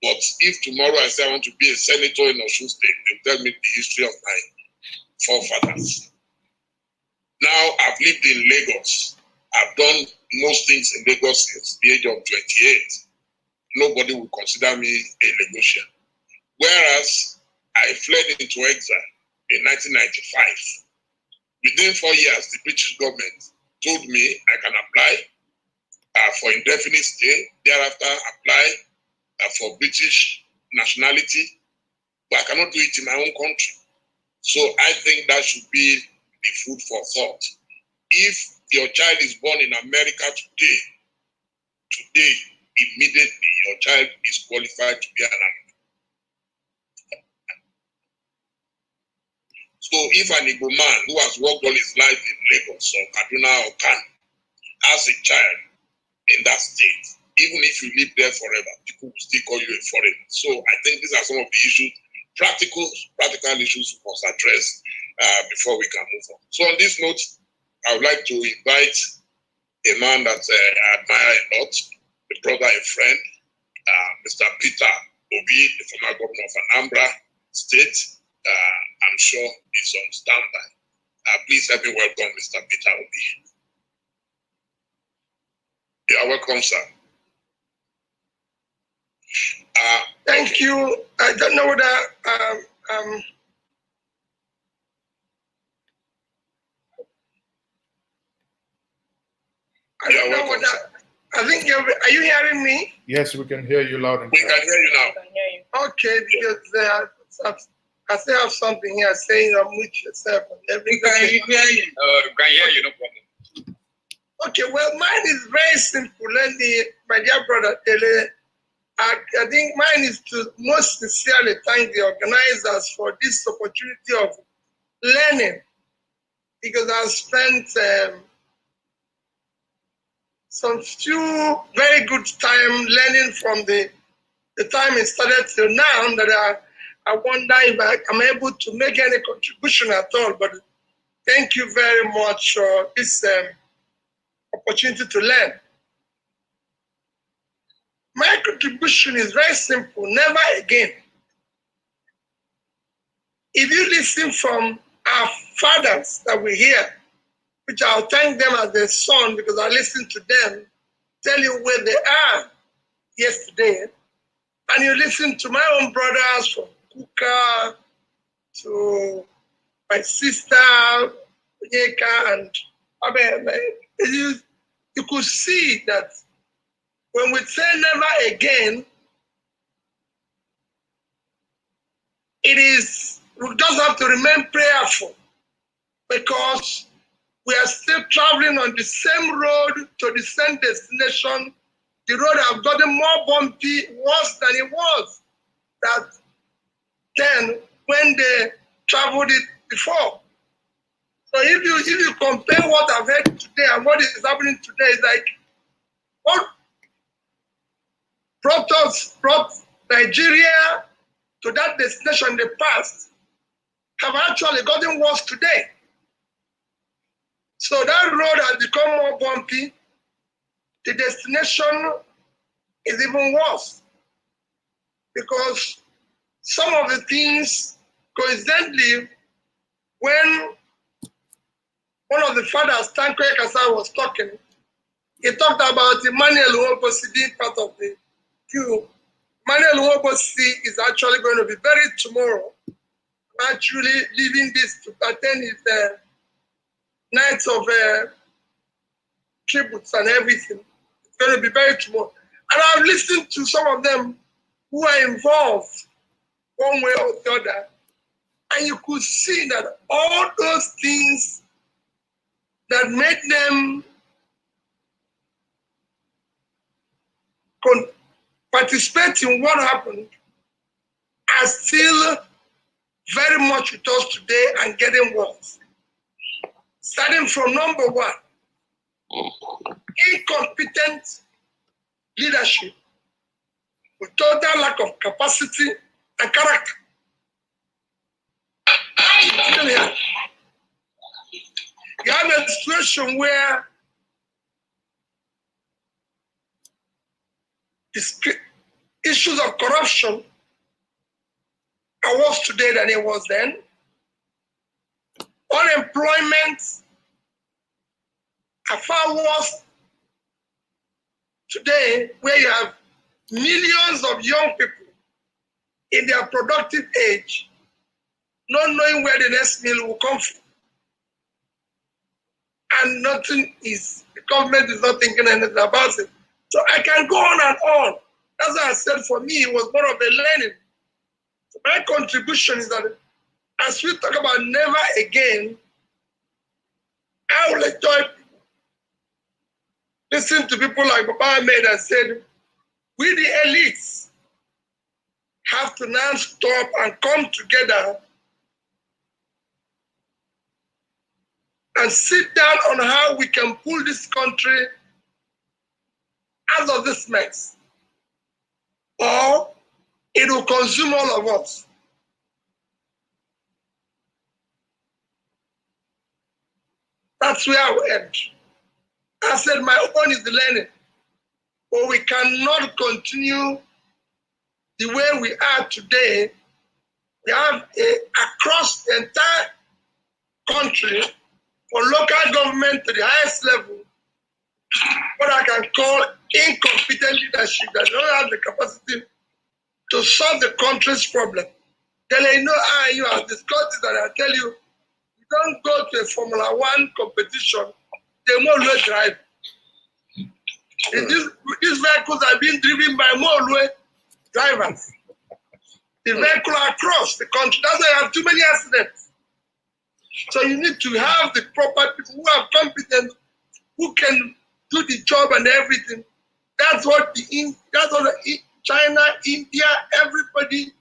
But if tomorrow I say I want to be a senator in Osun State, they'll tell me the history of my forefathers. Now I've lived in Lagos. I've done most things in Lagos since the age of 28. Nobody would consider me a Lagosian. Whereas I fled into exile in 1995. Within 4 years, the British government told me I can apply for indefinite stay, thereafter apply for British nationality, but I cannot do it in my own country. So I think that should be the food for thought. If your child is born in America today, immediately your child is qualified to be an American. So if an Igbo man who has worked all his life in Lagos or Kaduna or Kano has a child in that state, even if you live there forever, people will still call you a foreigner. So I think these are some of the issues, practical issues we must address before we can move on. So on this note, I would like to invite a man that I admire a lot, a brother, a friend, Mr. Peter Obi, the former governor of Anambra State. I'm sure he's on standby. Please help me welcome Mr. Peter Obi. You are welcome, sir. Thank you. I don't know whether I don't know whether I think are you hearing me? Yes, we can hear you loud and clear. We can hear you now. Okay, because I still have something here saying unmute yourself. We can hear you. Can hear you, no problem. Okay, well, mine is very simple. My dear brother Tele, I think mine is to most sincerely thank the organizers for this opportunity of learning, because I've spent some few very good time learning from the time it started till now, that I wonder if I'm able to make any contribution at all. But Thank you very much for this opportunity to learn. My contribution is very simple, never again. If you listen from our fathers that we hear, which I'll thank them as their son because I listened to them, tell you where they are yesterday, and you listen to my own brothers from Kuka to my sister, Yeka, and Abia, you could see that when we say never again, it is, we just have to remain prayerful because we are still traveling on the same road to the same destination. The road has gotten more bumpy, worse than it was that then when they traveled it before. So if you compare what I've heard today and what is happening today, it's like what brought Nigeria to that destination in the past have actually gotten worse today. So that road has become more bumpy. The destination is even worse because some of the things, coincidentally, when one of the fathers, Tanko Ekasa, was talking, he talked about Emmanuel Uwobosi being part of the queue. Emmanuel Uwobosi is actually going to be buried tomorrow. I'm actually leaving this to attend his nights of tributes and everything. It's going to be buried tomorrow. And I've listened to some of them who are involved one way or the other. And you could see that all those things that made them participate in what happened are still very much with us today and getting worse. Starting from number one, incompetent leadership with total lack of capacity and character. You have a situation where issues of corruption are worse today than it was then. Unemployment are far worse today, where you have millions of young people in their productive age not knowing where the next meal will come from. And nothing is, the government is not thinking anything about it. So I can go on and on. That's why I said for me, it was more of a learning. So my contribution is that as we talk about never again, I will enjoy listen to people like Papa Ahmed and said, we the elites have to now stop and come together and sit down on how we can pull this country out of this mess, or it will consume all of us. That's where I will end. I said my own is the learning, but we cannot continue the way we are today. We have across the entire country, for local government to the highest level, what I can call incompetent leadership that don't have the capacity to solve the country's problem. Then I know you have discussed it, and I tell you, you don't go to a Formula One competition, they won't drive. These vehicles are being driven by more drivers. The vehicle are across the country. That's why you have too many accidents. So you need to have the proper people who are competent, who can do the job and everything. That's what China, India, everybody,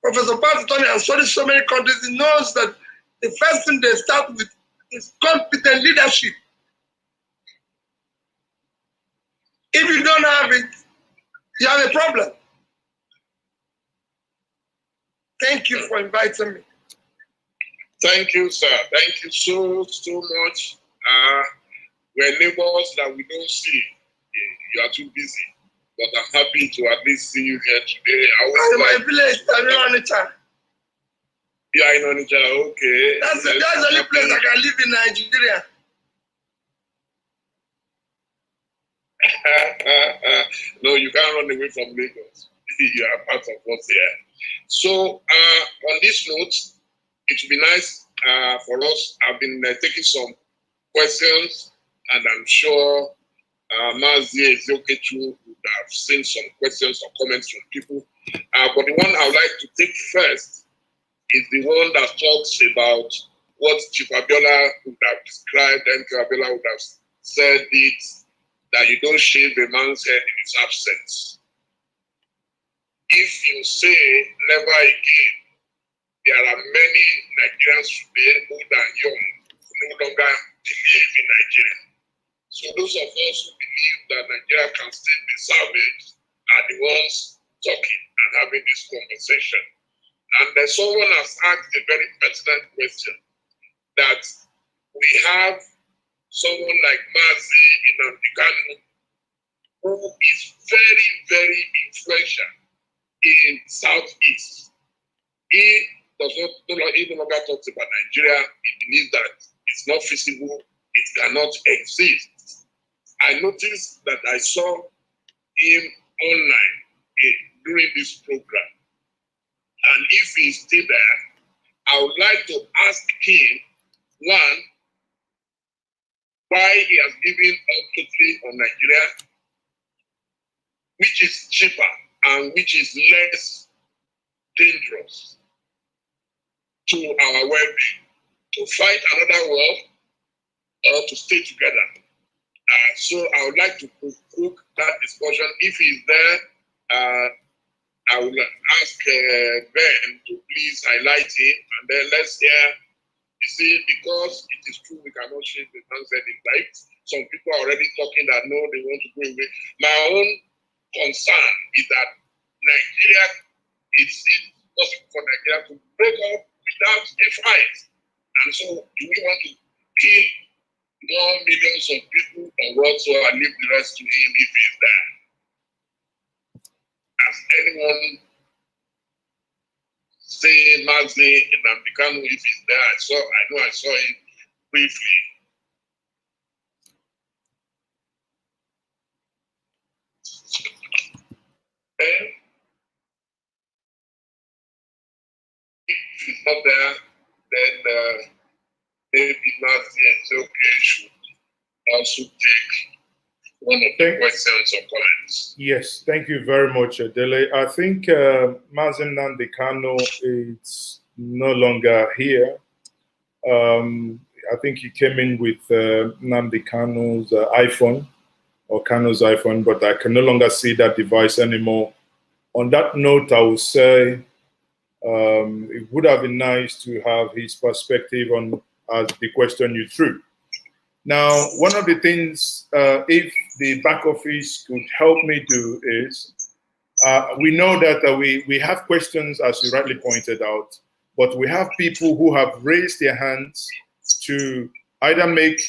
Professor Patton has studied so many countries, he knows that the first thing they start with is competent leadership. If you don't have it, you have a problem. Thank you for inviting me. Thank you, sir. Thank you so much. We're neighbors that we don't see. You are too busy. But I'm happy to at least see you here today. I'm in my village, I'm in Onitsha. You are in Onitsha, okay. That's the only place I can live in Nigeria. No, you can't run away from Lagos. You are part of what's here. So, on this note, it would be nice for us. I've been taking some questions, and I'm sure Mazi Ezeokechu would have seen some questions or comments from people. But the one I would like to take first is the one that talks about what Chief Abiola would have described, and Chief Abiola would have said it, that you don't shave a man's head in his absence. If you say never again, there are many Nigerians today, old and young, who no longer believe in Nigeria. So those of us who believe that Nigeria can still be salvaged are the ones talking and having this conversation. And then someone has asked a very pertinent question, that we have someone like Mazi Nnamdi, who is very, very influential in Southeast. He no longer talks about Nigeria. He believes that it's not feasible, it cannot exist. I noticed that I saw him online during this program. And if he's still there, I would like to ask him, one, why he has given up totally on Nigeria, which is cheaper and which is less dangerous to our well-being, to fight another war or to stay together. So I would like to cook that discussion. If he's there, I will ask Ben to please highlight him, and then let's hear. You see, because it is true we cannot change the sunset in life. Some people are already talking that no, they want to go away. My own concern is that Nigeria, it's possible for Nigeria to break up without a fight. And so, do we want to kill more millions of people or what, so I leave the rest to him if he's there? Has anyone say Mazi Nnamdi if he's there? I know I saw him briefly. If he's not there, then maybe Mazi should also take one of the questions or comments. Yes, thank you very much, Dele. I think Mazi Nnamdi is no longer here. I think he came in with Nnamdi Kanu's iPhone, or Kanu's iPhone, but I can no longer see that device anymore. On that note, I would say it would have been nice to have his perspective on the question you threw. Now, one of the things, if the back office could help me do is, we know that we have questions, as you rightly pointed out, but we have people who have raised their hands to either make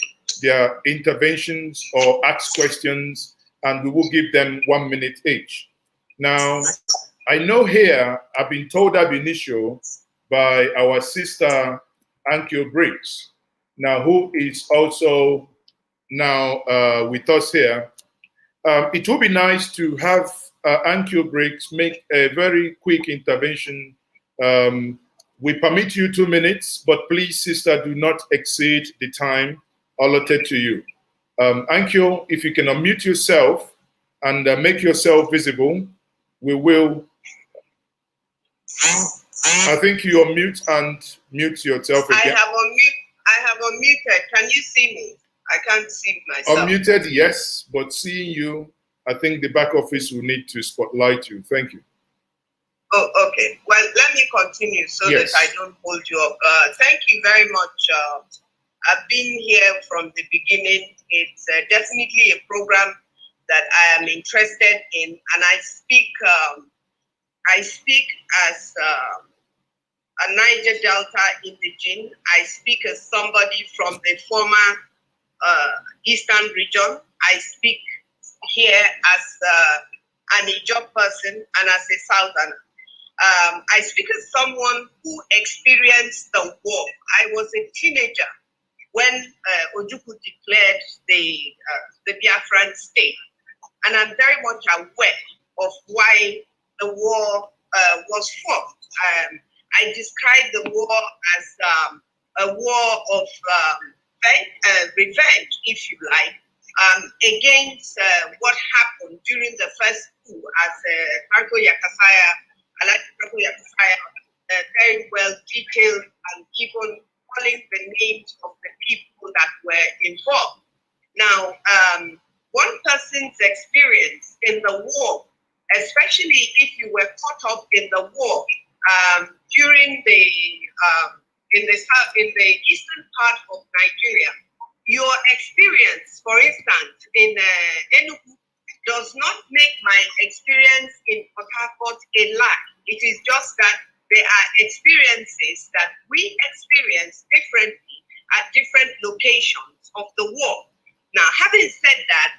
their interventions or ask questions, and we will give them 1 minute each. Now, I know here, I've been told ab initio by our sister, Ankyo Briggs, now who is also now with us here. It would be nice to have Ankyo Briggs make a very quick intervention. We permit you 2 minutes, but please, sister, do not exceed the time allotted to you. Ankyo, if you can unmute yourself and make yourself visible, we will. I think you unmute and mute yourself again. I have unmuted. Can you see me? I can't see myself. Unmuted, yes, but seeing you, I think the back office will need to spotlight you. Thank you. Oh, okay. Well, let me continue so that I don't hold you up. Thank you very much. I've been here from the beginning. It's definitely a program that I am interested in, and I speak as an Niger Delta indigene. I speak as somebody from the former Eastern region. I speak here as an Igbo person and as a Southerner. I speak as someone who experienced the war. I was a teenager when Ojukwu declared the Biafran state, and I'm very much aware of why the war was fought. I describe the war as a war of revenge, if you like, against what happened during the first coup, as Franco Yakasaya very well detailed, and even calling the names of the people that were involved. Now, one person's experience in the war, especially if you were caught up in the war during the in the eastern part of Nigeria, your experience, for instance, in Enugu, does not make my experience in Port Harcourt a lie. It is just that there are experiences that we experience differently at different locations of the war. Now, having said that,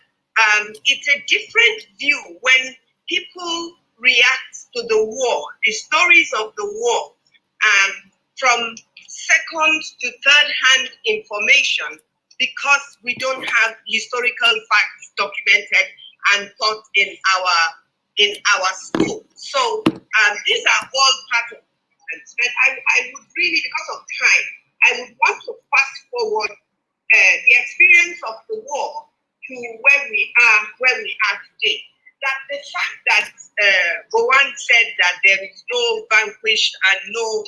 it's a different view when people react to the war, the stories of the war, from second to third-hand information, because we don't have historical facts documented and taught in our school. So these are all part of it. But I would really, because of time, I would want to fast forward the experience of the war to where we are today. That the fact that Bowen said that there is no vanquished and no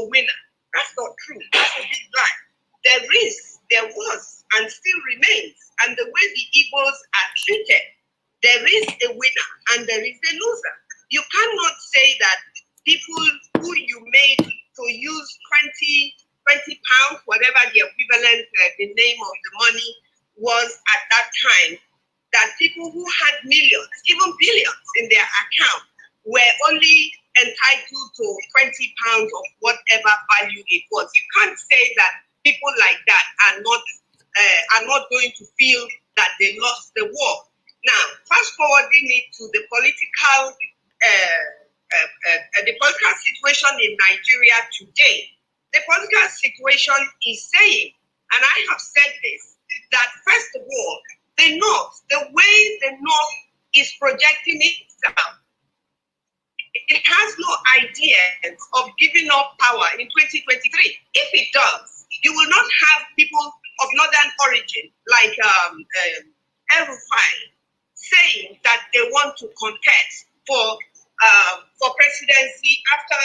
winner, that's not true. That's a big lie. There was, and still remains, and the way the Igbos are treated, there is a winner and there is a loser. You cannot say that people who you made to use 20 pounds, whatever the equivalent, the name of the money was at that time, that people who had millions, even billions in their account, were only entitled to 20 pounds of whatever value it was. You can't say that people like that are not going to feel that they lost the war. Now, fast forwarding it to the political situation in Nigeria today, the political situation is saying, and I have said this, that first of all, the North, the way the North is projecting itself, it has no idea of giving up power in 2023. If it does, you will not have people of northern origin like El-Rufai saying that they want to contest for presidency after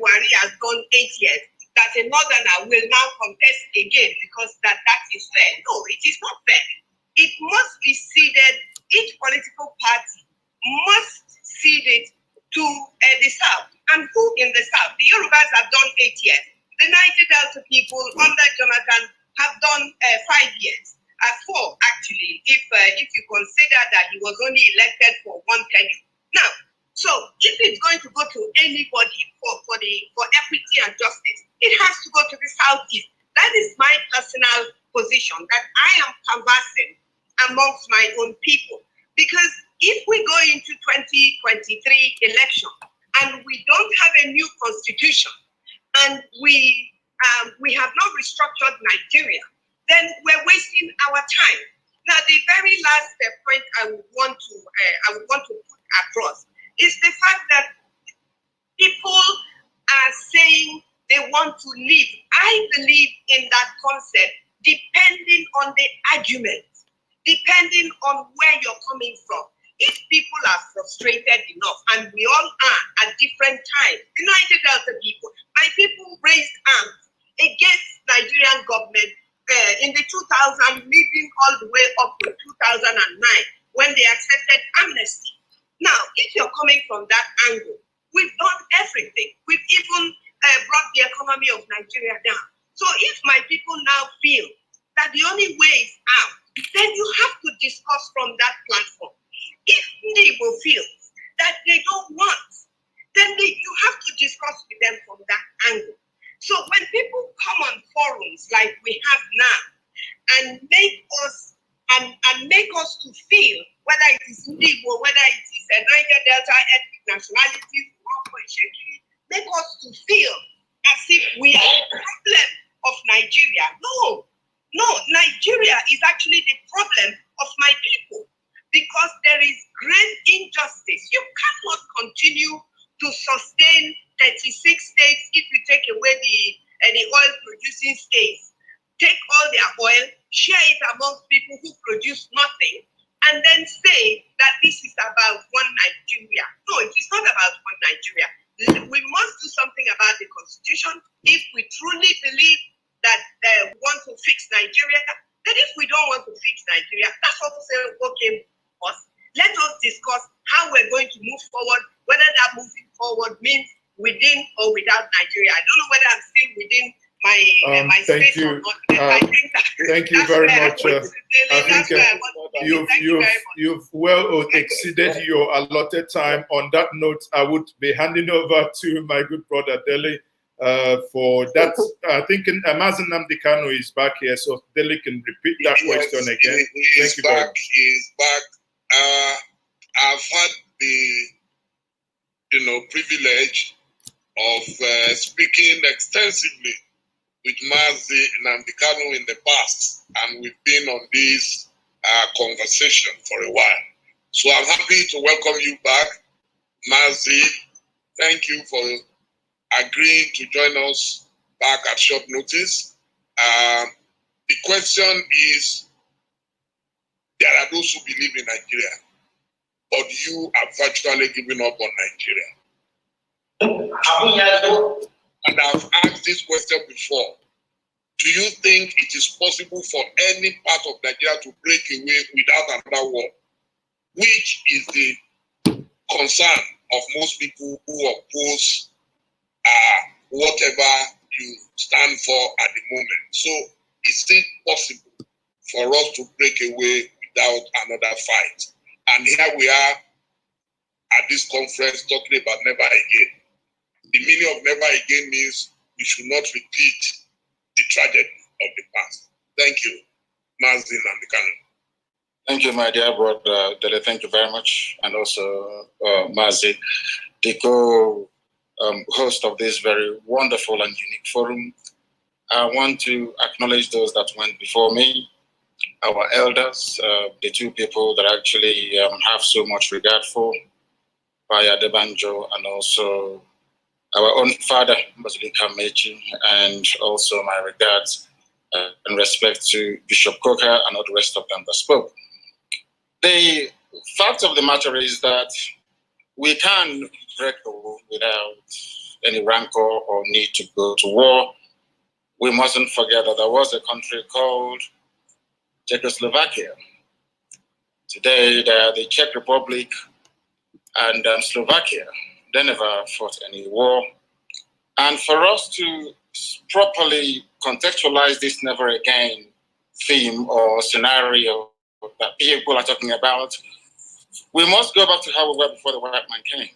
Buhari has done 8 years, that a northerner will now contest again because that is fair. No, it is not fair. It must be ceded, each political party must cede it to the South. And who in the South? The Yorubas have done 8 years. The Niger Delta people under Jonathan have done 5 years. 4 actually, if you consider that he was only elected for 1 tenure. Now, so if it's going to go to anybody for equity and justice, it has to go to the Southeast. That is my personal position that I am canvassing amongst my own people. Because if we go into 2023 election and we don't have a new constitution and we have not restructured Nigeria, then we're wasting our time. Now, the very last point I would want to put across is the fact that people are saying they want to live. I believe in that concept, depending on the argument, depending on where you're coming from. If people are frustrated enough, and we all are at different times, the Niger Delta people, my people raised arms against Nigerian government in the 2000, leading all the way up to 2009, when they accepted amnesty. Now, if you're coming from that angle, we've done everything. We've even brought the economy of Nigeria down. So if my people now feel that the only way is out, then you have to discuss from that platform. If Igbo feels that they don't want then you have to discuss with them from that angle. So when people come on forums like we have now and make us to feel whether it is Igbo, whether it is a Niger Delta ethnic nationality, make us to feel as if we are the problem of Nigeria. No, Nigeria is actually the problem of my people because there is great injustice. You cannot continue to sustain 36 states if you take away the oil producing states. Take all their oil, share it amongst people who produce nothing, and then say that this is about one Nigeria. No, it is not about one Nigeria. We must do something about the constitution if we truly believe that we want to fix Nigeria. Then if we don't want to fix Nigeria, that's what we say, okay, let us discuss how we're going to move forward, whether that moving forward means within or without Nigeria. I don't know whether I'm still within my space or not. I think thank you very much. I think you've well exceeded your allotted time. On that note, I would be handing over to my good brother Dele for that. I think Mazen Nnamdi Kanu is back here, so Dele can repeat that question again. He's back. He's back. I've had the privilege of speaking extensively with Mazi Nnamdi Kanu in the past, and we've been on this conversation for a while. So I'm happy to welcome you back, Mazi. Thank you for agreeing to join us back at short notice. The question is, there are those who believe in Nigeria, but you have virtually given up on Nigeria. And I've asked this question before. Do you think it is possible for any part of Nigeria to break away without another war? Which is the concern of most people who oppose whatever you stand for at the moment. So is it possible for us to break away without another fight? And here we are at this conference talking about never again. The meaning of never again means we should not repeat the tragedy of the past. Thank you, Mazi Nnamdi Kanu. Thank you, my dear brother Dele. Thank you very much. And also Mazi, the co-host of this very wonderful and unique forum. I want to acknowledge those that went before me, our elders, the two people that actually have so much regard for, Baya Debanjo, and also our own father, Bazilika Mechi, and also my regards and respect to Bishop Coker and all the rest of them that spoke. The fact of the matter is that we can break the war without any rancor or need to go to war. We mustn't forget that there was a country called Czechoslovakia. Today, they are the Czech Republic and Slovakia. They never fought any war. And for us to properly contextualize this never again theme or scenario that people are talking about, we must go back to how we were before the white man came.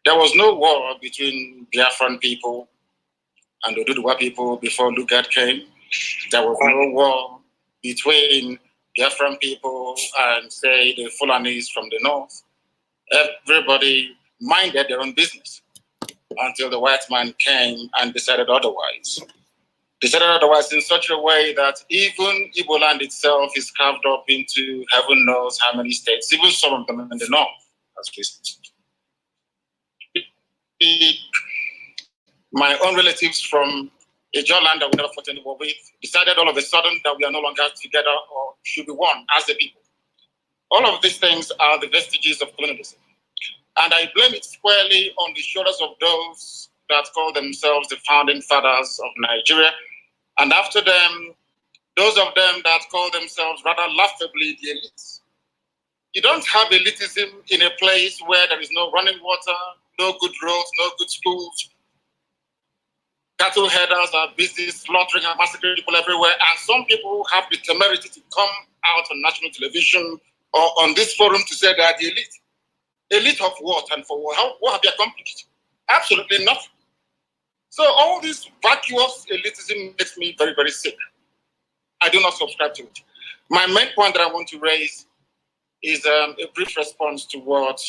There was no war between Biafran people and Odudua people before Lugard came. There was no war between Biafran people and, say, the Fulanis from the north. Everybody minded their own business until the white man came and decided otherwise. Decided otherwise in such a way that even Igbo land itself is carved up into heaven knows how many states, even some of them in the north, as we speak. My own relatives from a land that we never fought any war with decided all of a sudden that we are no longer together or should be one as a people. All of these things are the vestiges of colonialism. And I blame it squarely on the shoulders of those that call themselves the founding fathers of Nigeria. And after them, those of them that call themselves rather laughably the elites. You don't have elitism in a place where there is no running water, no good roads, no good schools. Cattle headers are busy slaughtering and massacring people everywhere. And some people have the temerity to come out on national television or on this forum to say they are the elite. Elite of what and for what? What have you accomplished? Absolutely nothing. So all this vacuous elitism makes me very, very sick. I do not subscribe to it. My main point that I want to raise is a brief response to what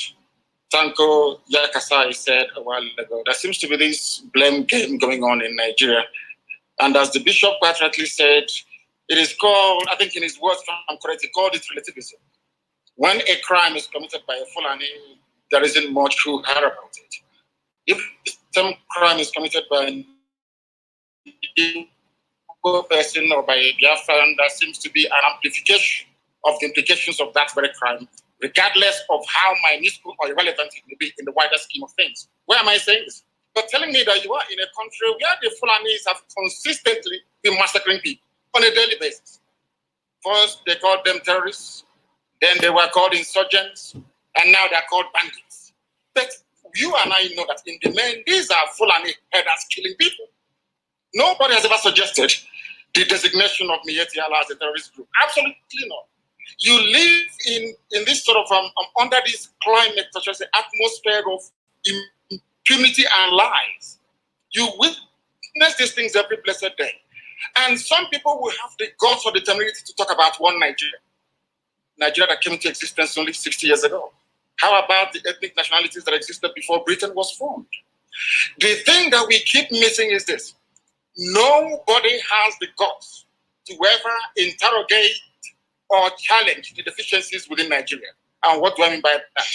Tanko Yakasai said a while ago. There seems to be this blame game going on in Nigeria. And as the bishop quite rightly said, it is called, I think in his words, if I'm correct, he called it relativism. When a crime is committed by a Fulani, there isn't much who care about it. If some crime is committed by an Igbo person or by a Biafran, there seems to be an amplification of the implications of that very crime, regardless of how minuscule or irrelevant it may be in the wider scheme of things. Why am I saying this? You're telling me that you are in a country where the Fulanis have consistently been massacring people on a daily basis. First, they called them terrorists, then they were called insurgents, and now they're called bandits. But you and I know that in the main, these are Fulani headers killing people. Nobody has ever suggested the designation of Miyetti as a terrorist group. Absolutely not. You live in this sort of, under this climate, such as the atmosphere of impunity and lies. You witness these things every blessed day. And some people will have the guts or the temerity to talk about one Nigeria. Nigeria that came into existence only 60 years ago. How about the ethnic nationalities that existed before Britain was formed? The thing that we keep missing is this. Nobody has the guts to ever interrogate or challenge the deficiencies within Nigeria. And what do I mean by that?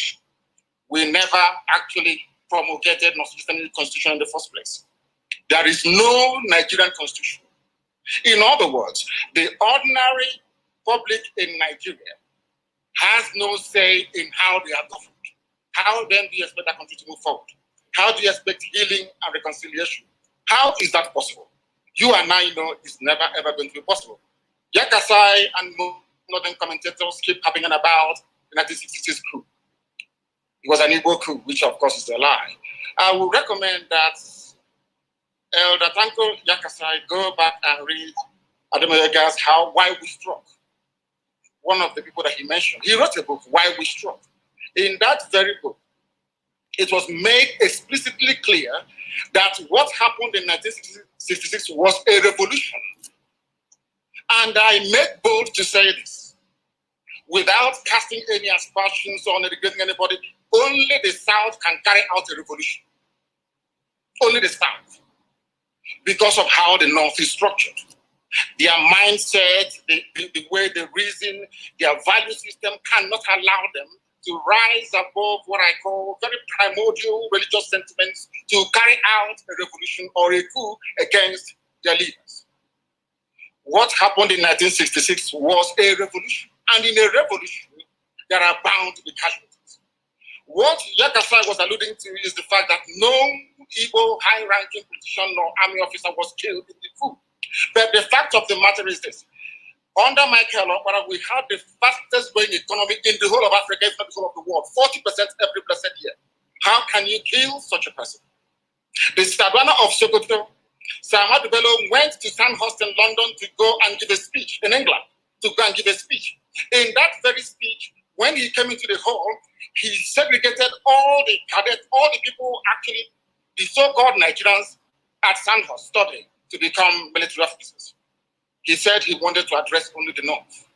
We never actually promulgated nor sustained constitution in the first place. There is no Nigerian constitution. In other words, the ordinary public in Nigeria has no say in how they are governed. How then do you expect that country to move forward? How do you expect healing and reconciliation? How is that possible? You and I know it's never ever going to be possible. Yakasai and northern commentators keep harping about the 1966 coup. It was an Igbo coup, which of course is a lie. I would recommend that Elder Tanko Yakasai go back and read Ademoyega's Why We Struck. One of the people that he mentioned, he wrote a book, Why We Struck. In that very book, it was made explicitly clear that what happened in 1966 was a revolution. And I make bold to say this, without casting any aspersions or degrading anybody, only the South can carry out a revolution. Only the South. Because of how the North is structured. Their mindset, the way they reason, their value system cannot allow them to rise above what I call very primordial religious sentiments to carry out a revolution or a coup against their leaders. What happened in 1966 was a revolution. And in a revolution, there are bound to be casualties. What Yakasai was alluding to is the fact that no Igbo high-ranking politician or army officer was killed in the coup. But the fact of the matter is this. Under Michael Anambra, we had the fastest growing economy in the whole of Africa, if not the whole of the world, 40% every blessed year. How can you kill such a person? The Sadwana of Sokoto, Sir Ahmadu Bello went to Sandhurst in London to go and give a speech in England, to go and give a speech. In that very speech, when he came into the hall, he segregated all the cadets, all the people actually, the so-called Nigerians at Sandhurst studying to become military officers. He said he wanted to address only the North.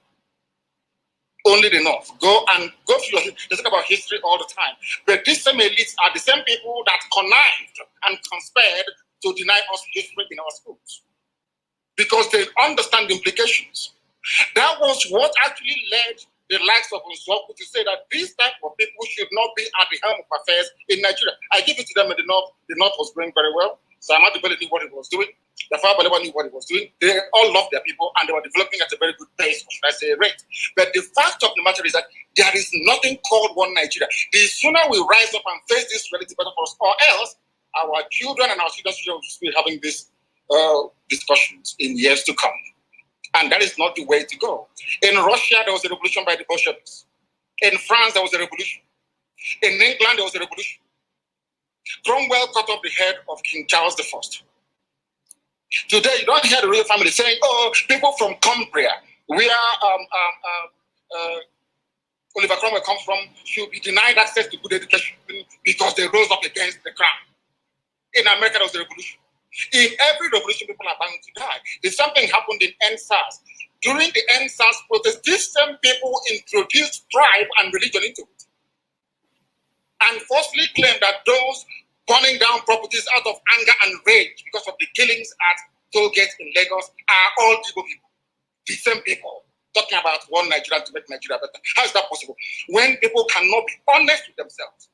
Only the North. Go through your history. They talk about history all the time. But these same elites are the same people that connived and conspired to deny us history in our schools. Because they understand the implications. That was what actually led the likes of Nsoku to say that these type of people should not be at the helm of affairs in Nigeria. I give it to them in the North. The North was going very well. Sir Ahmadu Bello knew what he was doing. The Father knew what he was doing. They all loved their people and they were developing at a very good pace, or should I say rate. But the fact of the matter is that there is nothing called one Nigeria. The sooner we rise up and face this reality better for us, or else our children and our children's children will be having these discussions in years to come. And that is not the way to go. In Russia, there was a revolution by the Bolsheviks. In France, there was a revolution. In England, there was a revolution. Cromwell cut off the head of King Charles I. Today, you don't hear the royal family saying, oh, people from Cumbria, we are Oliver Cromwell comes from, should be denied access to good education because they rose up against the crown. In America, there was the revolution. In every revolution, people are bound to die. If something happened in NSAS, during the NSAS protest, these same people introduced tribe and religion into it. And falsely claimed that those burning down properties out of anger and rage because of the killings at toll gates in Lagos are all Igbo people. The same people talking about one Nigeria to make Nigeria better. How is that possible? When people cannot be honest with themselves.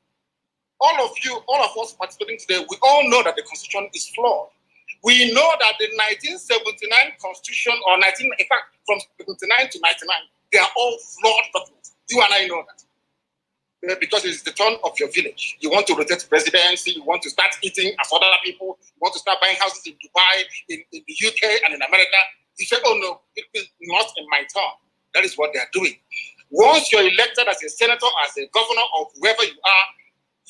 All of you, all of us participating today, we all know that the Constitution is flawed. We know that the 1979 Constitution, or in fact, from 79 to 99, they are all flawed documents. You and I know that. Because it's the turn of your village. You want to rotate presidency, you want to start eating as other people, you want to start buying houses in Dubai, in the UK, and in America. You say, oh no, it is not in my turn. That is what they are doing. Once you're elected as a senator, as a governor, or whoever you are,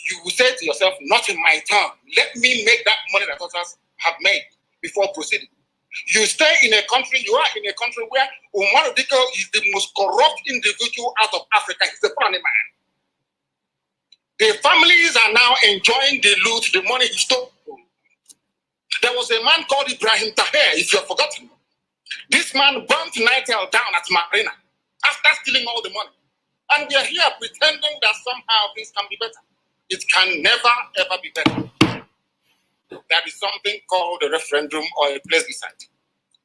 you will say to yourself, not in my turn. Let me make that money that others have made before proceeding. You stay in a country, you are in a country where Umar Diko is the most corrupt individual out of Africa. He's a funny man. The families are now enjoying the loot, the money he stole. There was a man called Ibrahim Taher, if you have forgotten. This man burnt Nitel down at Marina after stealing all the money. And we are here pretending that somehow things can be better. It can never, ever be better. There is something called a referendum or a plebiscite.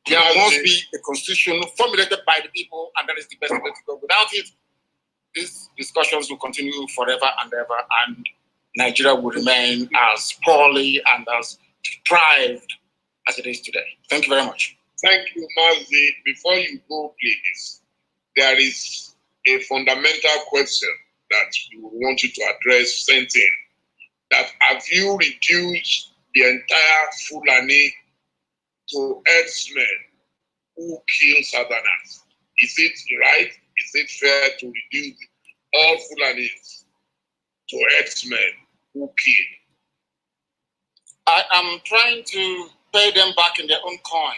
There must be a constitution formulated by the people, and that is the best way to go. Without it, these discussions will continue forever and ever, and Nigeria will remain as poorly and as deprived as it is today. Thank you very much. Thank you, Mazi. Before you go, please, there is a fundamental question that we want you to address, sent in, that have you reduced the entire Fulani to herdsmen who kill Southerners? Is it right? Is it fair to reduce all Fulanis to herdsmen who kill? I am trying to pay them back in their own coin.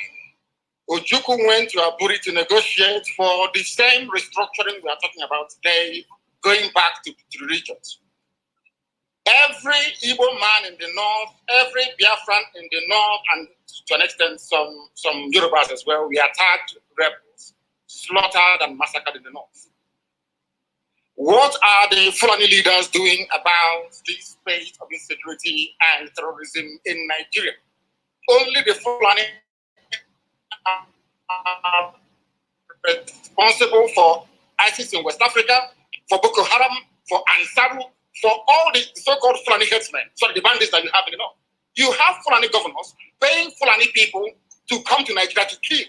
Ojukwu went to Aburi to negotiate for the same restructuring we are talking about today, going back to the regions. Every Igbo man in the north, every Biafran in the north, and to an extent some Yorubas as well, we attacked rebels, slaughtered and massacred in the north. What are the Fulani leaders doing about this state of insecurity and terrorism in Nigeria? Only the Fulani are responsible for ISIS in West Africa, for Boko Haram, for Ansaru, for all the so-called Fulani headsmen, the bandits that you have in the north. You have Fulani governors paying Fulani people to come to Nigeria to kill.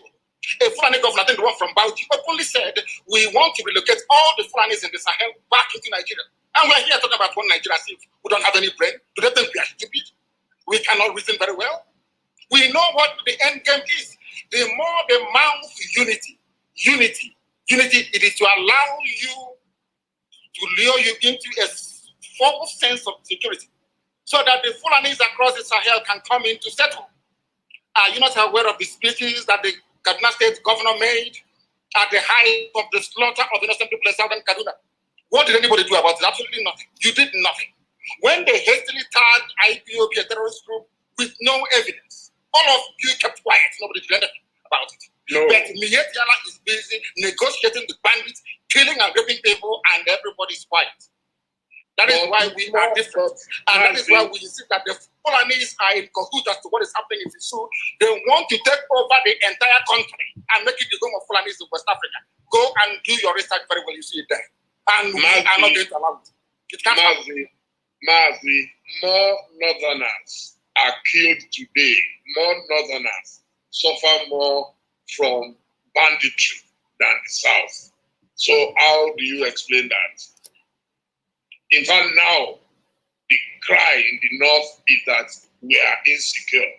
A Fulani governor, I think the one from Bauchi, openly said, we want to relocate all the Fulanis in the Sahel back into Nigeria. And we're here talking about one Nigeria as if we don't have any brain. Do they think we are stupid? We cannot reason very well. We know what the end game is. The more they mount unity, it is to allow you, to lure you into a false sense of security, so that the Fulanis across the Sahel can come in to settle. Are you not aware of the speeches that the Kaduna State governor made at the height of the slaughter of innocent people in southern Kaduna? What did anybody do about it? Absolutely nothing. You did nothing. When they hastily tagged IPOB a terrorist group with no evidence, all of you kept quiet. Nobody did anything about it. No. But Miyetti is busy negotiating with bandits, killing and raping people, and everybody's quiet. That is why we are different. And that is why we insist that the Fulanis are in cahoots as to what is happening in the South. They want to take over the entire country and make it the home of Fulanis in West Africa. Go and do your research very well, you see it there. And we are not going to allow it. It can't happen. Mazi, more Northerners are killed today. More Northerners suffer more from banditry than the South. So how do you explain that? In fact, now, the cry in the north is that we are insecure.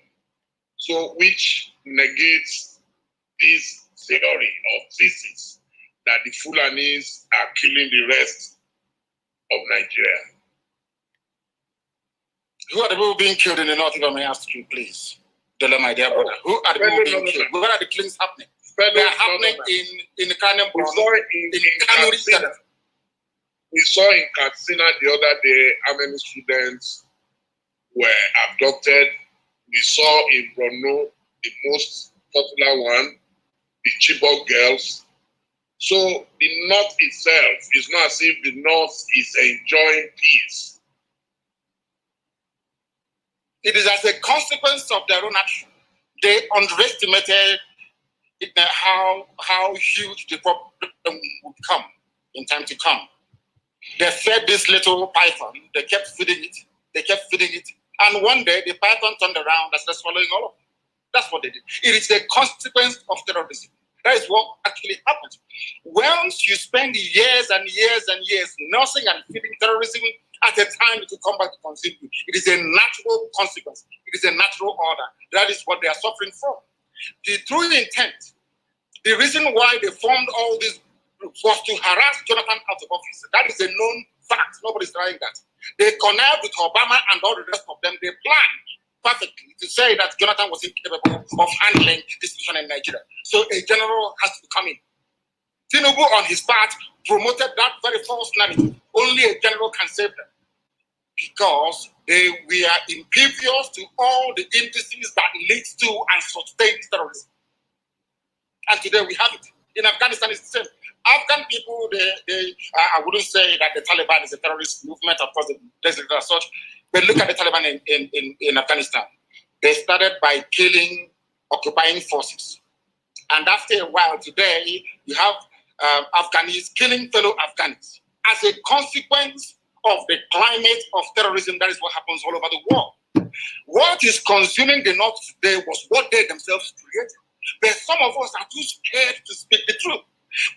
So, which negates this theory or thesis that the Fulanis are killing the rest of Nigeria. Who are the people being killed in the north, if I may ask you, please? Dele, my dear brother. Who are the people being killed? Where are the killings happening? They are happening in Anambra, in Kanuri. We saw in Katsina the other day how many students were abducted. We saw in Borno, the most popular one, the Chibok girls. So the North itself is not as if the North is enjoying peace. It is as a consequence of their own action. They underestimated how huge the problem would become in time to come. They fed this little python. They kept feeding it. They kept feeding it. And one day, the python turned around and started swallowing all of it. That's what they did. It is a consequence of terrorism. That is what actually happens. Once you spend years and years and years nursing and feeding terrorism, at a time it will come back to consume you. It is a natural consequence. It is a natural order. That is what they are suffering from. The true intent, the reason why they formed all these groups was to harass Jonathan out of office. That is a known fact. Nobody's denying that. They connived with Obama and all the rest of them. They planned perfectly to say that Jonathan was incapable of handling this situation in Nigeria. So a general has to come in. Tinubu, on his part, promoted that very false narrative. Only a general can save them. Because we are impervious to all the indices that leads to and sustains terrorism. And today we have it. In Afghanistan, it's the same. Afghan people, I wouldn't say that the Taliban is a terrorist movement. Of course, there's as such. But look at the Taliban in Afghanistan. They started by killing occupying forces. And after a while, today, you have Afghans killing fellow Afghans. As a consequence of the climate of terrorism, that is what happens all over the world. What is consuming the North today was what they themselves created. But some of us are too scared to speak the truth.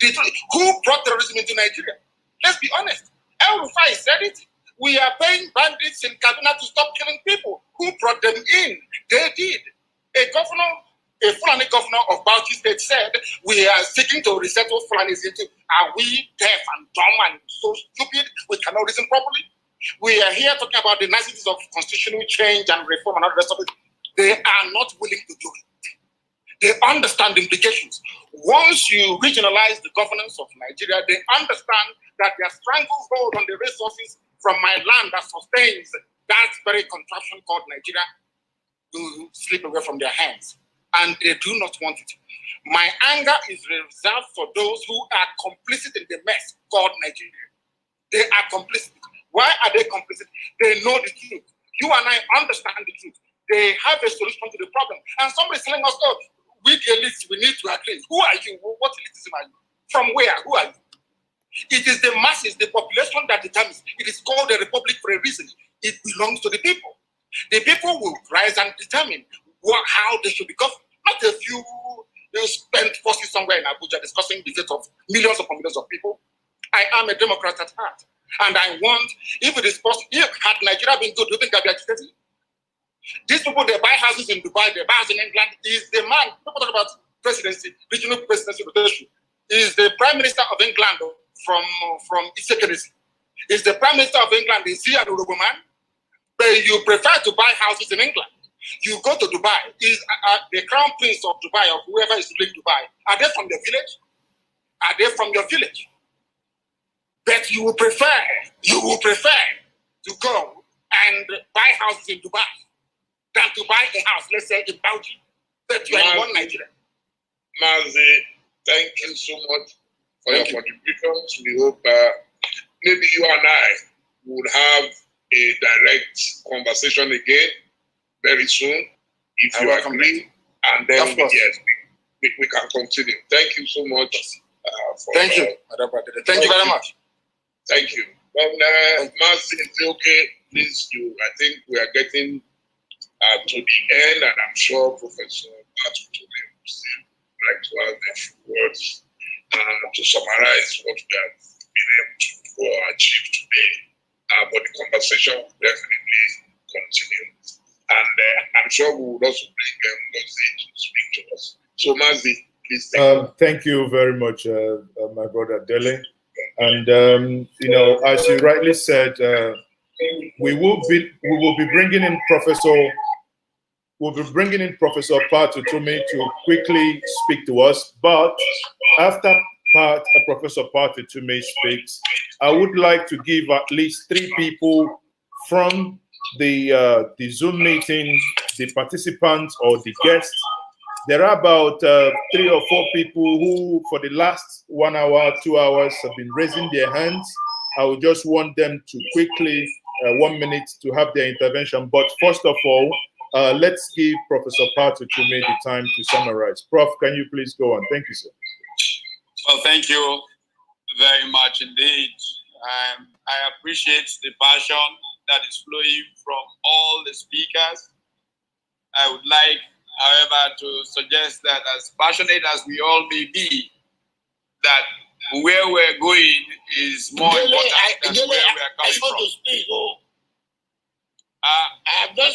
The truth. Who brought terrorism into Nigeria? Let's be honest. El-Rufai said it. We are paying bandits in Kaduna to stop killing people. Who brought them in? They did. A Fulani governor of Bauchi State said, we are seeking to resettle Fulanis into, are we deaf and dumb and so stupid we cannot reason properly? We are here talking about the niceties of constitutional change and reform and all the rest of it. They are not willing to do it. They understand the implications. Once you regionalize the governance of Nigeria, they understand that their stranglehold on the resources from my land that sustains that very contraption called Nigeria will slip away from their hands. And they do not want it. My anger is reserved for those who are complicit in the mess called Nigeria. They are complicit. Why are they complicit? They know the truth. You and I understand the truth. They have a solution to the problem. And somebody's telling us, oh, we the elites, we need to agree. Who are you? What elitism are you? From where? Who are you? It is the masses, the population that determines. It is called a republic for a reason. It belongs to the people. The people will rise and determine how they should be governed. Not a few spent forces somewhere in Abuja discussing the fate of millions upon millions of people. I am a Democrat at heart. And I want, if it is possible, had Nigeria been good, do you think I'd be agitating? These people, they buy houses in Dubai, they buy houses in England. Is the man, people talk about presidency, regional presidency rotation, is the Prime Minister of England from Isekeresi. Is the Prime Minister of England, is he an Urugu man? But you prefer to buy houses in England. You go to Dubai, is the Crown Prince of Dubai or whoever is ruling Dubai, are they from your village? Are they from your village? But you will prefer to go and buy houses in Dubai than to buy a house, let's say in Bauchi, that you are in one Nigeria. Mazi, thank you so much for your contributions. We hope maybe you and I would have a direct conversation again very soon, if you agree, and then yes, we can continue. Thank you so much. Thank you. Thank you very much. Thank you. Well, Mazi, is it okay? Please, I think we are getting to the end, and I'm sure Professor Batu will still like to have a few words to summarize what we have been able to achieve today. But the conversation will definitely continue. And I'm sure we will also bring Ngozi to speak to us. So, Mazi, please. Thank you very much, my brother Dele. And as you rightly said, we will be bringing in Professor Patu Tumi to quickly speak to us. But after Professor Party-Tume speaks, I would like to give at least 3 people from the Zoom meeting, the participants or the guests. There are about 3 or 4 people who, for the last 1 hour, 2 hours, have been raising their hands. I would just want them to quickly, 1 minute, to have their intervention. But first of all, let's give Professor Party-Tume the time to summarize. Prof, can you please go on? Thank you, sir. Well, thank you very much indeed. I appreciate the passion that is flowing from all the speakers. I would like, however, to suggest that as passionate as we all may be, that where we're going is more important than where we are coming from.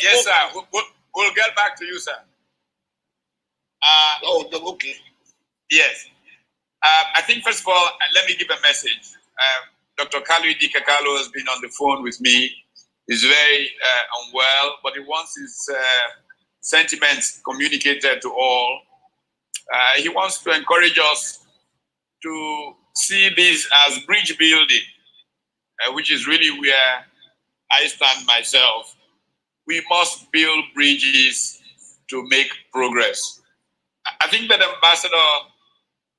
Yes, sir. We'll get back to you, sir. Okay. Yes. I think, first of all, let me give a message. Dr. Kalu Dikakalo has been on the phone with me. He's very unwell, but he wants his sentiments communicated to all. He wants to encourage us to see this as bridge building, which is really where I stand myself. We must build bridges to make progress. I think that Ambassador,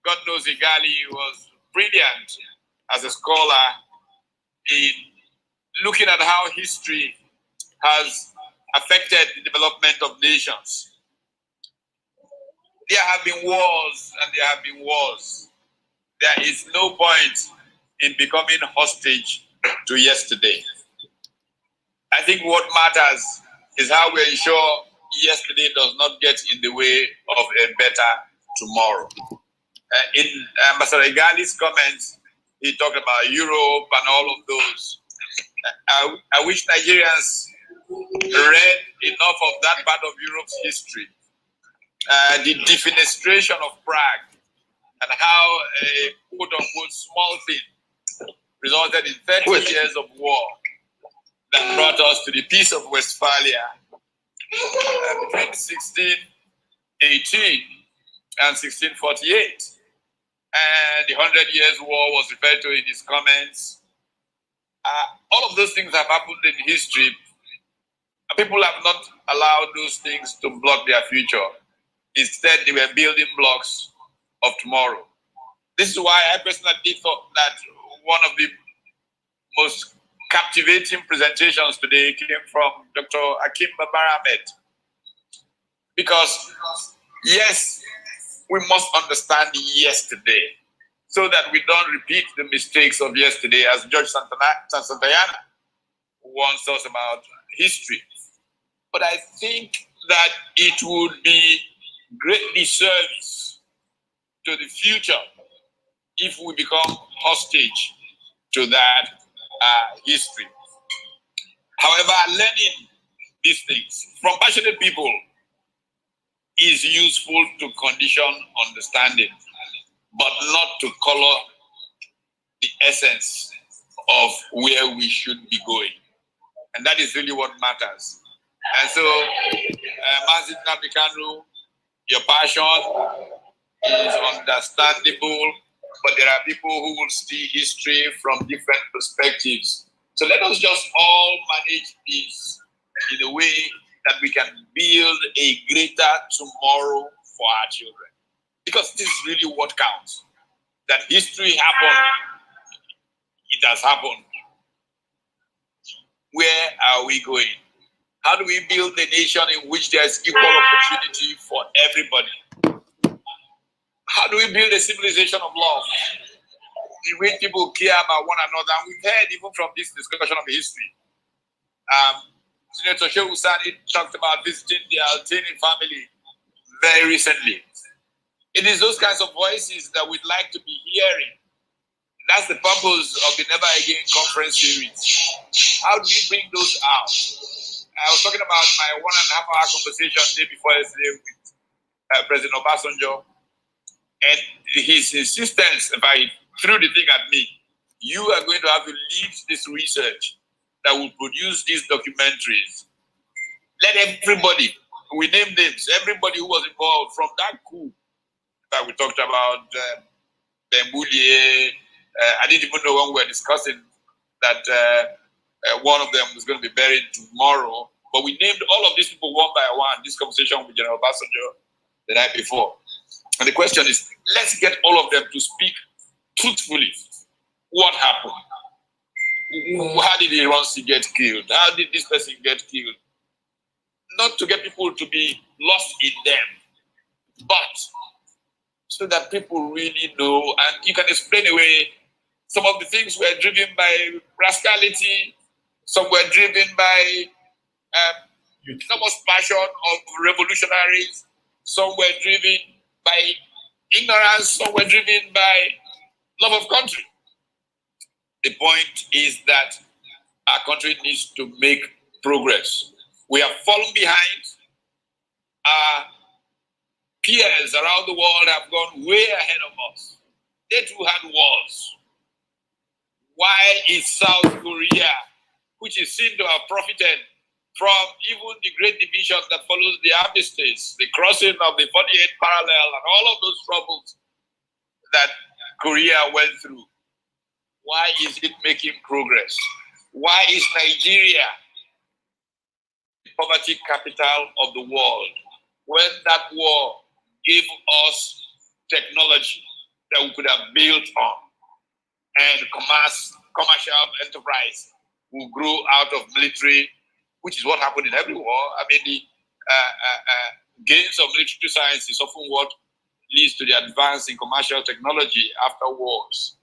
God knows Igali, was brilliant as a scholar in looking at how history has affected the development of nations. There have been wars and there have been wars. There is no point in becoming hostage to yesterday. I think what matters is how we ensure yesterday does not get in the way of a better tomorrow. In Ambassador Igali's comments, he talked about Europe and all of those. I wish Nigerians read enough of that part of Europe's history. The defenestration of Prague and how a quote-unquote small thing resulted in 30 years of war that brought us to the Peace of Westphalia between 1618 and 1648. And the 100 Years' War was referred to in his comments. All of those things have happened in history. People have not allowed those things to block their future. Instead, they were building blocks of tomorrow. This is why I personally thought that one of the most captivating presentations today came from Dr. Akim Babar-Ahmed. Because, yes, we must understand yesterday so that we don't repeat the mistakes of yesterday, as George Santayana warns us about history. But I think that it would be greatly service to the future if we become hostage to that history. However, learning these things from passionate people is useful to condition understanding, but not to color the essence of where we should be going. And that is really what matters. And so, Mazit Nabikanu, your passion is understandable, but there are people who will see history from different perspectives. So let us just all manage this in a way that we can build a greater tomorrow for our children. Because this is really what counts. That history happened, it has happened. Where are we going? How do we build a nation in which there's equal opportunity for everybody? How do we build a civilization of love in which people care about one another? And we've heard even from this discussion of history. Senator Shehu Sani talked about visiting the Altini family very recently. It is those kinds of voices that we'd like to be hearing. That's the purpose of the Never Again conference series. How do we bring those out? I was talking about my 1.5 hour conversation the day before yesterday with President Obasanjo, and his insistence, if I threw the thing at me, you are going to have to lead this research that will produce these documentaries. Let everybody, we name names, everybody who was involved from that coup that we talked about, Bembulie. I didn't even know when we were discussing that one of them was going to be buried tomorrow. But we named all of these people one by one. This conversation with General Obasanjo the night before. And the question is, let's get all of them to speak truthfully. What happened? How did Iransi get killed? How did this person get killed? Not to get people to be lost in them, but so that people really know, and you can explain away some of the things were driven by rascality, some were driven by enormous passion of revolutionaries, some were driven by ignorance, some were driven by love of country. The point is that our country needs to make progress. We have fallen behind. Our peers around the world have gone way ahead of us. They too had wars. Why is South Korea, which is seen to have profited from even the great division that follows the armistice, the crossing of the 48 parallel, and all of those troubles that Korea went through, why is it making progress? Why is Nigeria the poverty capital of the world when that war gave us technology that we could have built on, and commercial enterprise will grow out of military, which is what happened in every war. I mean, the gains of military science is often what leads to the advance in commercial technology after wars.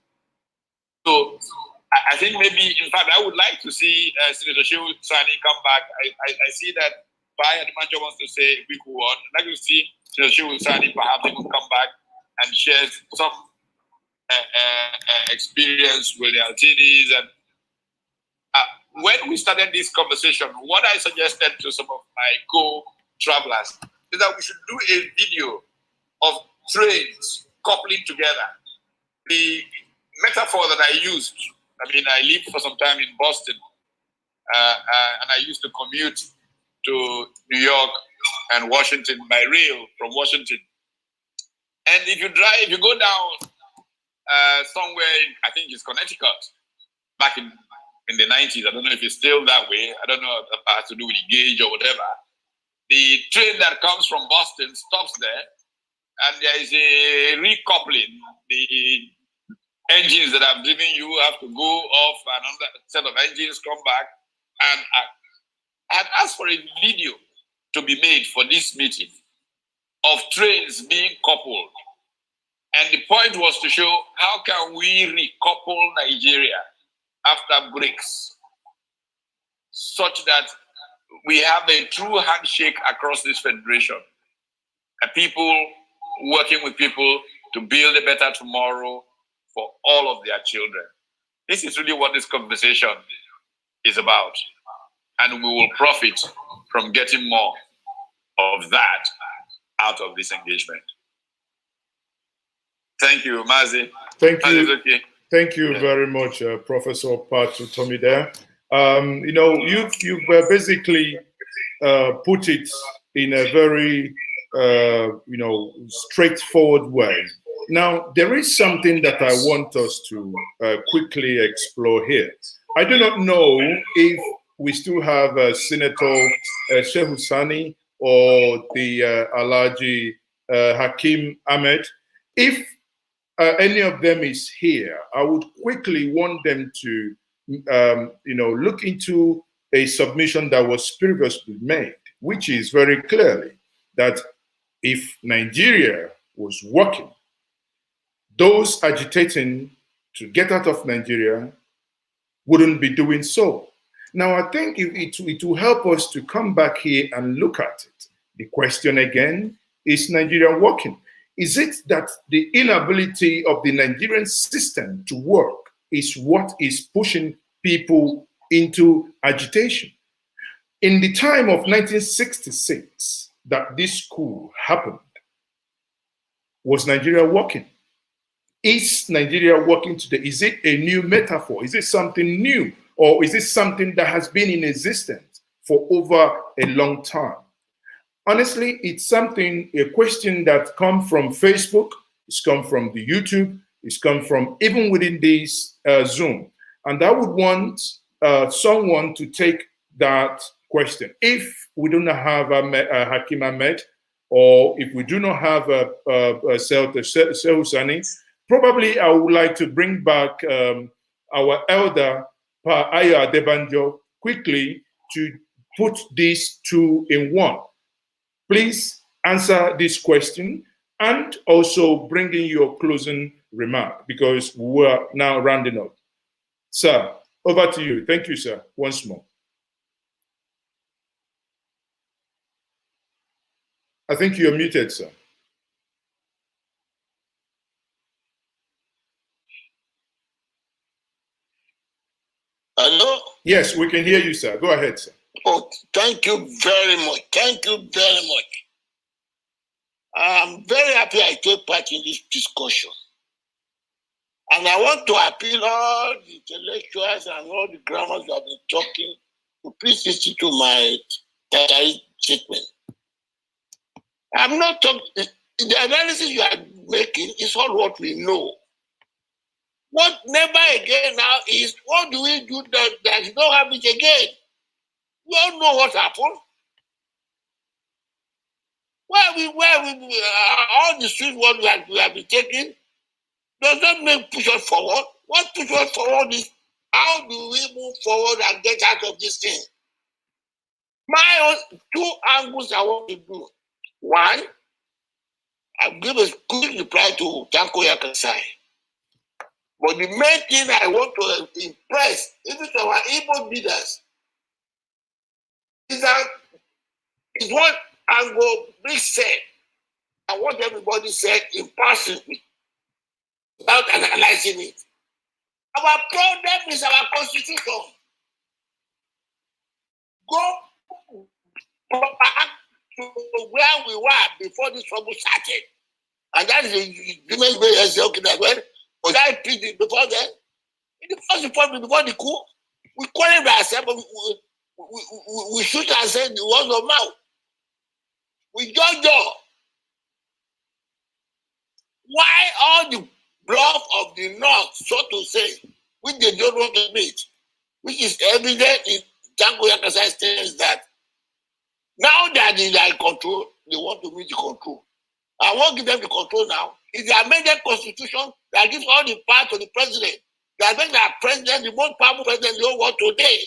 So I think maybe, in fact, I would like to see Senator Shehu Sani come back. I see that Bai Adimanjo wants to say a quick word. I'd like to see Senator Shehu Sani perhaps even come back and share some experience with the Altinis. And when we started this conversation, what I suggested to some of my co-travelers is that we should do a video of trains coupling together. The metaphor that I used, I mean, I lived for some time in Boston, and I used to commute to New York and Washington by rail from Washington. And if you go down somewhere, I think it's Connecticut, back in the 90s, I don't know if it's still that way, I don't know if it has to do with the gauge or whatever. The train that comes from Boston stops there, and there is a recoupling. The engines that have driven you have to go off, another set of engines come back. And I had asked for a video to be made for this meeting of trains being coupled. And the point was to show how can we recouple Nigeria after BRICS, such that we have a true handshake across this federation, and people working with people to build a better tomorrow for all of their children. This is really what this conversation is about, and we will profit from getting more of that out of this engagement. Thank you, Mazi. Thank you. Okay. Thank you very much, Professor Patu Tommy there. You know, you've basically put it in a very, you know, straightforward way. Now, there is something that I want us to quickly explore here. I do not know if we still have Senator Shehu Sani or the Alhaji Hakim Ahmed. If any of them is here, I would quickly want them to, you know, look into a submission that was previously made, which is very clearly that if Nigeria was working, those agitating to get out of Nigeria wouldn't be doing so. Now, I think it will help us to come back here and look at it. The question again, is Nigeria working? Is it that the inability of the Nigerian system to work is what is pushing people into agitation? In the time of 1966, that this coup happened, was Nigeria working? Is Nigeria working today? Is it a new metaphor? Is it something new? Or is it something that has been in existence for over a long time? Honestly, it's something, a question that comes from Facebook, it's come from the YouTube, is come from, even within this Zoom. And I would want someone to take that question. If we do not have Hakim Ahmed, or if we do not have Sehusani, probably I would like to bring back our elder, Pa Ayo Adebanjo, quickly to put these two in one. Please answer this question and also bring in your closing remark, because we're now rounding up. Sir, over to you. Thank you, sir, once more. I think you're muted, sir. Hello? Yes, we can hear you, sir. Go ahead, sir. Oh, thank you very much. Thank you very much. I'm very happy I take part in this discussion. And I want to appeal all the intellectuals and all the grammars who have been talking to please listen to my statement. I'm not talking, the analysis you are making is all what we know. What never again now is, what do we do that don't happen again? We all know what happened. All the street what we have been taking does not make push us forward. What push us forward is, how do we move forward and get out of this thing? My own two angles I want to do. One, I'll give a quick reply to Tanko Yakasai. But the main thing I want to impress, even to our Igbo leaders, is that is what Ango Big said, and what everybody said in passing without analyzing it. Our problem is our constitution. Go back to where we were before this trouble started. And that is the human way as okay that well. Was I pleading before then? In the first report before the coup, we quarreled ourselves, we shoot ourselves in the words of mouth. We judge. Why all the bluff of the North, so to say, which they don't want to meet, which is evident in Tanko Yakasai's statements that now that they are in control, they want to meet the control. I won't give them the control now. It's the amended constitution that gives all the power to the president. That makes the president the most powerful president in the whole world today.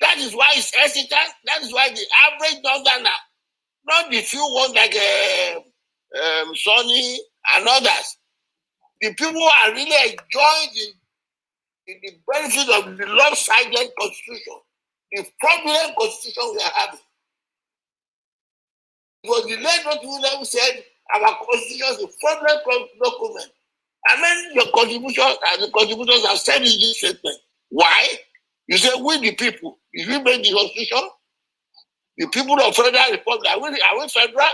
That is why it's hesitant. That is why the average Northerner, not the few ones like Sonny and others, the people are really enjoying the benefit of the lopsided constitution, the fraudulent constitution we are having. Because the late William said our constitution is a fraudulent document. I mean, your contributions and the contributors have said in this statement. Why? You say, we the people, if we make the constitution, the people of Federal Republic, are we federal?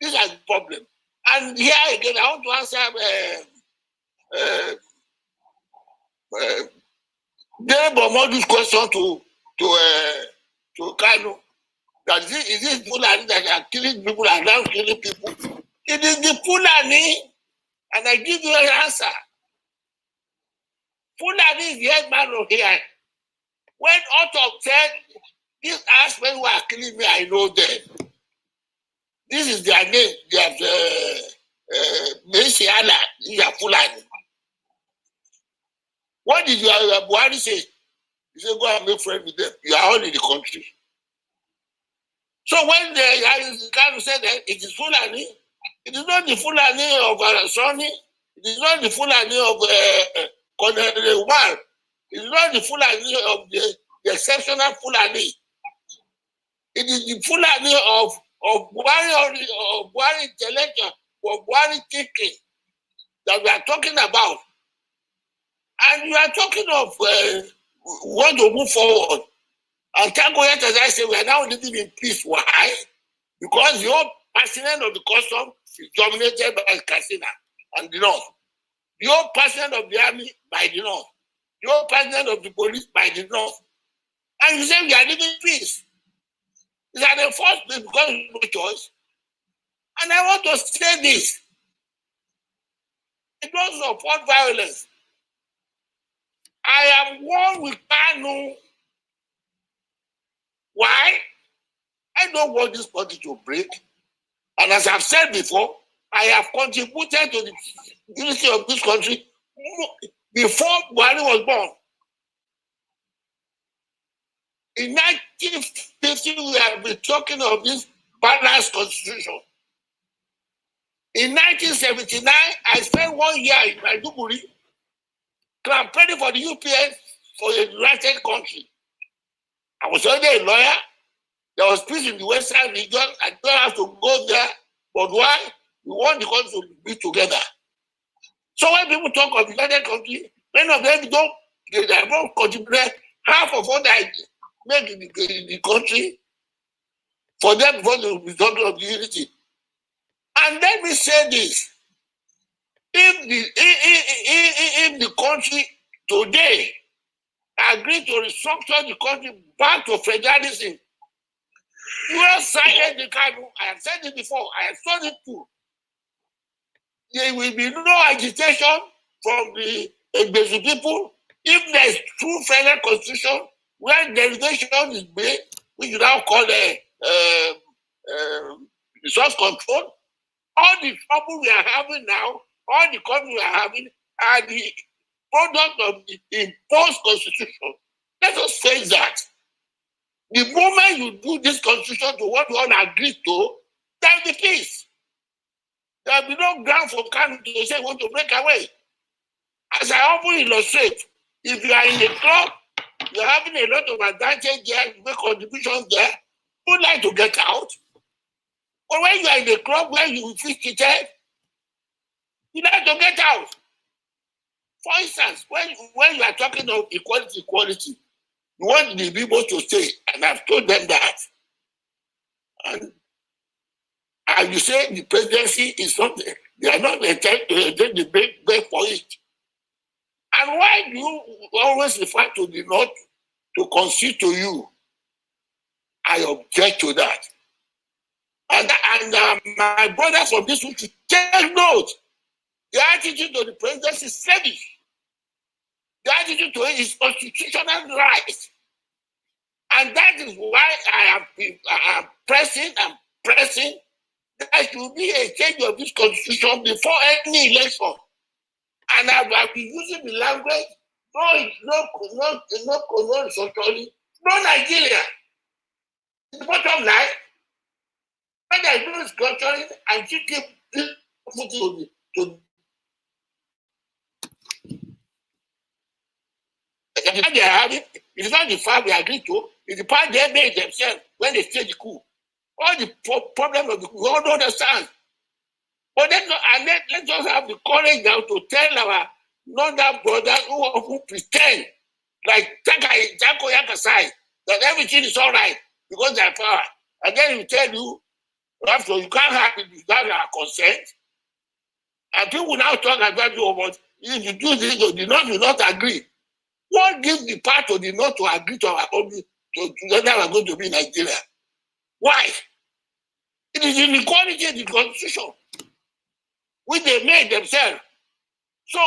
This is the problem. And here again, I want to answer Dele Bomodu's question to Kano. That is it Fulani that are killing people and now killing people? It is the Fulani, and I give you an answer. Fulani is the head man of here. When Otto said, these aspects who are killing me, I know them. This is their name. They have Mesiana, these are Fulani. What did your Buhari say? He said, go and make friends with them. You are all in the country. So when they kind of said that it is Fulani, it is not the Fulani of Sonny, it is not the Fulani of Colonel Umar, it is not the Fulani of the exceptional Fulani. It is the Fulani of Buhari intellectual, of Buhari thinking that we are talking about. And we are talking of want to move forward. And Tanko Yakasai, as I say, we are now living in peace. Why? Because the whole president of the custom is dominated by Katsina and the North. The whole president of the army by the North. The whole president of the police by the North. And you say we are living in peace. It's an enforcement because of no choice. And I want to say this. I don't support violence. I am one with Kanu. Why? I don't want this party to break. And as I've said before, I have contributed to the unity of this country before Buhari was born. In 1950, we have been talking of this balanced constitution. In 1979, I spent 1 year in Maiduguri campaigning for the UPS for a united country. I was already a lawyer. There was peace in the Western region. I don't have to go there. But why? We want the country to be together. So when people talk of united country, many of them don't contribute half of what I make in the country for them before the result of the unity. And let me say this. If the country today agreed to restructure the country back to federalism, you have signed the Kanu. I have said it before. I have said it too. There will be no agitation from the Igbo people if there is true federal constitution where derivation is made, which you now call resource control. All the trouble we are having now, all the country we are having, are the product of the imposed constitution. Let us face that. The moment you do this constitution to what we all agree to, there will be peace. There will be no ground for Kanu to say want to break away. As I often illustrate, if you are in the club, you're having a lot of advantage there, you make contributions there, you would like to get out. But when you are in the club where you feel cheated, you like to get out. For instance, when you are talking of equality, you want the people to stay, and I've told them that. And you say the presidency is something, they are not entitled to beg for it. And why do you always refer to the North to concede to you? I object to that. And my brothers from this week should take note. The attitude of the presidency is selfish. The attitude to it is constitutional right. And that is why I am pressing there should be a change of this constitution before any election. And I will be using the language, no Nigeria. The bottom line, when there is no structuring and you keep putting to they are having, it's not the fact we agree to, it's the part they made themselves when they staged the coup. All the problems of the coup, we all don't understand. But let's just have the courage now to tell our northern brothers who often pretend, like Jako Yakasai, that everything is all right because they are power. And then we tell you, after you can't have it without our consent. And people now talk about you about if you do this or the North will not agree. What gives the part of the North to agree to our own to that we are going to be in Nigeria? Why? It is inequality in the constitution, which they made themselves. So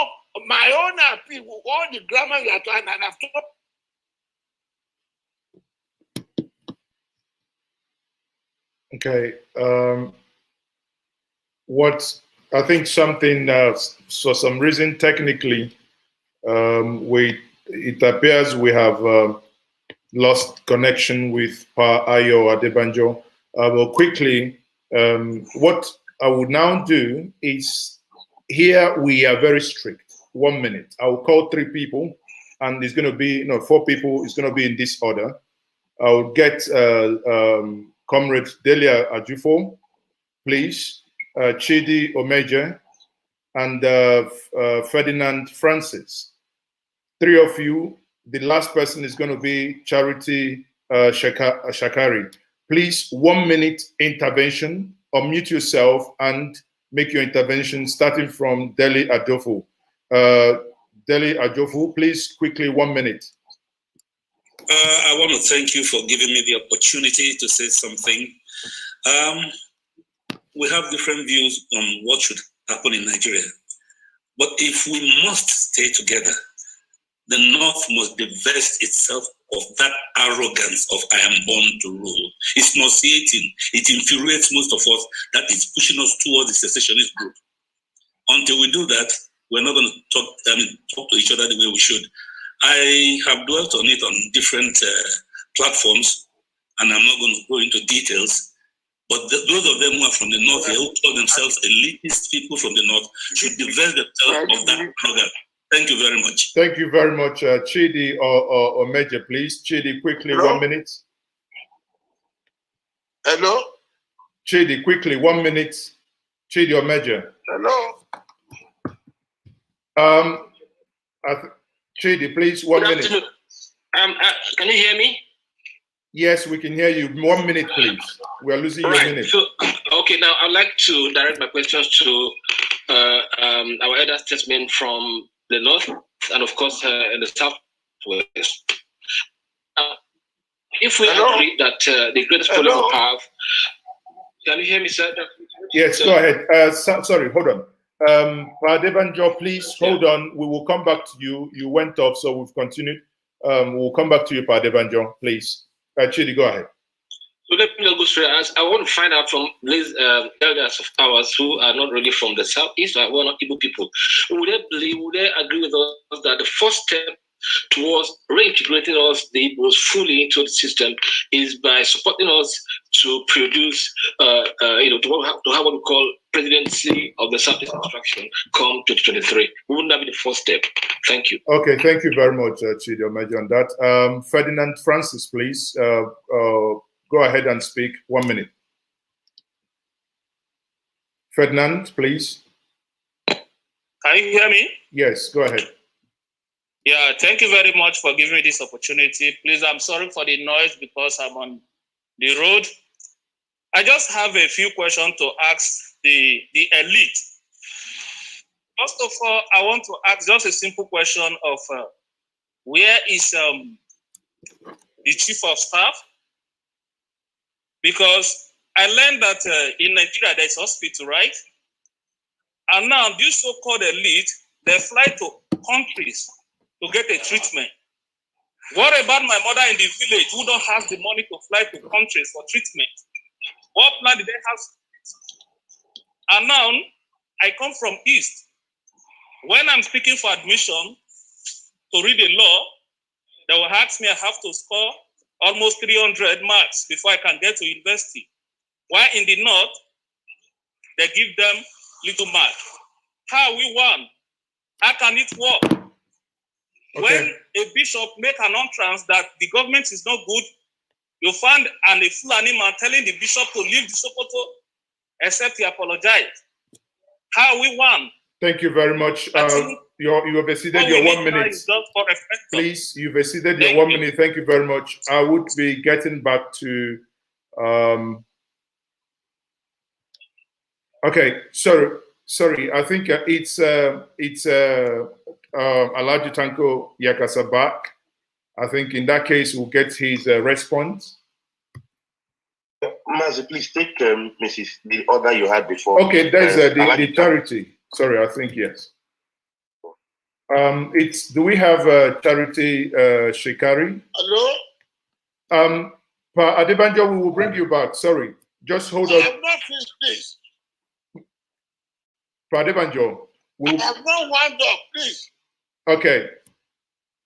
my own people, all the grammar you are trying, and I've told. Okay. What I think something for some reason technically, it appears we have lost connection with Ayo Adebanjo. But quickly, what I would now do is, here we are very strict. 1 minute. I will call 3 people, and it's going to be 4 people. It's going to be in this order. I will get Comrade Delia Ajufo, please, Chidi Omeje, and Ferdinand Francis. 3 of you. The last person is going to be Charity Shakari. Please, 1 minute intervention. Unmute yourself and make your intervention starting from Deli Ajofu. Deli Ajofu, please, quickly, 1 minute. I want to thank you for giving me the opportunity to say something. We have different views on what should happen in Nigeria. But if we must stay together, the North must divest itself of that arrogance of I am born to rule. It's nauseating. It infuriates most of us that it's pushing us towards the secessionist group. Until we do that, we're not going to talk to each other the way we should. I have dwelt on it on different platforms, and I'm not going to go into details. But those of them who are from the North, who call themselves elitist people from the North, should divest themselves of that program. Thank you very much. Thank you very much. Chidi or Major, please. Chidi, quickly, Hello? 1 minute. Hello? Chidi, quickly, 1 minute. Chidi or Major. Hello? Chidi, please, 1 minute. Can you hear me? Yes, we can hear you. 1 minute, please. We are losing your minute. So, okay, now I'd like to direct my questions to our elder statesmen from the North and, of course, in the Southwest. If we agree that the greatest problem we have, can you hear me, sir? Yes, go ahead. Sorry, hold on. Padebanjo, please hold on. We will come back to you. You went off, so we've continued. We'll come back to you, Padebanjo, please. Chidi, go aheed. So let me go straight. I want to find out from these elders of ours who are not really from the Southeast, or not Igbo people. Would they agree with us that the first step towards reintegrating us, the Igbos, fully into the system is by supporting us to produce, to have what we call presidency of the Southeast Restructure come 2023? Wouldn't that be the first step? Thank you. Okay, thank you very much, Chidi Omeji, on that. Ferdinand Francis, please. Go ahead and speak. 1 minute. Ferdinand, please. Can you hear me? Yes, go ahead. Yeah, thank you very much for giving me this opportunity. Please, I'm sorry for the noise because I'm on the road. I just have a few questions to ask the elite. First of all, I want to ask just a simple question of where is the chief of staff? Because I learned that in Nigeria there's hospital, right? And now this so-called elite, they fly to countries to get a treatment. What about my mother in the village who don't have the money to fly to countries for treatment? What plan did they have? And now I come from East. When I'm speaking for admission to read a law, they will ask me I have to score almost 300 marks before I can get to university. While in the North, they give them little marks. How we won? How can it work? Okay. When a bishop make an entrance that the government is not good, you find a Fulani man telling the bishop to leave the Sokoto except he apologized. How we won? Thank you very much. You have exceeded your 1 minute. Please, you've exceeded your 1 minute. Thank you very much. I would be getting back to. Okay, sorry. I think it's Alhaji Tanko Yakasa back. I think in that case we'll get his response. Mazi, please take the order you had before. Okay, there's the charity. Sorry, I think yes. Do we have Charity Shikari? Hello? Pa Adebanjo, we will bring you back. Sorry, just hold on. I have not finished this. Pa Adebanjo, I have not wound up, please. Okay,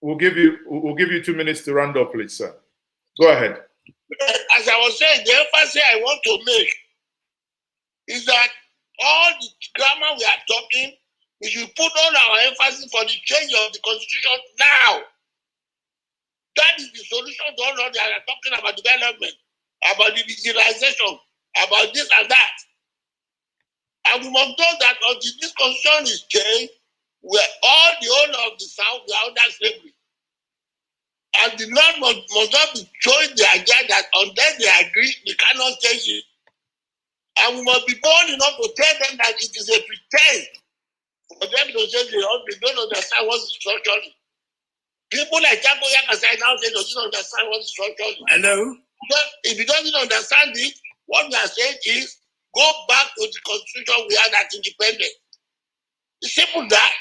we'll give you 2 minutes to round up, please, sir. Go ahead. As I was saying, the emphasis I want to make is that all the grammar we are talking, we should put all our emphasis for the change of the constitution now. That is the solution to all that they are talking about development, about the digitalization, about this and that. And we must know that until this constitution is changed, where all the whole of the South we are under slavery. And the Lord must not be showing the idea that unless they agree, they cannot change it. And we must be bold enough to tell them that it is a pretense for them to say they don't understand what is structuring. People like Tanko Yakasa now say they don't understand what is structuring. Hello? But if he doesn't understand it, what we are saying is go back to the constitution we had at independence. It's simple that.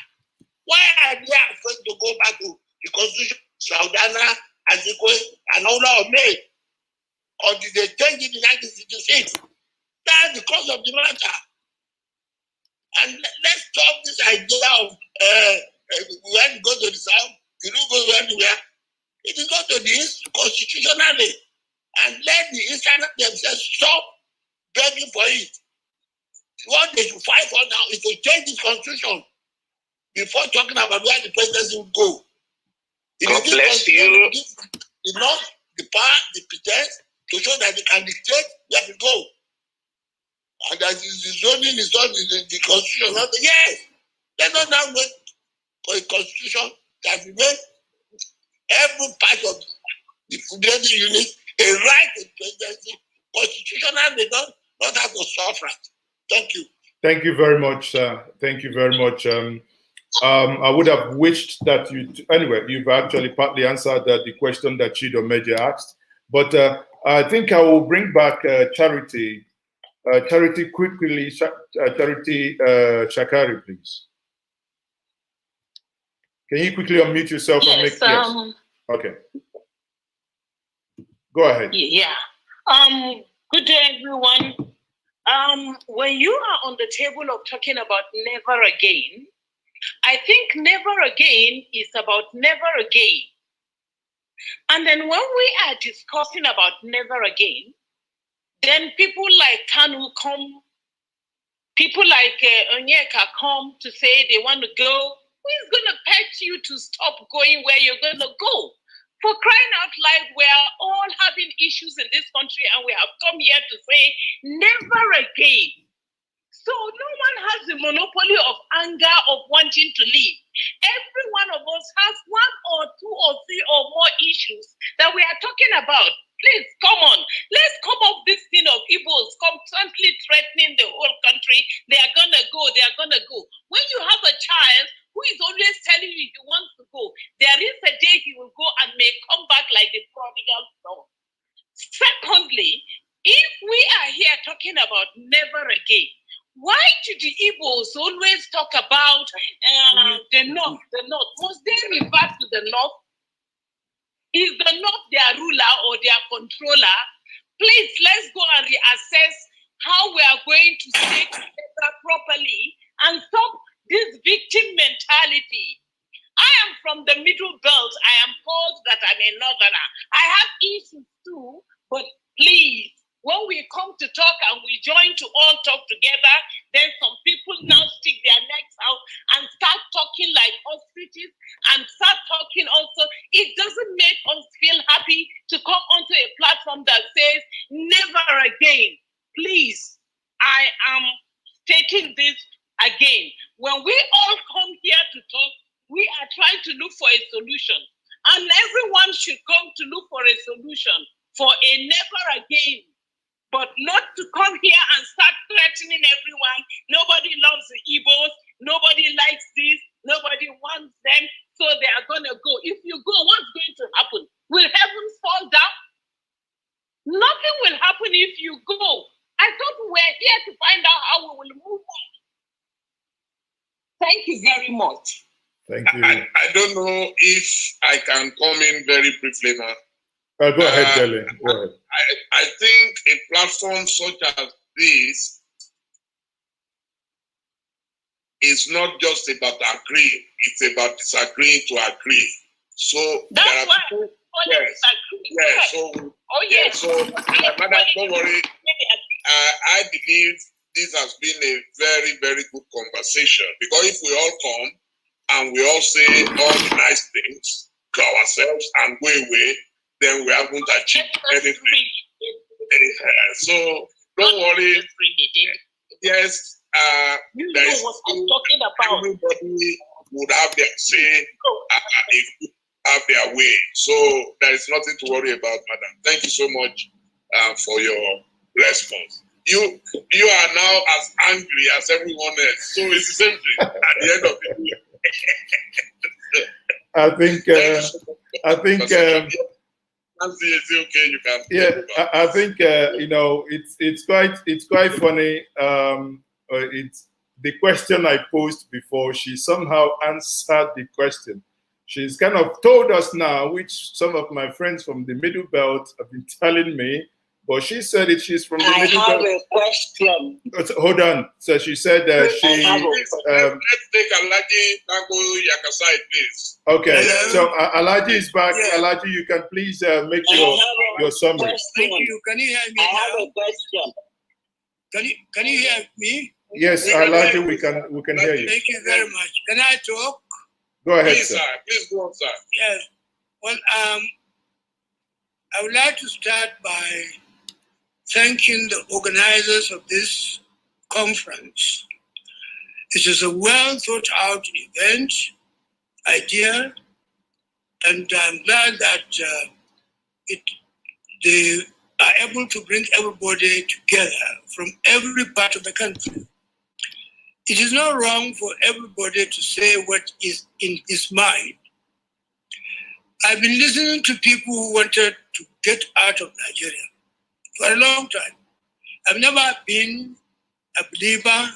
Why are they afraid to go back to the constitution Saudana, Azikwe, and Ola made? Or did they change it in 1966? That's the cause of the matter. And let's stop this idea of when you go to the South, you don't go anywhere. It is go to the East constitutionally. And let the Easterners themselves stop begging for it. What they should fight for now is to change this constitution before talking about where the presidency will go. God bless you. The North, the power, the pretense to show that they can dictate where to go. And that the zoning is not the constitution. Not the, yes, let us now wait for a constitution that will make every part of the federating unit a right to presidency. Constitutional, they don't have to suffer. Thank you. Thank you very much. Thank you very much. I would have wished that anyway, you've actually partly answered the question that Chidomeje asked, but I think I will bring back Charity. Charity, quickly, Charity Shakari, please. Can you quickly unmute yourself and make yes? Okay. Go ahead. Yeah. Good day, everyone. When you are on the table of talking about never again, I think never again is about never again. And then when we are discussing about never again, then people like Kanu come, people like Onyeka come to say they want to go. Who is going to pet you to stop going where you're going to go? For crying out loud, we are all having issues in this country and we have come here to say never again. So no one has the monopoly of anger of wanting to leave. Every one of us has one or two or three or more issues that we are talking about. Please, come on. Let's come off this thing of Igbos constantly threatening the whole country. They are going to go, they are going to go. When you have a child who is always telling you he wants to go, there is a day he will go and may come back like the prodigal son. Secondly, if we are here talking about never again, why do the Igbos always talk about the North? The North. Must they revert to the North? Is the North their ruler or their controller? Please, let's go and reassess how we are going to stay together properly and stop this victim mentality. I am from the Middle Belt. I am called that I'm a Northerner. I have issues too, but please, when we come to talk and we join to all talk together, then some people now stick their necks out and start talking like ostriches and start talking also. It doesn't make us feel happy to come onto a platform that says never again. Please, I am stating this again. When we all come here to talk, we are trying to look for a solution. And everyone should come to look for a solution for a never again. But not to come here and start threatening everyone. Nobody loves the Igbos. Nobody likes this. Nobody wants them. So they are going to go. If you go, what's going to happen? Will heaven fall down? Nothing will happen if you go. I thought we were here to find out how we will move on. Thank you very much. Thank you. I don't know if I can come in very briefly now. Go ahead, Dele. Go ahead. I think a platform such as this is not just about agreeing, it's about disagreeing to agree. So that's there are why people, yes, so madam, don't worry. I believe this has been a very, very good conversation, because if we all come and we all say all the nice things to ourselves and go away, then we haven't achieved anything. So don't worry. Yes, there is talking about. Everybody would have their say, have their way. So there is nothing to worry about, madam. Thank you so much for your response. You are now as angry as everyone else. So it's the same thing at the end of the day. I think. Okay, you can. Yeah, I think you know, it's quite funny. It's the question I posed before, she somehow answered the question. She's kind of told us now, which some of my friends from the Middle Belt have been telling me, but she said it. She's from the Middle Belt. I have a question. Hold on. So she said she. Let's take Alaji Tango Yakasai, please. Okay. So Alaji is back. Yeah. Alaji, you can please make your summary. Thank you. Can you hear me? I have a question. Can you hear me? Yes, Alaji, we can hear you. Thank you very much. Can I talk? Go ahead, please, sir. Please go on, sir. Yes. Well, I would like to start by thanking the organizers of this conference. It is a well thought out event, idea, and I'm glad that they are able to bring everybody together from every part of the country. It is not wrong for everybody to say what is in his mind. I've been listening to people who wanted to get out of Nigeria for a long time. I've never been a believer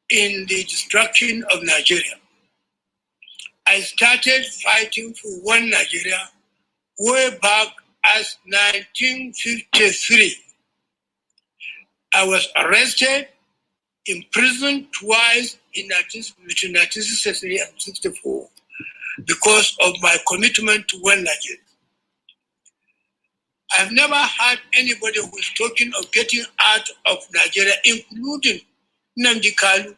in the destruction of Nigeria. I started fighting for one Nigeria way back as 1953. I was arrested, imprisoned twice between 1963 and 1964 because of my commitment to one Nigeria. I've never heard anybody who is talking of getting out of Nigeria, including Nnamdi Kanu,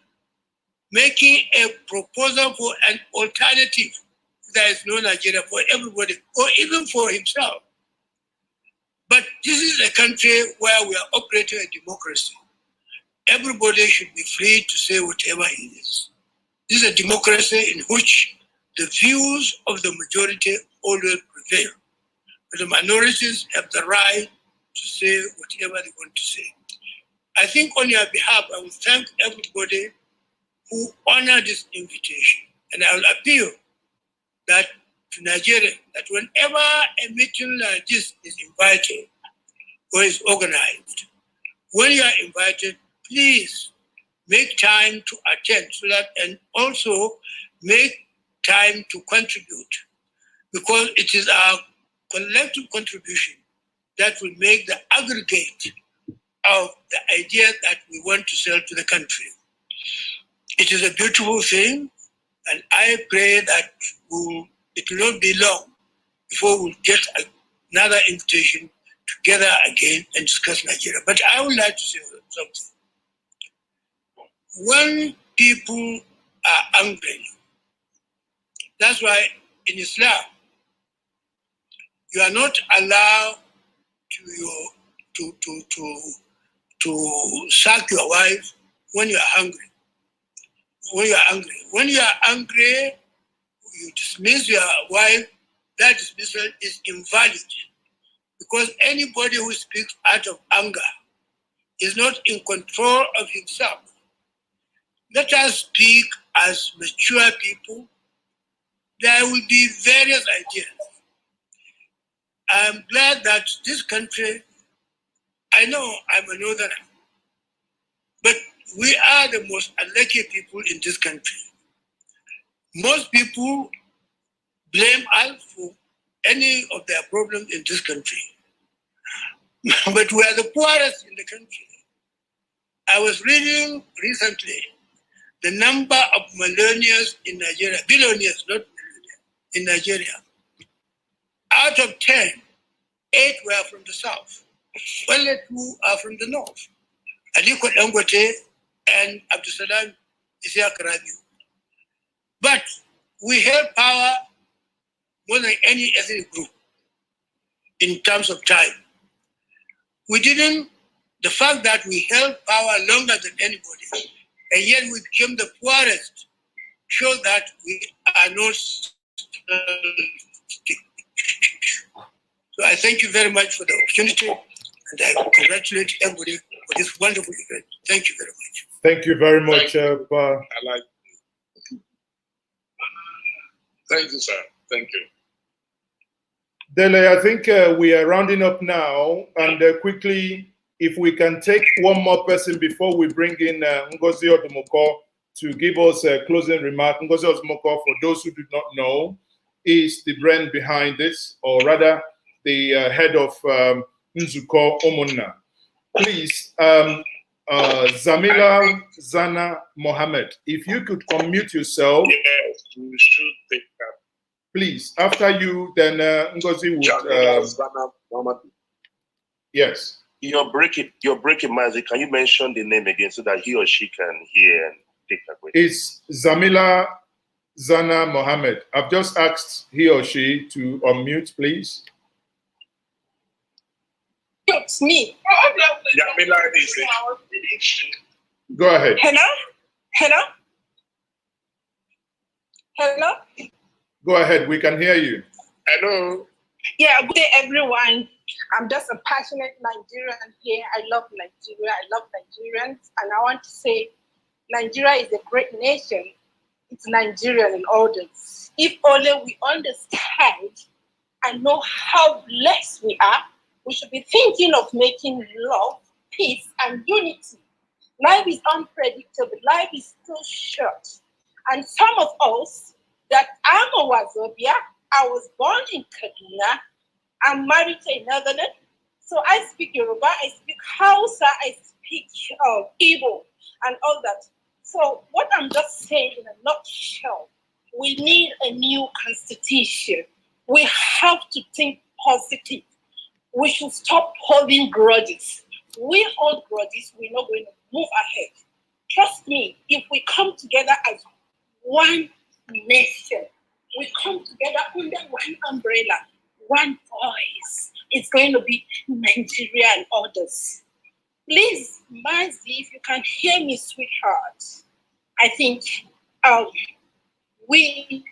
making a proposal for an alternative. There is no Nigeria for everybody, or even for himself. But this is a country where we are operating a democracy. Everybody should be free to say whatever he is. This is a democracy in which the views of the majority always prevail. But the minorities have the right to say whatever they want to say. I think on your behalf, I will thank everybody who honor this invitation. And I will appeal that to Nigeria, that whenever a meeting like this is invited or is organized, when you are invited, please make time to attend so that, and also make time to contribute, because it is our collective contribution that will make the aggregate of the idea that we want to sell to the country. It is a beautiful thing, and I pray that it will not be long before we'll get another invitation together again and discuss Nigeria. But I would like to say something. When people are angry, that's why in Islam, you are not allowed to sack your wife when you are hungry. When you are angry. When you are angry, you dismiss your wife, that dismissal is invalid. Because anybody who speaks out of anger is not in control of himself. Let us speak as mature people. There will be various ideas. I'm glad that this country, I know I'm a northerner, but we are the most unlucky people in this country. Most people blame us for any of their problems in this country. But we are the poorest in the country. I was reading recently the number of millionaires in Nigeria, billionaires, not millionaires, in Nigeria. Out of 10, 8 were from the south. Only 2 are from the north. Aliko Dangote and Abdusalam Isiaq Rabiu. But we held power more than any ethnic group in terms of time. The fact that we held power longer than anybody, and yet we became the poorest, shows that we are not. So I thank you very much for the opportunity, and I congratulate everybody for this wonderful event. Thank you very much. Thank you very much. Thank you, sir. Thank you. Dele, I think we are rounding up now, and quickly, if we can take one more person before we bring in Ngozi Odumoko to give us a closing remark. Ngozi Odumoko, for those who do not know, is the brain behind this, or rather the head of Nzuko Omunna. Please, Zamila Zana Mohammed, if you could unmute yourself. Yes, we should take that. Please, after you, then Ngozi would. Yes. You're breaking, Mazi. Can you mention the name again so that he or she can hear and take that question? It's Zamila Zana Mohammed. I've just asked he or she to unmute, please. It's me. Go ahead. Hello? Hello? Hello? Go ahead. We can hear you. Hello. Yeah, good day, everyone. I'm just a passionate Nigerian here. I love Nigeria. I love Nigerians. And I want to say Nigeria is a great nation. It's Nigerian in orders. If only we understand and know how blessed we are, we should be thinking of making love, peace, and unity. Life is unpredictable. Life is too short. And some of us that I'm a Wazobia, I was born in Kaduna. I'm married to a Northerner. So I speak Yoruba, I speak Hausa, I speak Igbo, and all that. So what I'm just saying in a nutshell, we need a new constitution. We have to think positive. We should stop holding grudges. We hold grudges, we're not going to move ahead. Trust me, if we come together as one nation, we come together under one umbrella, one voice, it's going to be Nigeria and others. Please, Mazi, if you can hear me, sweetheart, I think we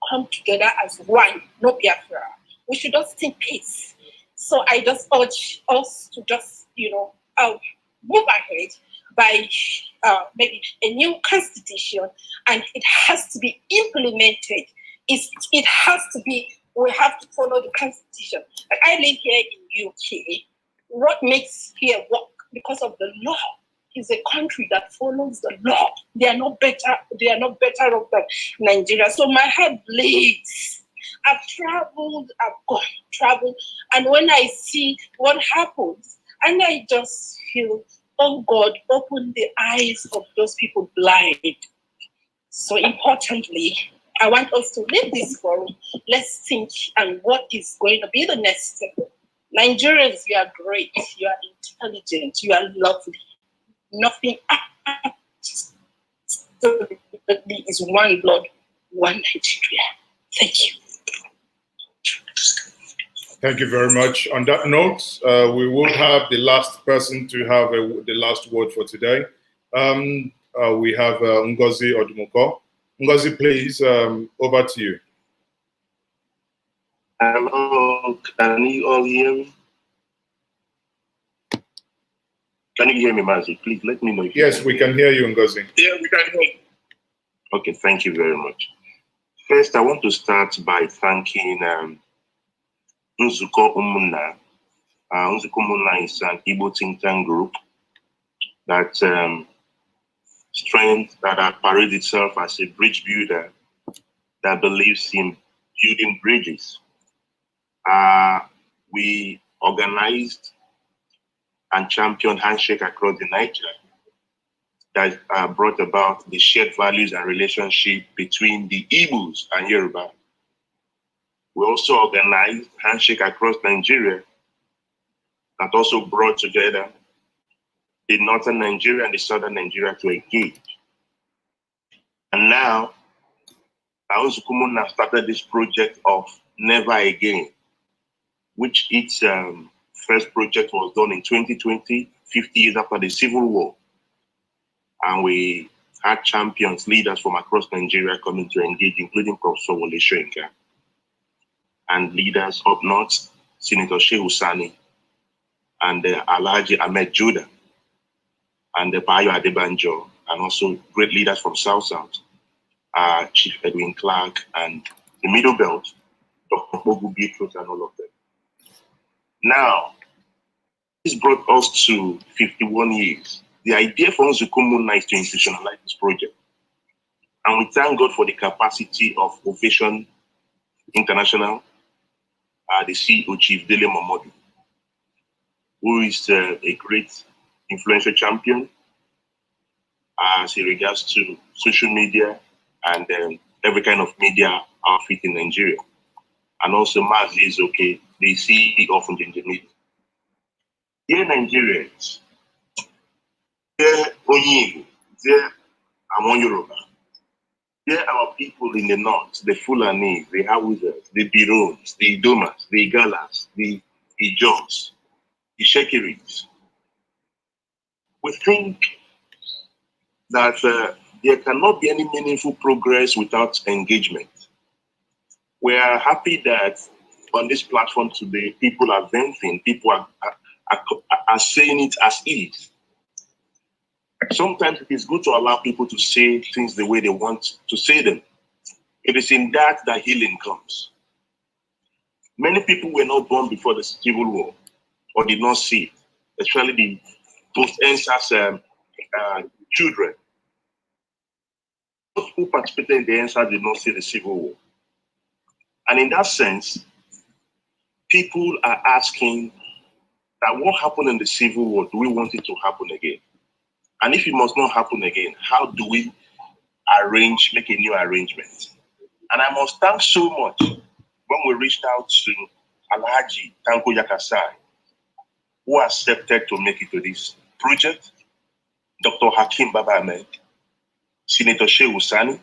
come together as one, no Biafra. We should just think peace. So I just urge us to just, move ahead by maybe a new constitution, and it has to be implemented. It has to be, we have to follow the constitution. Like I live here in UK. What makes here work because of the law is a country that follows the law. They are not better off than Nigeria. So my heart bleeds. I've traveled, and when I see what happens, and I just feel, oh God, open the eyes of those people blind. So importantly, I want us to leave this forum. Let's think and what is going to be the next step. Nigerians, you are great, you are intelligent, you are lovely. Nothing is one blood, one Nigeria. Thank you. Thank you very much. On that note, we will have the last person to have the last word for today. We have Ngozi Odumoko. Ngozi, please, over to you. Hello, can you all hear me? Can you hear me, Mazi? Please let me know if yes, we can hear you, Ngozi. Yeah, we can hear you. Okay, thank you very much. First, I want to start by thanking Nzuko Omunna. Nzuko Omunna is an Igbo think tank group that parades itself as a bridge builder that believes in building bridges. We organized and championed handshake across the Niger that brought about the shared values and relationship between the Igbos and Yoruba. We also organized handshake across Nigeria that also brought together the northern Nigeria and the southern Nigeria to engage. And now, Nzuko started this project of Never Again, which its first project was done in 2020, 50 years after the Civil War. And we had champions, leaders from across Nigeria coming to engage, including Professor Wole Soyinka, and leaders up north, Senator Shehu Sani, and Alhaji Ahmed Judah, and the Bayo Adebanjo, and also great leaders from South, Chief Edwin Clark, and the Middle Belt, Dr. Bogu Beatrice, and all of them. Now, this brought us to 51 years. The idea for us to come now is to institutionalize this project. And we thank God for the capacity of Ovation International, the CEO, Chief Dele Momodu, who is a great influential champion as it regards to social media and every kind of media outfit in Nigeria. And also Mazi is okay, the CEO of NjenjeMediaTV. Dear Nigerians, dear Onyigo, dear Amon Yoruba, dear our people in the north, the Fulani, the Hausa, the Birons, the Idomas, the Igalas, the Ijos, the Shekiris, we think that there cannot be any meaningful progress without engagement. We are happy that on this platform today, people are venting, people are saying it as is. Sometimes it is good to allow people to say things the way they want to say them. It is in that healing comes. Many people were not born before the Civil War or did not see it, especially the post-EndSARS children. Those who participated in the EndSARS did not see the Civil War. And in that sense, people are asking that what happened in the Civil War, do we want it to happen again? And if it must not happen again, how do we make a new arrangement? And I must thank so much when we reached out to Alhaji Tanko Yakasai, who accepted to make it to this project, Dr. Hakim Baba Ahmed, Senator Shehu Sani,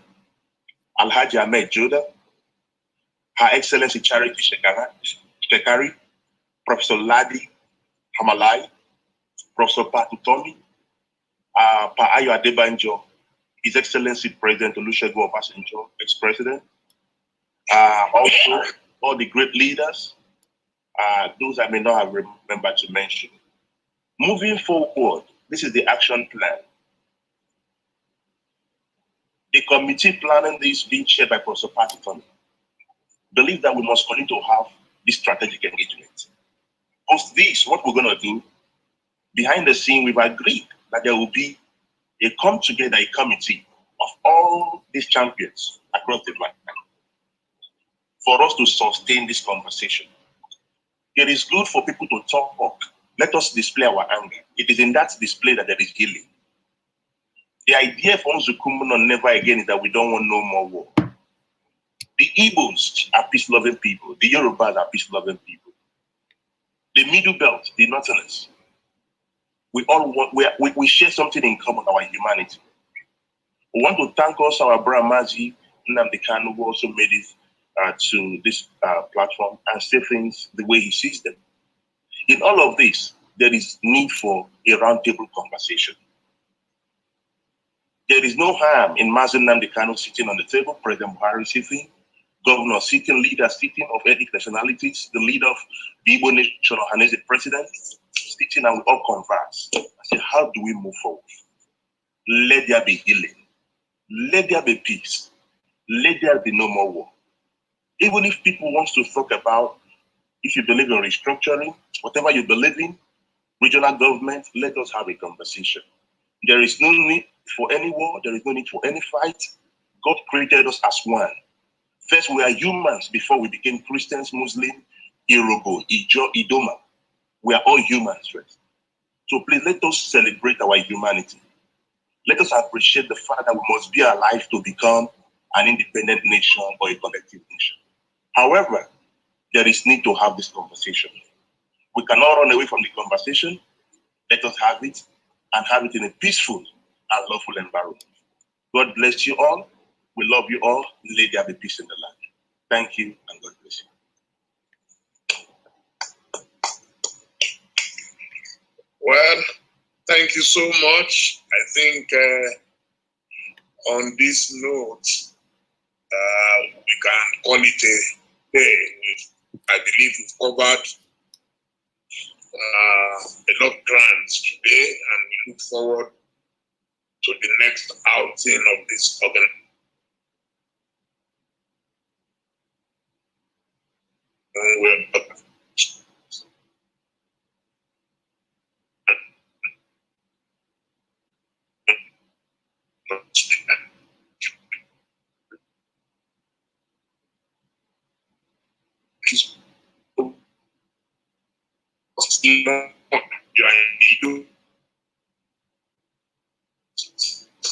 Alhaji Ahmed Joda, Her Excellency Charity Shekari, Professor Ladi Hamalai, Professor Patu Tomi, Pa Ayo Adebanjo, His Excellency President Olusegun Obasanjo, ex-president, also all the great leaders, those I may not have remembered to mention. Moving forward, this is the action plan. The committee planning this, being chaired by Professor Patu Tomi, believe that we must continue to have this strategic engagement. Post this, what we're going to do, behind the scene, we've agreed that there will be a committee of all these champions across the land for us to sustain this conversation. It is good for people to talk. Let us display our anger. It is in that display that there is healing. The idea for us to come on never again is that we don't want no more war. The Igbos are peace-loving people. The Yorubas are peace-loving people. The Middle Belt, the Northerners, we share something in common, our humanity. We want to thank also our brother Mazi Nnamdi Kanu, who also made it to this platform and say things the way he sees them. In all of this, there is need for a roundtable conversation. There is no harm in Mazi Nnamdi Kanu sitting on the table, President Buhari sitting, governor sitting, leaders sitting of ethnic nationalities, the leader of the Igbo nation, the president, sitting, and we all converse. I say, how do we move forward? Let there be healing. Let there be peace. Let there be no more war. Even if people want to talk about, if you believe in restructuring, whatever you believe in, regional government, let us have a conversation. There is no need for any war. There is no need for any fight. God created us as one. First, we are humans before we became Christians, Muslims, Yoruba, Ijo, Idoma. We are all humans first. So please let us celebrate our humanity. Let us appreciate the fact that we must be alive to become an independent nation or a collective nation. However, there is need to have this conversation. We cannot run away from the conversation. Let us have it and have it in a peaceful and lawful environment. God bless you all. We love you all. Let there be peace in the land. Thank you and God bless you. Well, thank you so much. I think on this note, we can call it a day. I believe we've covered a lot of grounds today, and we look forward to the next outing of this organization.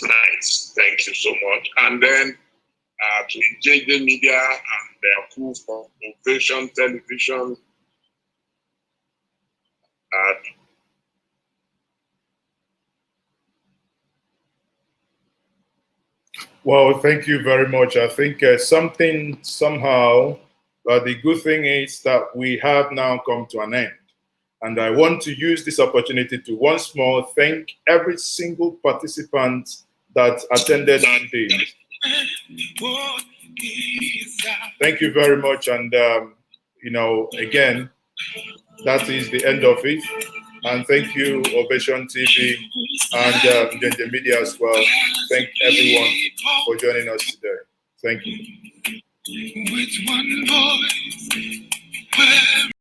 Nice. Thank you so much. And then to Njenje Media and their crew for Innovation Television. Well, thank you very much. I think somehow, the good thing is that we have now come to an end. And I want to use this opportunity to once more thank every single participant that attended today. Thank you very much. And, again, that is the end of it. And thank you, Ovation TV and Njenje Media as well. Thank everyone for joining us today. Thank you. With one voice.